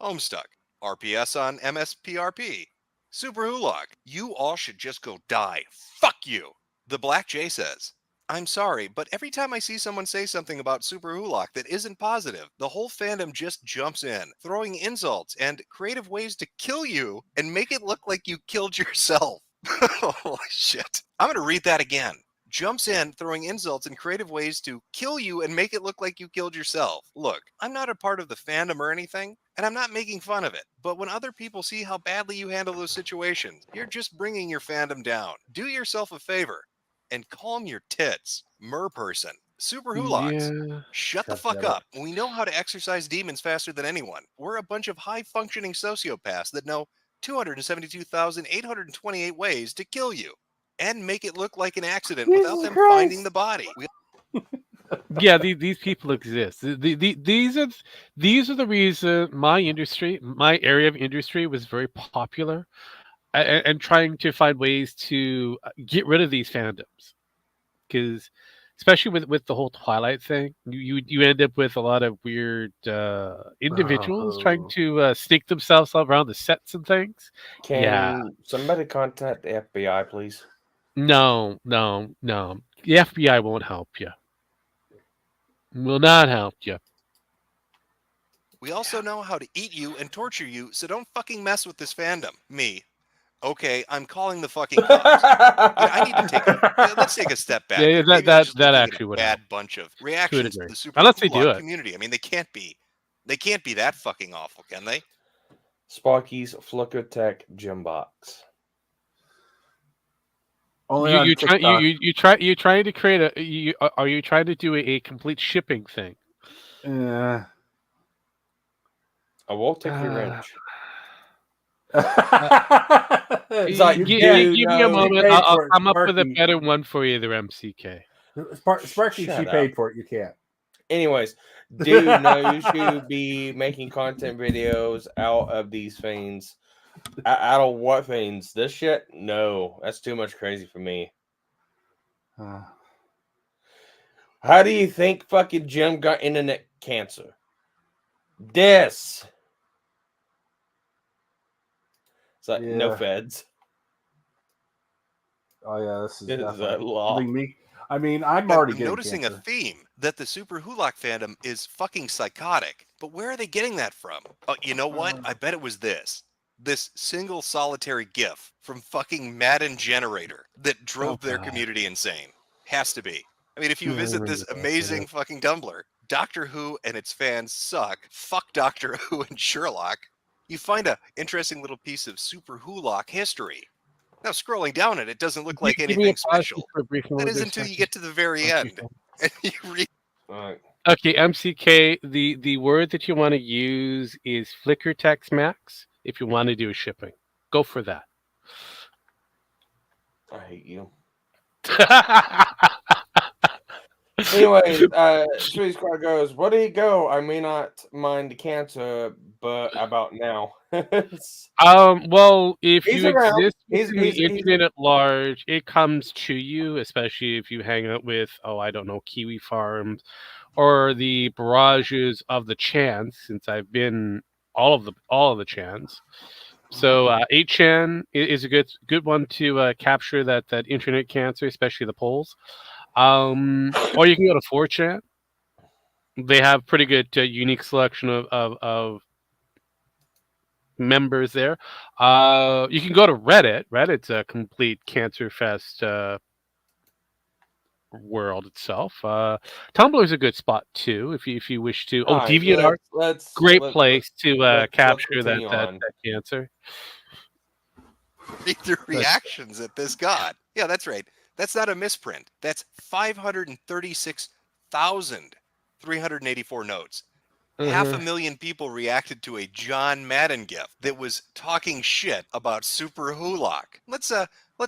Homestuck, RPS on MSPRP. Super Hulak, you all should just go die, fuck you. The Black Jay says, I'm sorry, but every time I see someone say something about Super Hulak that isn't positive, the whole fandom just jumps in, throwing insults and creative ways to kill you and make it look like you killed yourself. Holy shit. I'm going to read that again. Jumps in, throwing insults and creative ways to kill you and make it look like you killed yourself. Look, I'm not a part of the fandom or anything, and I'm not making fun of it. But when other people see how badly you handle those situations, you're just bringing your fandom down. Do yourself a favor and calm your tits, merperson. Super Hulaks, shut the fuck up. We know how to exercise demons faster than anyone. We're a bunch of high-functioning sociopaths that know 272,828 ways to kill you and make it look like an accident without them finding the body. Yeah, these people exist. These are the reason my area of industry was very popular, and trying to find ways to get rid of these fandoms, because especially with the whole Twilight thing, you end up with a lot of weird individuals trying to sneak themselves around the sets and things. Can somebody contact the FBI, please? No. The FBI won't help you. Will not help you. We also know how to eat you and torture you, so don't fucking mess with this fandom. Me. Okay, I'm calling the fucking cops. I need to let's take a step back. Yeah, here. Maybe I'm that just looking at actually a would bad help. bunch of To a reactions to degree. the Super Unless they do Kulak it. community. I mean, they can't be that fucking awful, can they? Sparky's Flicker Tech Gym Box. Only on You TikTok. you trying to create are you trying to do a complete shipping thing? Yeah. I will take your wrench. It's like, give you me a moment. paid I'll for it, come up with a Sparky. better one for you, there, MCK. Sparky, Shut she up. paid for it. You can't. Anyways, dude knows to be making content videos out of these things. Out of what things? This shit? No, that's too much crazy for me. How do you think fucking Jim got internet cancer? This. It's like no feds. Oh yeah, this is This is definitely a law. giving me. I mean, I'm But already I'm getting noticing cancer. a theme that the Super Hulak fandom is fucking psychotic. But where are they getting that from? Oh, you know what? I bet it was this single solitary GIF from fucking Madden Generator that drove their community insane. Has to be. I mean, if you visit this amazing fucking Tumblr, Doctor Who and its fans suck. Fuck Doctor Who and Sherlock. You find a interesting little piece of Super Hulak history. Now, scrolling down it doesn't look like Give me a anything pause special. for a brief That moment is there, until you Sparky. get to the very end. And you read. Okay, MCK, the word that you want to use is Flickr Text Max if you want to do shipping. Go for that. I hate you. Anyway, Sweet Squad goes, where did he go? I may not mind the cancer, but about now. Well, if He's you around. exist He's- in the he's- internet at large, it comes to you, especially if you hang out with, I don't know, Kiwi Farms or the barrages of the Chans, since I've been all of the Chans. So 8chan is a good one to capture that internet cancer, especially the polls. Or you can go to 4chan. They have pretty good unique selection of members there. You can go to Reddit. Reddit's a complete cancer fest world itself. Tumblr's a good spot too if you wish to. All right, DeviantArt, let's place to let's capture continue that on. cancer. Read the reactions at this god. Yeah, that's right. That's not a misprint. That's 536,384 notes. Half a million people reacted to a John Madden GIF that was talking shit about Super Hulak. Let's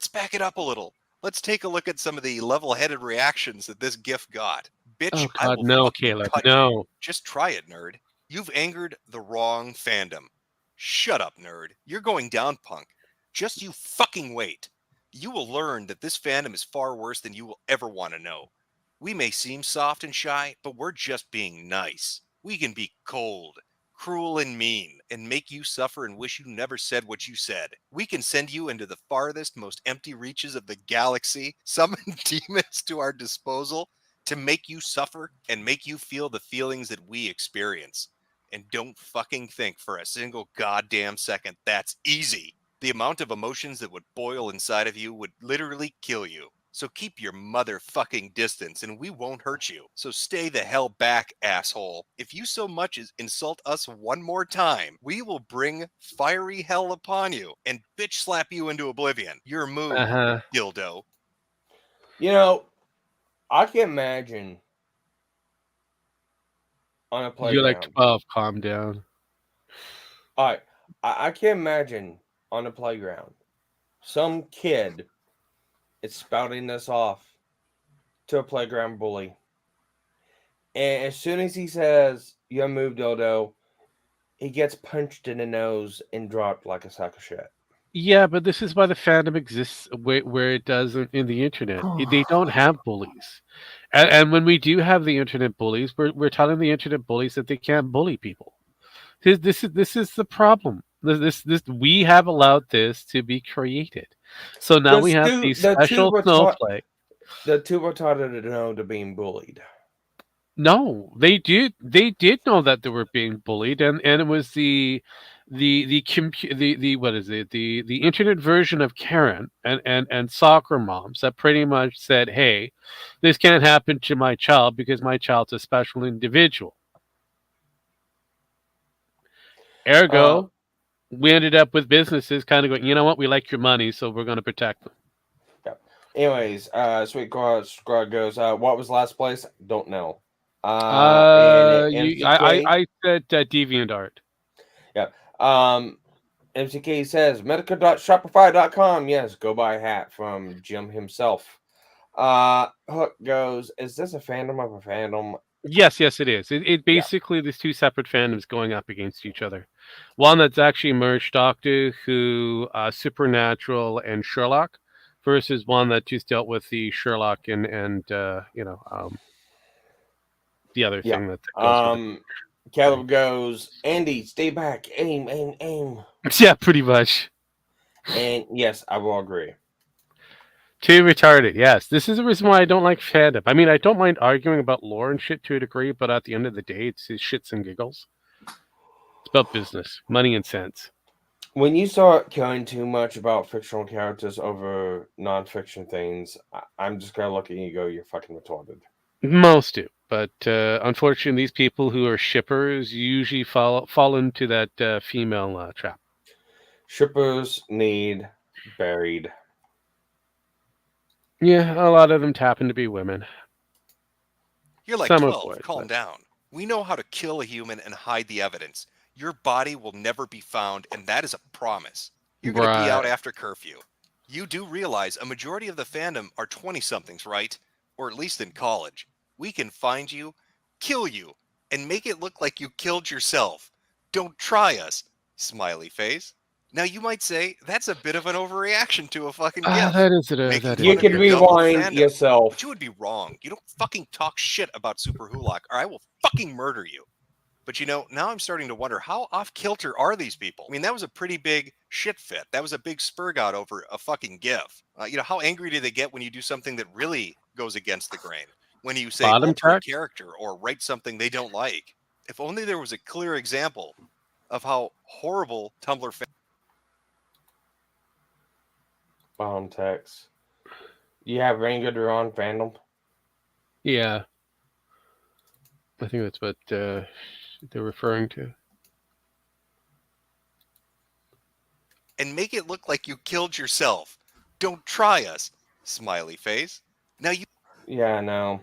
back it up a little. Let's take a look at some of the level-headed reactions that this GIF got. Bitch, Oh I God, will no, fucking Caleb, cut no. you. Just try it, nerd. You've angered the wrong fandom. Shut up, nerd. You're going down, punk. Just you fucking wait. You will learn that this fandom is far worse than you will ever want to know. We may seem soft and shy, but we're just being nice. We can be cold, cruel, and mean, and make you suffer and wish you never said what you said. We can send you into the farthest, most empty reaches of the galaxy, summon demons to our disposal to make you suffer and make you feel the feelings that we experience. And don't fucking think for a single goddamn second that's easy. The amount of emotions that would boil inside of you would literally kill you. So keep your motherfucking distance and we won't hurt you. So stay the hell back, asshole. If you so much as insult us one more time, we will bring fiery hell upon you and bitch slap you into oblivion. Your move, dildo. You know, I can imagine on a playground. You're like 12, calm down. All right, I can imagine on a playground, some kid is spouting this off to a playground bully. And as soon as he says, "You move, dildo," he gets punched in the nose and dropped like a sack of shit. Yeah, but this is why the fandom exists where it doesn't in the internet. They don't have bullies. And when we do have the internet bullies, we're telling the internet bullies that they can't bully people. This is the problem. This we have allowed this to be created. So now we have these special snowflake. The two retarded to know to being bullied. No, they did. They did know that they were being bullied, and it was the what is it, the internet version of Karen and soccer moms that pretty much said, "Hey, this can't happen to my child because my child's a special individual." Ergo, we ended up with businesses kind of going, "You know what? We like your money, so we're going to protect them." Anyways, Sweet Squad goes, what was last place? Don't know. I said DeviantArt. Yeah. MCK says Metokur.shopify.com. Yes, go buy a hat from Jim himself. Hook goes, is this a fandom of a fandom? Yes, it is. It basically there's two separate fandoms going up against each other. One that's actually merged Doctor Who, Supernatural, and Sherlock, versus one that just dealt with the Sherlock and the other thing that goes with it. Caleb goes, Andy, stay back, aim. Yeah, pretty much. And yes, I will agree. Too retarded, yes. This is the reason why I don't like fandom. I mean, I don't mind arguing about lore and shit to a degree, but at the end of the day, it's shits and giggles. It's about business, money and cents. When you start caring too much about fictional characters over non-fiction things, I'm just gonna look at you and go, you're fucking retarded. Most do, but unfortunately, these people who are shippers usually fall into that female trap. Shippers need buried. Yeah, a lot of them happen to be women. You're like Some 12. boys, Calm down. We know how to kill a human and hide the evidence. Your body will never be found, and that is a promise. You're going to be out after curfew. You do realize a majority of the fandom are 20-somethings, right? Or at least in college. We can find you, kill you, and make it look like you killed yourself. Don't try us. Smiley face. Now you might say that's a bit of an overreaction to a fucking gift. That is it. You can rewind yourself. But you would be wrong. You don't fucking talk shit about Super Hulak, or I will fucking murder you. But now I'm starting to wonder, how off kilter are these people? I mean, that was a pretty big shit fit. That was a big spurgout over a fucking gif. How angry do they get when you do something that really goes against the grain? When you say alter a character or write something they don't like. If only there was a clear example of how horrible Tumblr fans. Bomb text. You have Ranger on fandom? Yeah. I think that's what they're referring to. And make it look like you killed yourself. Don't try us. Smiley face. Now you. Yeah, no.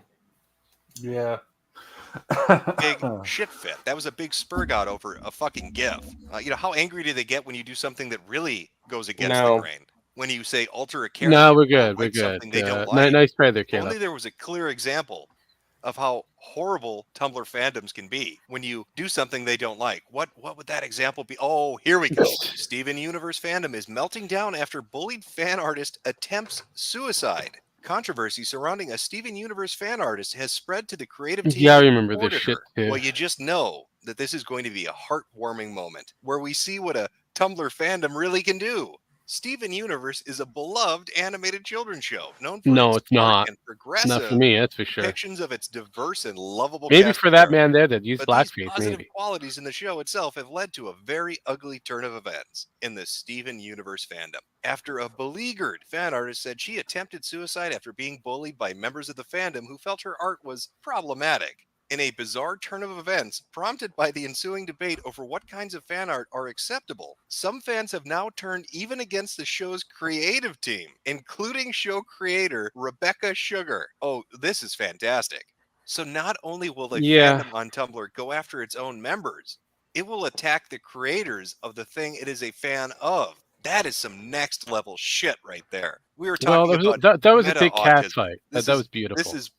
Yeah. Big shit fit. That was a big spurgout over a fucking gif. How angry do they get when you do something that really goes against the grain? When you say alter a character. No, we're good. We're good. They don't like. Nice try there, Caleb. Only there was a clear example of how horrible Tumblr fandoms can be when you do something they don't like. What would that example be? Oh, here we go. Steven Universe fandom is melting down after bullied fan artist attempts suicide. Controversy surrounding a Steven Universe fan artist has spread to the creative team. Yeah, I remember this shit too. Well, you just know that this is going to be a heartwarming moment where we see what a Tumblr fandom really can do. Steven Universe is a beloved animated children's show known for its smart and progressive not for me, that's for sure. depictions of its diverse and lovable maybe cast for that man there that used blackface. These positive maybe qualities in the show itself have led to a very ugly turn of events in the Steven Universe fandom. After a beleaguered fan artist said she attempted suicide after being bullied by members of the fandom who felt her art was problematic. In a bizarre turn of events prompted by the ensuing debate over what kinds of fan art are acceptable, some fans have now turned even against the show's creative team, including show creator Rebecca Sugar. Oh, this is fantastic. So not only will the fandom on Tumblr go after its own members, it will attack the creators of the thing it is a fan of. That is some next level shit right there. We were talking about that was a big cat fight. That was beautiful. This is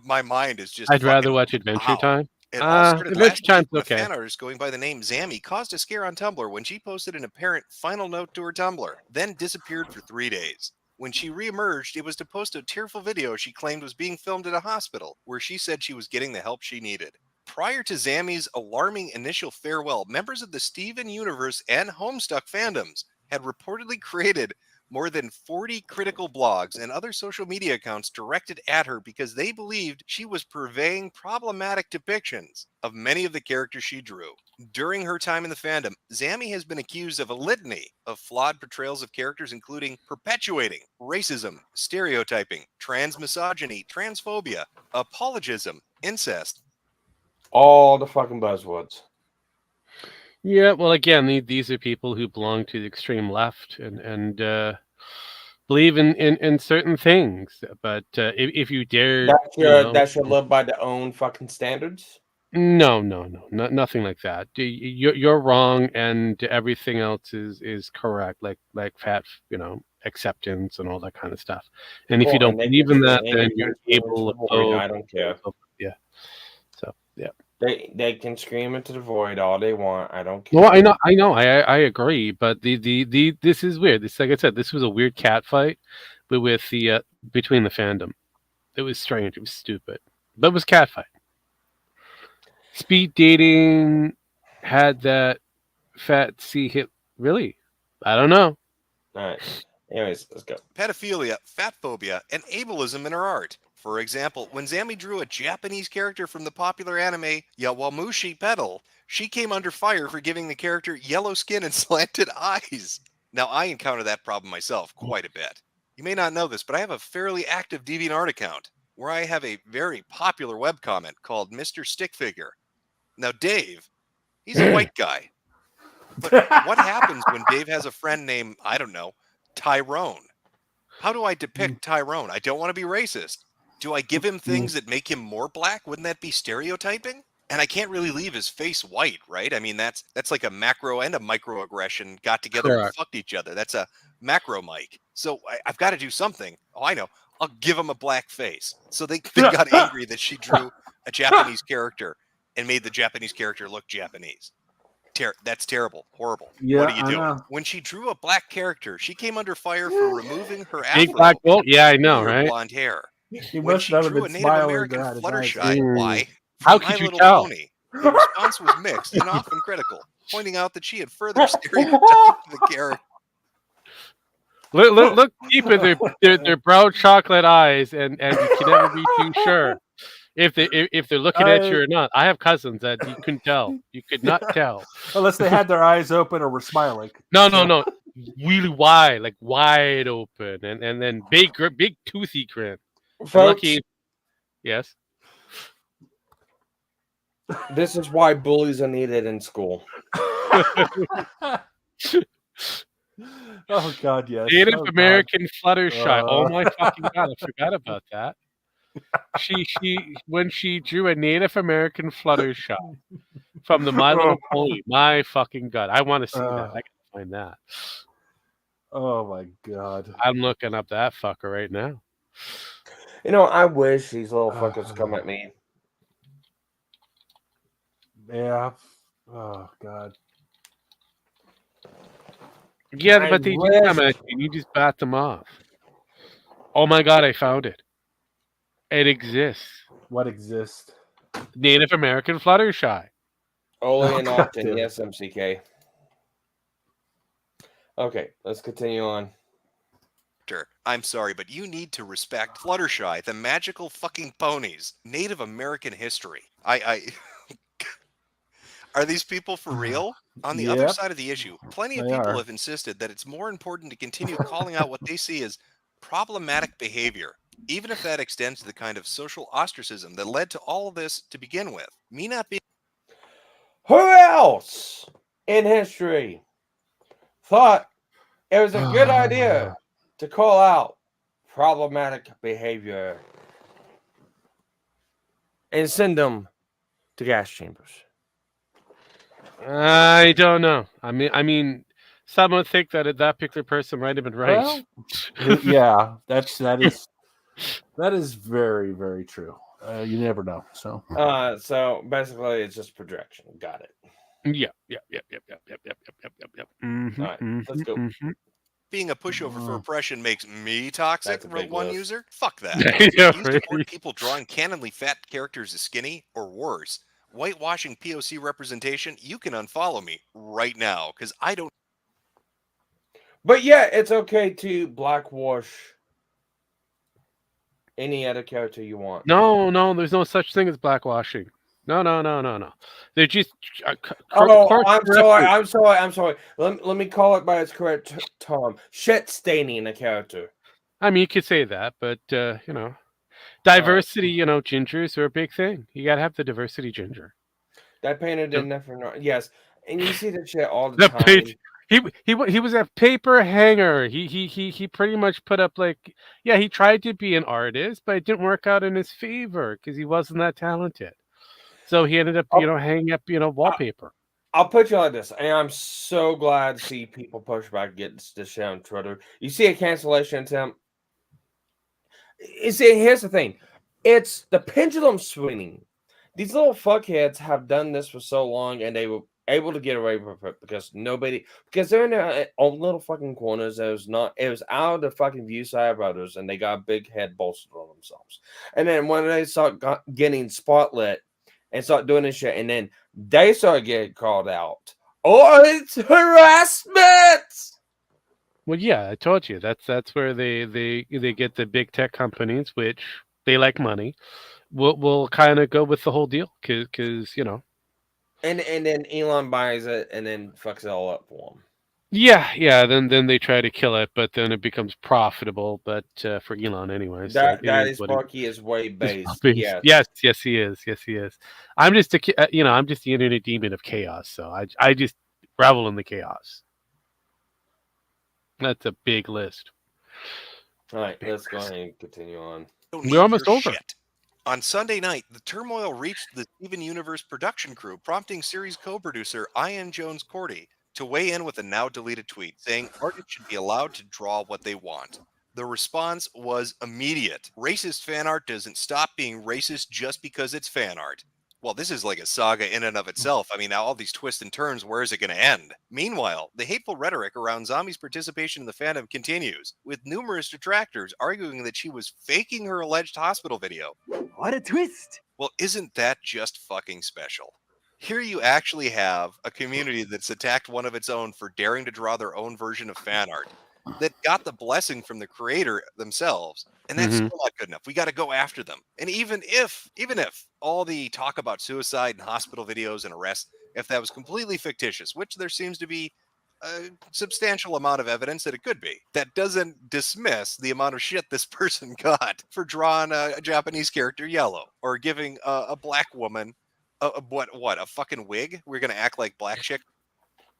my mind is just. I'd rather watch Adventure Time. It all started Adventure Time's okay. A fan artist going by the name Zammy caused a scare on Tumblr when she posted an apparent final note to her Tumblr, then disappeared for 3 days. When she reemerged, it was to post a tearful video she claimed was being filmed at a hospital, where she said she was getting the help she needed. Prior to Zammy's alarming initial farewell, members of the Steven Universe and Homestuck fandoms had reportedly created more than 40 critical blogs and other social media accounts directed at her because they believed she was purveying problematic depictions of many of the characters she drew. During her time in the fandom, Zammy has been accused of a litany of flawed portrayals of characters, including perpetuating racism, stereotyping, transmisogyny, transphobia, apologism, incest. All the fucking buzzwords. Yeah, well, again, these are people who belong to the extreme left and believe in certain things. But if you dare, That should live by their own fucking standards. No, nothing like that. You're wrong, and everything else is correct. Like fat, acceptance and all that kind of stuff. And if you don't believe in that, then you're able to. I don't care. Yeah. So yeah. They can scream into the void all they want. I don't care. Well, I know. I agree. But the this is weird. This, like I said, this was a weird cat fight, but with the between the fandom, it was strange. It was stupid, but it was cat fight. Speed dating had that fat C hit. Really? I don't know. All right. Anyways, let's go. Pedophilia, fat phobia, and ableism in her art. For example, when Zammy drew a Japanese character from the popular anime Yawamushi Pedal, she came under fire for giving the character yellow skin and slanted eyes. Now, I encounter that problem myself quite a bit. You may not know this, but I have a fairly active DeviantArt account where I have a very popular webcomic called Mr. Stickfigure. Now, Dave, he's a white guy. But what happens when Dave has a friend named, I don't know, Tyrone? How do I depict Tyrone? I don't want to be racist. Do I give him things that make him more black? Wouldn't that be stereotyping? And I can't really leave his face white, right? I mean, that's like a macro and a microaggression got together and fucked each other. That's a macro mic. So I've got to do something. Oh, I know. I'll give him a black face. So they got angry that she drew a Japanese character and made the Japanese character look Japanese. That's terrible. Horrible. Yeah, what are you I doing? know. When she drew a black character, she came under fire for removing her afro. Big black bolt? Yeah, I know, and her right? blonde hair. He When must she not have drew been a Native smiling American at his Fluttershy, eyes. why? How from could My you Little tell? Pony, the response was mixed and often critical, pointing out that she had further stereotyped the character. Look deep in their brown chocolate eyes, and you can never be too sure if they're looking at you or not. I have cousins that you couldn't tell. You could not tell Unless they had their eyes open or were smiling. No, really wide, like wide open, and then big toothy grin. Lucky, yes. This is why bullies are needed in school. Oh God, yes. Native Oh, American Fluttershy. Oh my Uh. fucking God, I forgot about that. When she drew a Native American Fluttershy from the My Little Pony. My fucking God, I want to see that. I can find that. Oh my God. I'm looking up that fucker right now. I wish these little fuckers come at me. Yeah. Oh God. Yeah, but they do come at you. You just bat them off. Oh my God, I found it. It exists. What exists? Native American Fluttershy. Only and often, yes, MCK. Okay, let's continue on. I'm sorry, but you need to respect Fluttershy, the magical fucking ponies, Native American history. Are these people for real? On the other side of the issue, plenty of people have insisted that it's more important to continue calling out what they see as problematic behavior, even if that extends to the kind of social ostracism that led to all of this to begin with. Me not being... Who else in history thought it was a good idea to call out problematic behavior and send them to gas chambers? I don't know. I mean, some would think that that particular person might have been right. Well, yeah, that is very, very true. You never know. So basically, it's just projection. Got it. Yep. All right, let's go. Being a pushover for oppression makes me toxic, wrote one user. Fuck that. Yeah, Used to report people drawing canonly fat characters as skinny, or worse, whitewashing POC representation. You can unfollow me right now, because I don't... But yeah, it's okay to blackwash any other character you want. No, there's no such thing as blackwashing. No. They're just. I'm sorry. Let me call it by its correct term. Shit staining a character. I mean, you could say that, but diversity. Gingers are a big thing. You gotta have the diversity ginger. That painter did nothing. Yes, and you see that shit all the time. He was a paper hanger. He pretty much put up he tried to be an artist, but it didn't work out in his favor because he wasn't that talented. So he ended up hanging up wallpaper. I'll put you like this, and I'm so glad to see people push back against this shit on Twitter. You see a cancellation attempt. You see, here's the thing: it's the pendulum swinging. These little fuckheads have done this for so long, and they were able to get away with it because they're in their own little fucking corners. It was out of the fucking view side brothers, and they got a big head bolstered on themselves. And then when they start getting spotlit and start doing this shit, and then they start getting called out. Oh, it's harassment. Well, yeah, I told you that's where they get the big tech companies, which they like money. We'll kind of go with the whole deal because And then Elon buys it and then fucks it all up for him. Yeah. Then they try to kill it, but then it becomes profitable. But for Elon, anyway. That is Sparky is way based. Yes, he is. I'm just I'm just the internet demon of chaos. So I just revel in the chaos. That's a big list. All right, let's go ahead and continue on. We're almost over. Shit. On Sunday night, the turmoil reached the Steven Universe production crew, prompting series co-producer Ian Jones-Cordy to weigh in with a now-deleted tweet saying artists should be allowed to draw what they want. The response was immediate. Racist fan art doesn't stop being racist just because it's fan art. Well, this is like a saga in and of itself. I mean, now all these twists and turns, where is it going to end? Meanwhile, the hateful rhetoric around Zombie's participation in the fandom continues, with numerous detractors arguing that she was faking her alleged hospital video. What a twist! Well, isn't that just fucking special? Here you actually have a community that's attacked one of its own for daring to draw their own version of fan art that got the blessing from the creator themselves, and that's still not good enough. We got to go after them. And even if all the talk about suicide and hospital videos and arrests, if that was completely fictitious, which there seems to be a substantial amount of evidence that it could be, that doesn't dismiss the amount of shit this person got for drawing a Japanese character yellow or giving a black woman a fucking wig. We're gonna act like black chick.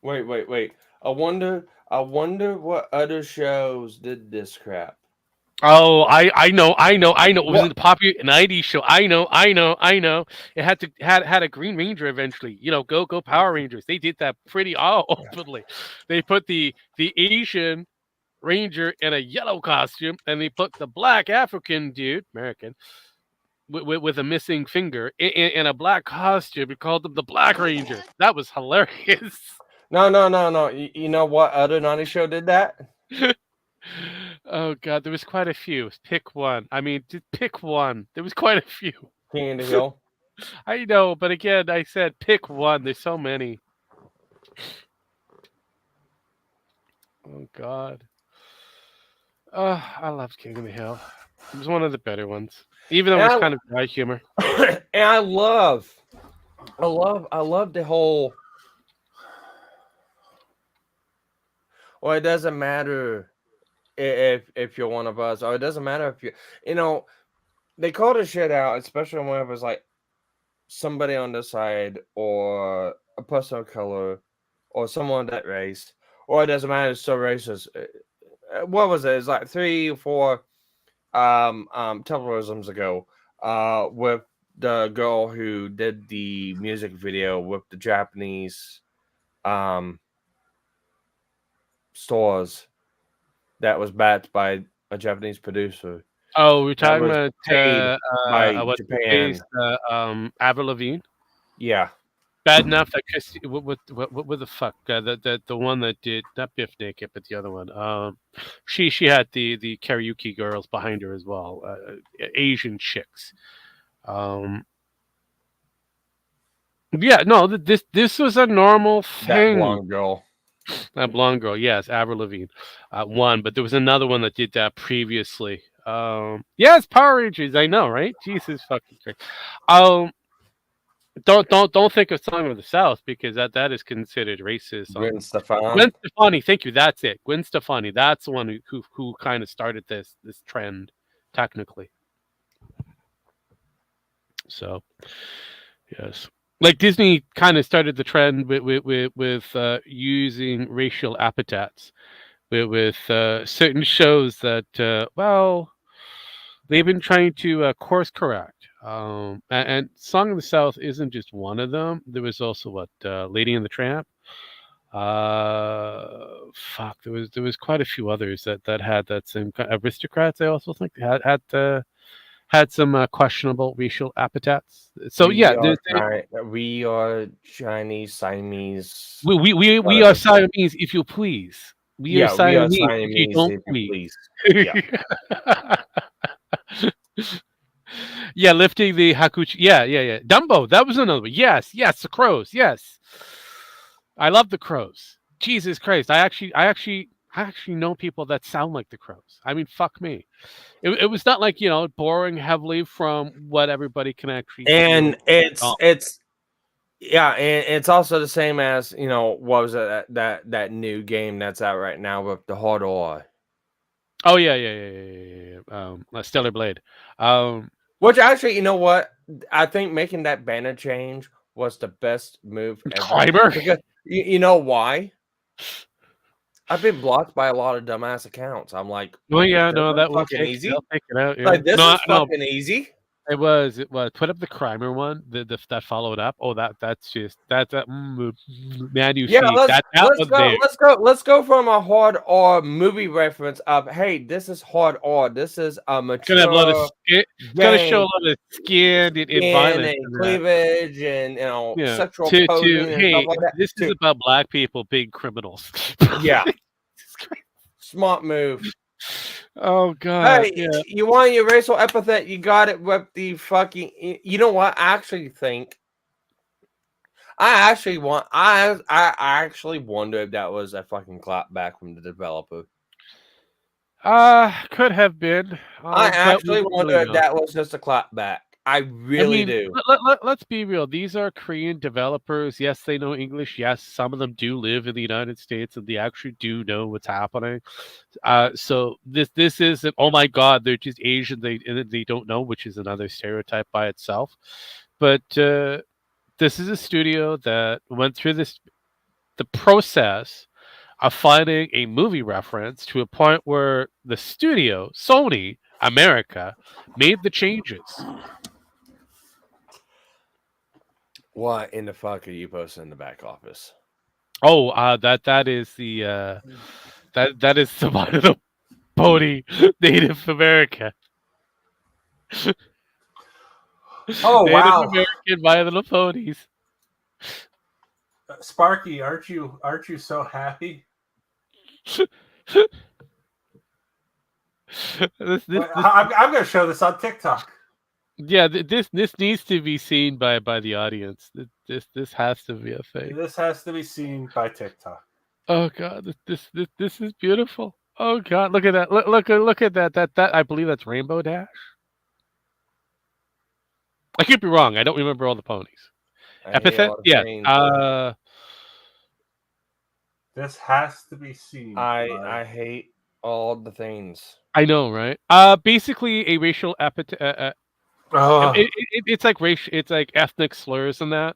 Wait. I wonder what other shows did this crap. Oh, I know. It was a popular 90s show. I know. It had a Green Ranger eventually. Go Power Rangers. They did that pretty openly. They put the Asian Ranger in a yellow costume, and they put the black African dude, American, with a missing finger in a black costume. We called them the Black Ranger. That was hilarious. No. You know what other 90s show did that? Oh God, there was quite a few. Pick one. I mean, just pick one. There was quite a few. King of the Hill. I know, but again, I said pick one. There's so many. Oh God. I loved King of the Hill. It was one of the better ones, even though it was kind of dry humor. And I love the whole. Well, it doesn't matter if you're one of us, or it doesn't matter if they call this shit out, especially when it was like somebody on this side, or a person of color, or someone that race, or it doesn't matter, it's so racist. What was it? It's like 3 or 4 Tumblrisms ago, with the girl who did the music video with the Japanese stores that was backed by a Japanese producer. Oh, we're talking about Japan. Avril Lavigne. Yeah, bad enough that Christy. What the fuck? The one that did not Biff Naked, but the other one. She had the karaoke girls behind her as well. Asian chicks. Yeah, no. This was a normal thing. That blonde girl. That blonde girl, yes, Avril Lavigne, won. But there was another one that did that previously. Yes, Power Rangers. I know, right? Jesus fucking Christ. Don't think of Song of the South because that is considered racist. Gwen Stefani. Gwen Stefani, thank you. That's it. Gwen Stefani. That's the one who kind of started this trend, technically. So, yes, like Disney kind of started the trend with using racial epithets with certain shows that they've been trying to course correct. And Song of the South isn't just one of them. There was also Lady and the Tramp. Fuck, there was quite a few others that had that same Aristocrats. I also think had some questionable racial epithets. So we are Chinese, Siamese. We are Siamese, if you please. We are Siamese, if you don't please. Yeah. Yeah, lifting the Hakuchi. Yeah. Dumbo, that was another one. Yes, the crows. Yes, I love the crows. Jesus Christ, I actually know people that sound like the crows. I mean, fuck me. It was not like borrowing heavily from what everybody can actually. And it's also the same as what was it that new game that's out right now with the Hard Ore. Oh yeah. Stellar Blade. Which actually, you know what? I think making that banner change was the best move ever. Climber? Because you know why? I've been blocked by a lot of dumbass accounts. I'm like, well, yeah, no, that was fucking easy. They'll take it out. Yeah. Like this is fucking easy. It was. Put up the Crimer one. That followed up. Oh, that's man. You see let's go from a Hard Ore movie reference of this is Hard Ore. This is a mature. Gonna show a lot of skin and violence and cleavage and sexual to posing and stuff like that. This is about black people being criminals. Yeah, smart move. Oh God! Hey, you want your racial epithet? You got it with the fucking. You know what? I actually wonder if that was a fucking clapback from the developer. Could have been. I actually wonder if that was just a clapback. I really do. Let's be real. These are Korean developers. Yes, they know English. Yes, some of them do live in the United States, and they actually do know what's happening. So this isn't. Oh my God, they're just Asian. They don't know, which is another stereotype by itself. But this is a studio that went through the process of finding a movie reference to a point where the studio, Sony America, made the changes. What in the fuck are you posting in the back office? Oh, that is the that is the My Little Pony Native America. Oh wow! Native American My Little Ponies. Sparky, aren't you so happy? I'm going to show this on TikTok. Yeah, this needs to be seen by the audience. This has to be a thing. This has to be seen by TikTok. Oh God, this is beautiful. Oh God, look at that! Look at that! That I believe that's Rainbow Dash. I could be wrong. I don't remember all the ponies. Epithet? Yeah. This has to be seen. I hate all the things. I know, right? Basically a racial epithet. It's like racial. It's like ethnic slurs and that.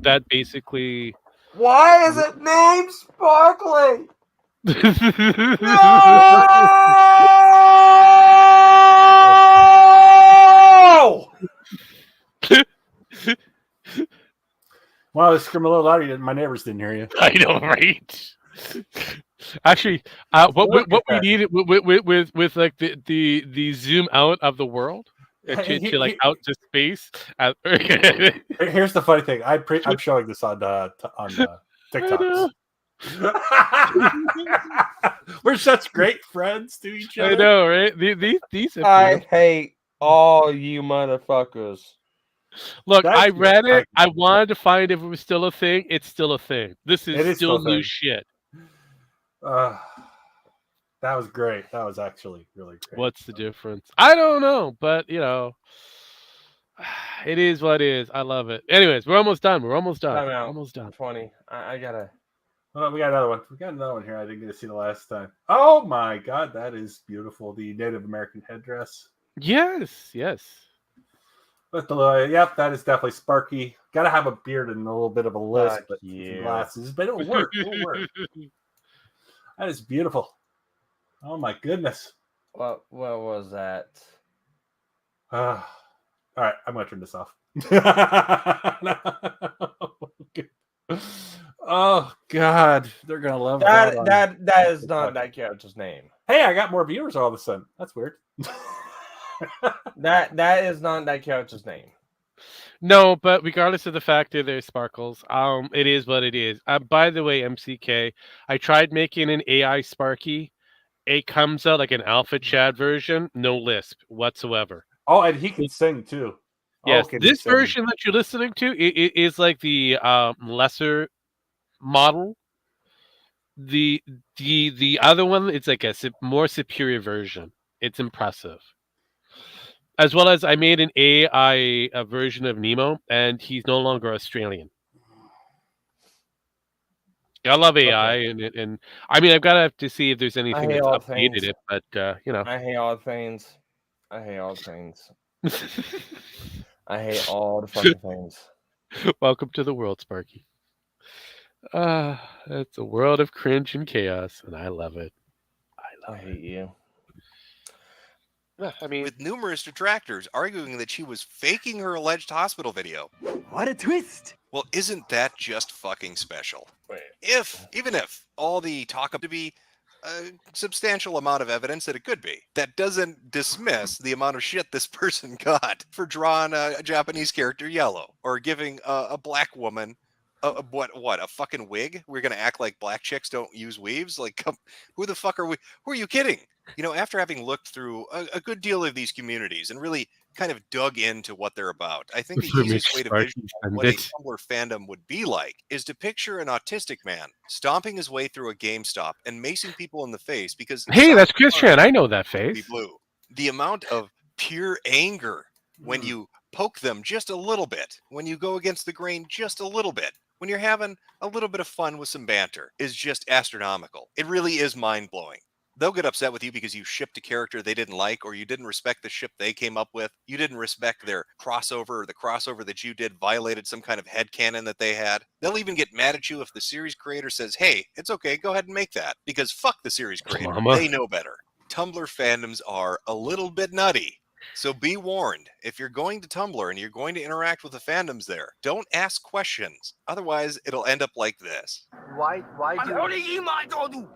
That basically. Why is it named Sparkly? No! Wow, let's scream a little louder. My neighbors didn't hear you. I know, right? Actually, what we need with like the zoom out of the world to like out to space. Here's the funny thing. I'm showing this on TikTok. We're such great friends to each other. I know, right? These I hate all you motherfuckers. Look, That's I read good. it. I wanted to find if it was still a thing. It's still a thing. This It is is still still a new thing. shit. That was great. That was actually really great. What's the difference? I don't know, but it is what it is. I love it. Anyways, we're almost done. We're almost done. Time out. Almost done. 20. I gotta. Oh, we got another one. We got another one here. I didn't get to see the last time. Oh my god, that is beautiful. The Native American headdress. Yes, yes. But yep, that is definitely Sparky. Got to have a beard and a little bit of a lisp, but some glasses. But it'll work. It'll work. That is beautiful. Oh my goodness. What was that? All right, I'm gonna turn this off. Oh God, they're gonna love that. That is not that character's name. Hey, I got more viewers all of a sudden. That's weird. That is not that character's name. No, but regardless of the fact that there's sparkles, it is what it is. By the way, MCK, I tried making an AI Sparky. It comes out like an Alpha Chad version, no lisp whatsoever. Oh, and he can sing too. Yes, okay, this version that you're listening to it is like the lesser model. The other one, it's like a more superior version. It's impressive. As well as I made an AI version of Nemo, and he's no longer Australian. I love AI, and I mean I've got to see if there's anything that's updated it, but I hate all things. I hate all things. I hate all the fucking things. Welcome to the world, Sparky. It's a world of cringe and chaos, and I love it. I hate you. I mean, with numerous detractors arguing that she was faking her alleged hospital video. What a twist! Well, isn't that just fucking special? Wait. Even if all the talk up to be a substantial amount of evidence that it could be, that doesn't dismiss the amount of shit this person got for drawing a Japanese character yellow or giving a black woman what a fucking wig. We're gonna act like black chicks don't use weaves. Like, who the fuck are we? Who are you kidding? You know, after having looked through a good deal of these communities and really kind of dug into what they're about, I think the easiest way to visualize what a Tumblr fandom would be like is to picture an autistic man stomping his way through a GameStop and macing people in the face because hey, that's Christian. I know that face. Blue. The amount of pure anger when you poke them just a little bit, when you go against the grain just a little bit, when you're having a little bit of fun with some banter is just astronomical. It really is mind-blowing. They'll get upset with you because you shipped a character they didn't like, or you didn't respect the ship they came up with. You didn't respect their crossover, or the crossover that you did violated some kind of headcanon that they had. They'll even get mad at you if the series creator says, hey, it's okay, go ahead and make that. Because fuck the series creator. They know better. Tumblr fandoms are a little bit nutty. So be warned, if you're going to Tumblr and you're going to interact with the fandoms there, don't ask questions. Otherwise, it'll end up like this. Why do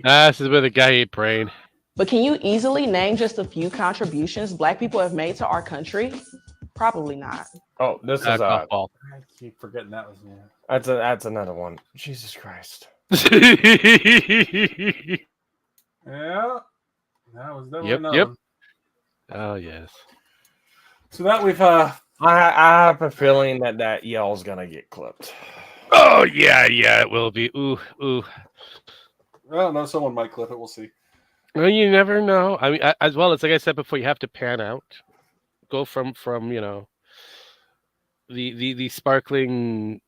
This is where the guy ate brain. But can you easily name just a few contributions Black people have made to our country? Probably not. Oh, this is I keep forgetting that was me. That's another one. Jesus Christ. Yeah. That was Yep. one. Oh yes. So that we've I have a feeling that yell's gonna get clipped. Oh yeah, it will be. Ooh. Well, no, someone might clip it. We'll see. Well, you never know. I mean, as well as like I said before, you have to pan out. Go from the sparkling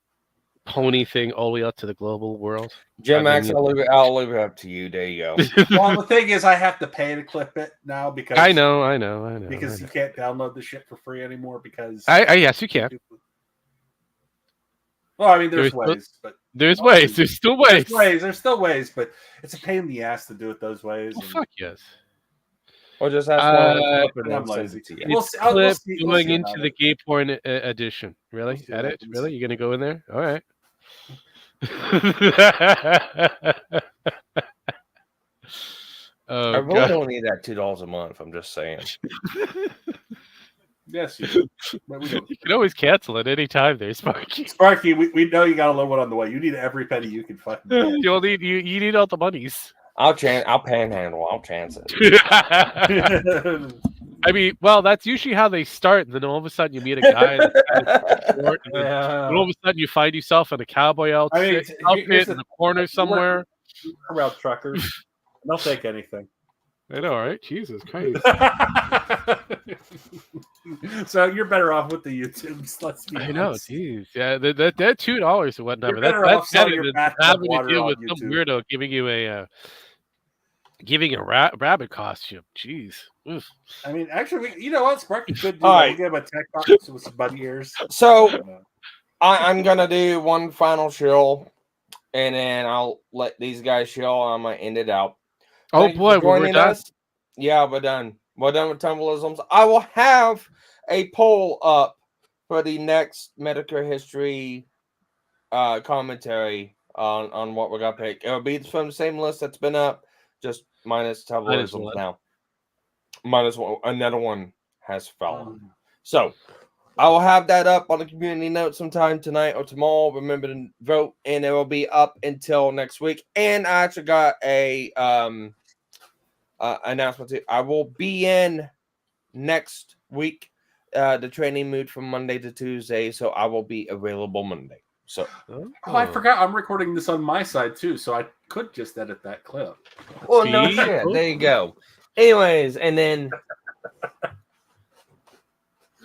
pony thing all the way out to the global world. Jim Max, I'll leave it up to you. There you go. Well, the thing is, I have to pay to clip it now because I know. Because you can't download the shit for free anymore. Because yes, you can. Well, I mean, there's ways, but there's ways. There's still ways. There's still ways, but it's a pain in the ass to do it those ways. Well, fuck yes. Or just ask one. I'm lazy. It's going into the gay porn edition. Really? Edit? Really? You're gonna go in there? All right. I really don't need that $2 a month. I'm just saying. Yes, you do. You can always cancel it anytime there, Sparky. Sparky, we know you got a little one on the way. You need every penny you can fucking get. You need all the monies. I'll panhandle. I'll chance it. I mean, well, that's usually how they start. And then all of a sudden, you meet a guy that's kind of short, and then all of a sudden, you find yourself in a cowboy outfit, here's in a corner somewhere. About truckers, they'll take anything. I know, right? Jesus Christ. So you're better off with the YouTubes. Let's be honest. I know, geez. Yeah, they're $2 or whatnot. You're But better off selling better your than bathtub having to water deal on with some YouTube. weirdo giving a rabbit costume. Jeez. Oof. I mean, actually, you know what? Sparky could do All that. right. We'll give him a tech box with some bunny ears. So I'm gonna do one final shill, and then I'll let these guys shill. I'm gonna end it out. Oh Thank you boy, for we're joining done. us. Yeah, we're done. We're done with Tumblrisms. I will have a poll up for the next Metokur history commentary on what we're gonna pick. It'll be from the same list that's been up, just minus Tumblrisms now. Minus one, another one has fallen. So I will have that up on the community note sometime tonight or tomorrow. Remember to vote, and it will be up until next week. And I actually got a announcement too. I will be in next week, the training mood from Monday to Tuesday, so I will be available Monday. So, oh, I forgot I'm recording this on my side too, so I could just edit that clip. Well, no shit. There you go. Anyways, and then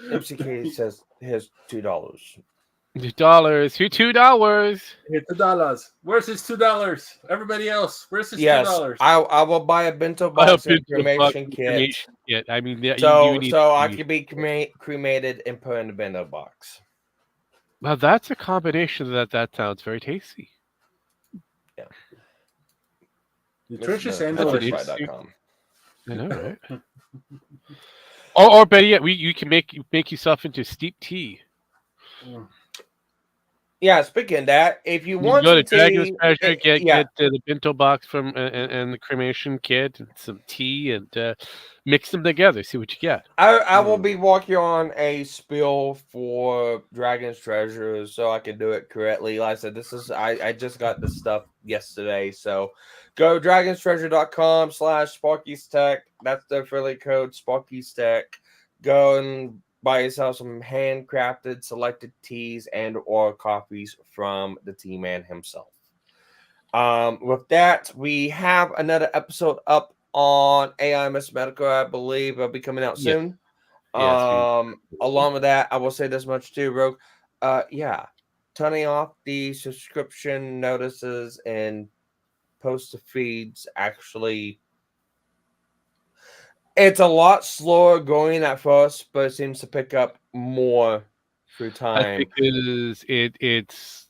MCK says here's $2. $2. $2. Hit the dollars. Where's his $2? Everybody else, where's his $2? Yes, I will buy a bento box and cremation kit. Yeah, I mean, yeah, so you need I could be cremated and put in the bento box. Well, that's a combination that sounds very tasty. Yeah. Nutritious and delicious. I know, right? or better yet, you can make yourself into steep tea. Yeah, speaking of that, if you want go to to Dragon's Treasure, get the bento box from and the cremation kit and some tea and mix them together. See what you get. I will be walking on a spiel for Dragon's Treasure, so I can do it correctly. Like I said, I just got this stuff yesterday, so go dragonstreasure.com/Sparky'sTech. That's the affiliate code, Sparky's Tech. Go and buy yourself some handcrafted selected teas and or coffees from the tea man himself. With that, we have another episode up on AI MisterMetokur. I believe it'll be coming out soon. Yes, along with that, I will say this much too, Rogue. Turning off the subscription notices and post feeds actually, it's a lot slower going at first, but it seems to pick up more through time. Because it's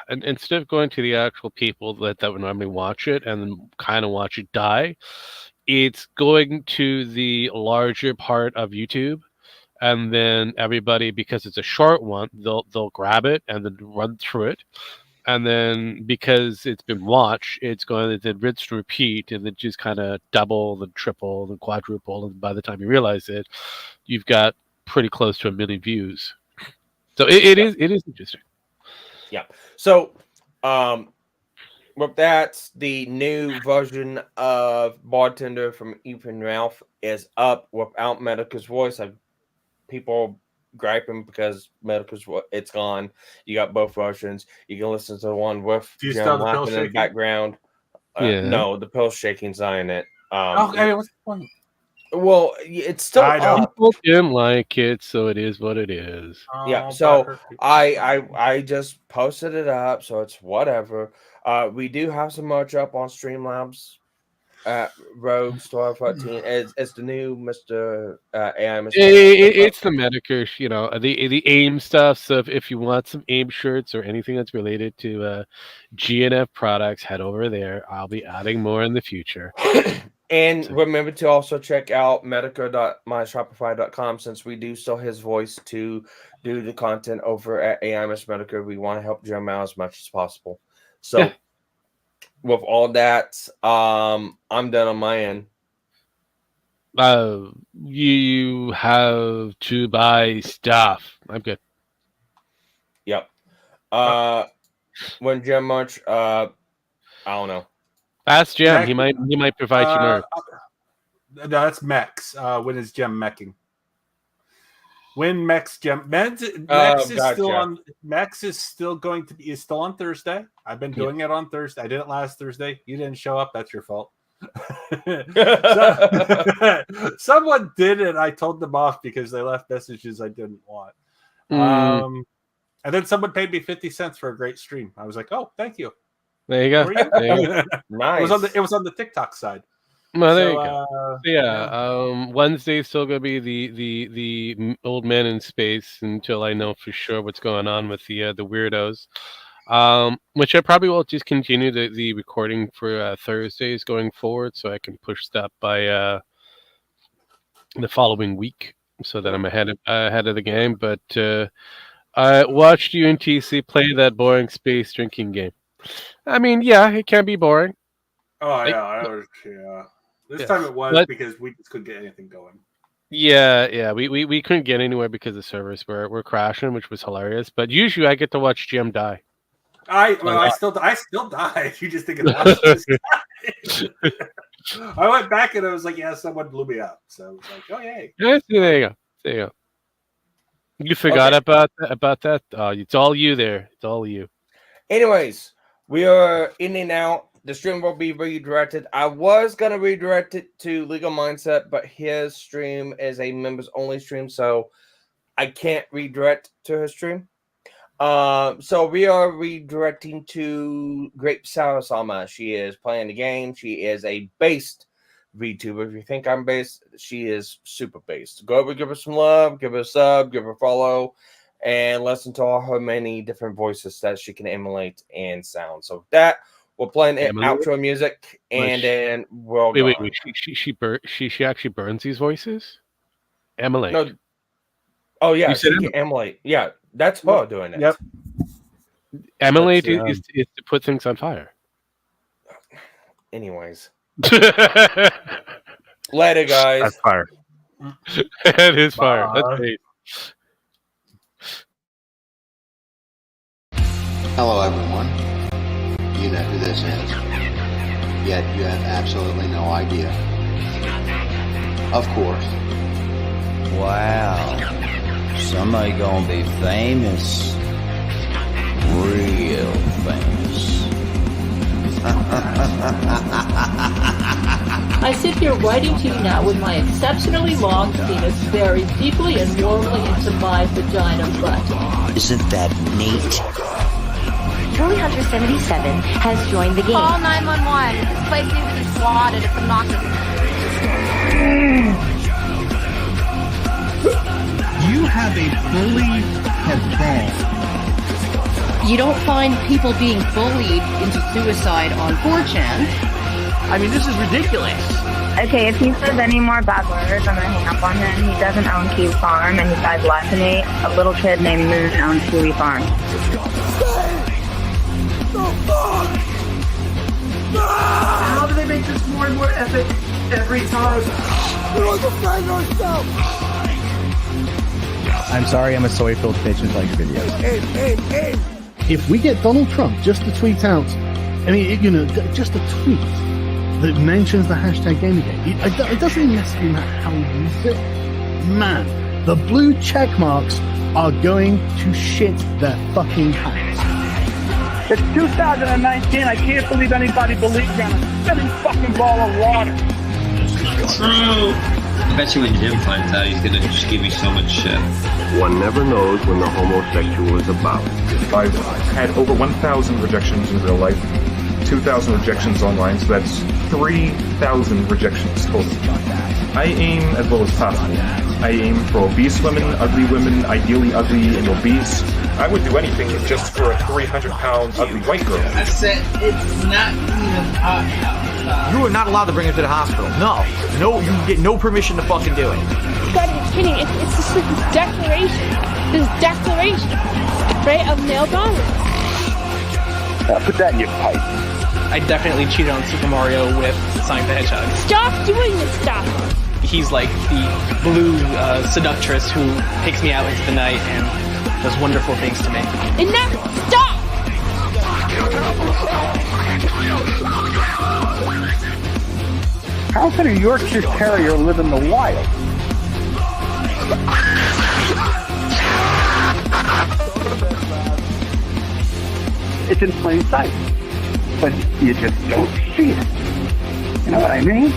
and instead of going to the actual people that would normally watch it and then kind of watch it die, it's going to the larger part of YouTube, and then everybody, because it's a short one, they'll grab it and then run through it. And then because it's been watched, it's going to rinse and repeat, and then just kind of double and triple and quadruple. And by the time you realize it, you've got pretty close to 1 million views. So it is interesting. Yeah. So with that, the new version of Bartender from Ethan Ralph is up without Metokur's voice. People griping because Metokur's it's gone. You got both versions. You can listen to the one with Jim laughing in the background. No, the pill shaking's not in it. Okay, what's the point? Well, it's still up. People didn't like it, so it is what it is. Yeah, so I just posted it up, so it's whatever. We do have some merch up on Streamlabs at Rogue Store 14. It's the new Mr. AI. It's the Metokur, the AIM stuff. So if you want some AIM shirts or anything that's related to GNF products, head over there. I'll be adding more in the future. And remember to also check out metokur.myshopify.com, since we do still his voice to do the content over at AI MisterMetokur. We want to help Jim out as much as possible. So with all that, I'm done on my end. You have to buy stuff. I'm good. Yep. When Jim much, I don't know. Ask Jim. He might provide you more. No, that's Mex. When is Gem meching? When Mex Gem Mex is still on. Mex is still going to be still on Thursday. I've been doing it on Thursday. I did it last Thursday. You didn't show up. That's your fault. Someone did it. I told them off because they left messages I didn't want. And then someone paid me 50 cents for a great stream. I was like, "Oh, thank you." There you go. There you go. Nice. It was on the TikTok side. Well, there you go. Wednesday's still gonna be the old man in space until I know for sure what's going on with the weirdos. Which I probably will just continue the recording for Thursdays going forward, so I can push that by the following week, so that I'm ahead of the game. But I watched UNTC play that boring space drinking game. I mean, yeah, it can be boring. Oh yeah, This time it was because we just couldn't get anything going. Yeah, we couldn't get anywhere because the servers were crashing, which was hilarious. But usually I get to watch Jim die. I still die. You just think about this guy. I went back and I was like, yeah, someone blew me up. So I was like, oh yay. Yeah, there you go. You forgot about that? Oh, it's all you there. It's all you. Anyways, we are in and out. The stream will be redirected. I was going to redirect it to Legal Mindset, but his stream is a members-only stream, so I can't redirect to his stream. So we are redirecting to Grape Sarasama. She is playing the game. She is a based VTuber. If you think I'm based, she is super based. Go over, give her some love, give her a sub, give her a follow, and listen to all her many different voices that she can emulate and sound. So with that, we're playing outro music, and then we'll wait. She actually burns these voices? Emulate. No. Oh yeah, she can emulate. Yeah, that's her doing it. Yep. Emulate is to put things on fire. Anyways. Later, guys. That's fire. It is fire. That's great. Hello, everyone. You know who this is. Yet you have absolutely no idea. Of course. Wow. Somebody gonna be famous. Real famous. I sit here writing to you now with my exceptionally long penis very deeply and warmly into my vagina butt. Isn't that neat? Tony Hunter 77 has joined the game. Call 911. This place needs to be swatted. It's obnoxious. You have a bully cabal. You don't find people being bullied into suicide on 4chan. I mean, this is ridiculous. Okay, if he says any more bad words, I'm gonna hang up on him. He doesn't own Key Farm, and he died less than me. A little kid named Moon owns Kiwi Farm. How do they make this more and more epic every time? We want to defend ourselves. I'm sorry, I'm a soy-filled bitch and like videos. Hey. If we get Donald Trump just to tweet out, just a tweet that mentions the hashtag Gamergate, it doesn't even necessarily matter how we use it. Man, the blue check marks are going to shit their fucking pants. It's 2019. I can't believe anybody believes in a spinning fucking ball of water. True. I bet you when Jim finds out, he's gonna just give me so much shit. One never knows when the homosexual is about. I've had over 1,000 rejections in real life, 2,000 rejections online, so that's 3,000 rejections total. I aim as well as possible. I aim for obese women, ideally ugly and obese. I would do anything just for a 300-pound ugly white girl. I said it's not even hot. You are not allowed to bring her to the hospital. No, you get no permission to fucking do it. You gotta be kidding. It's just like this declaration. Right, of male dominance. Put that in your pipe. I definitely cheated on Super Mario with Sonic the Hedgehog. Stop doing this stuff. He's like the blue seductress who takes me out into the night and does wonderful things to me. Enough! Stop! How can a Yorkshire Terrier live in the wild? It's in plain sight, but you just don't see it. You know what I mean?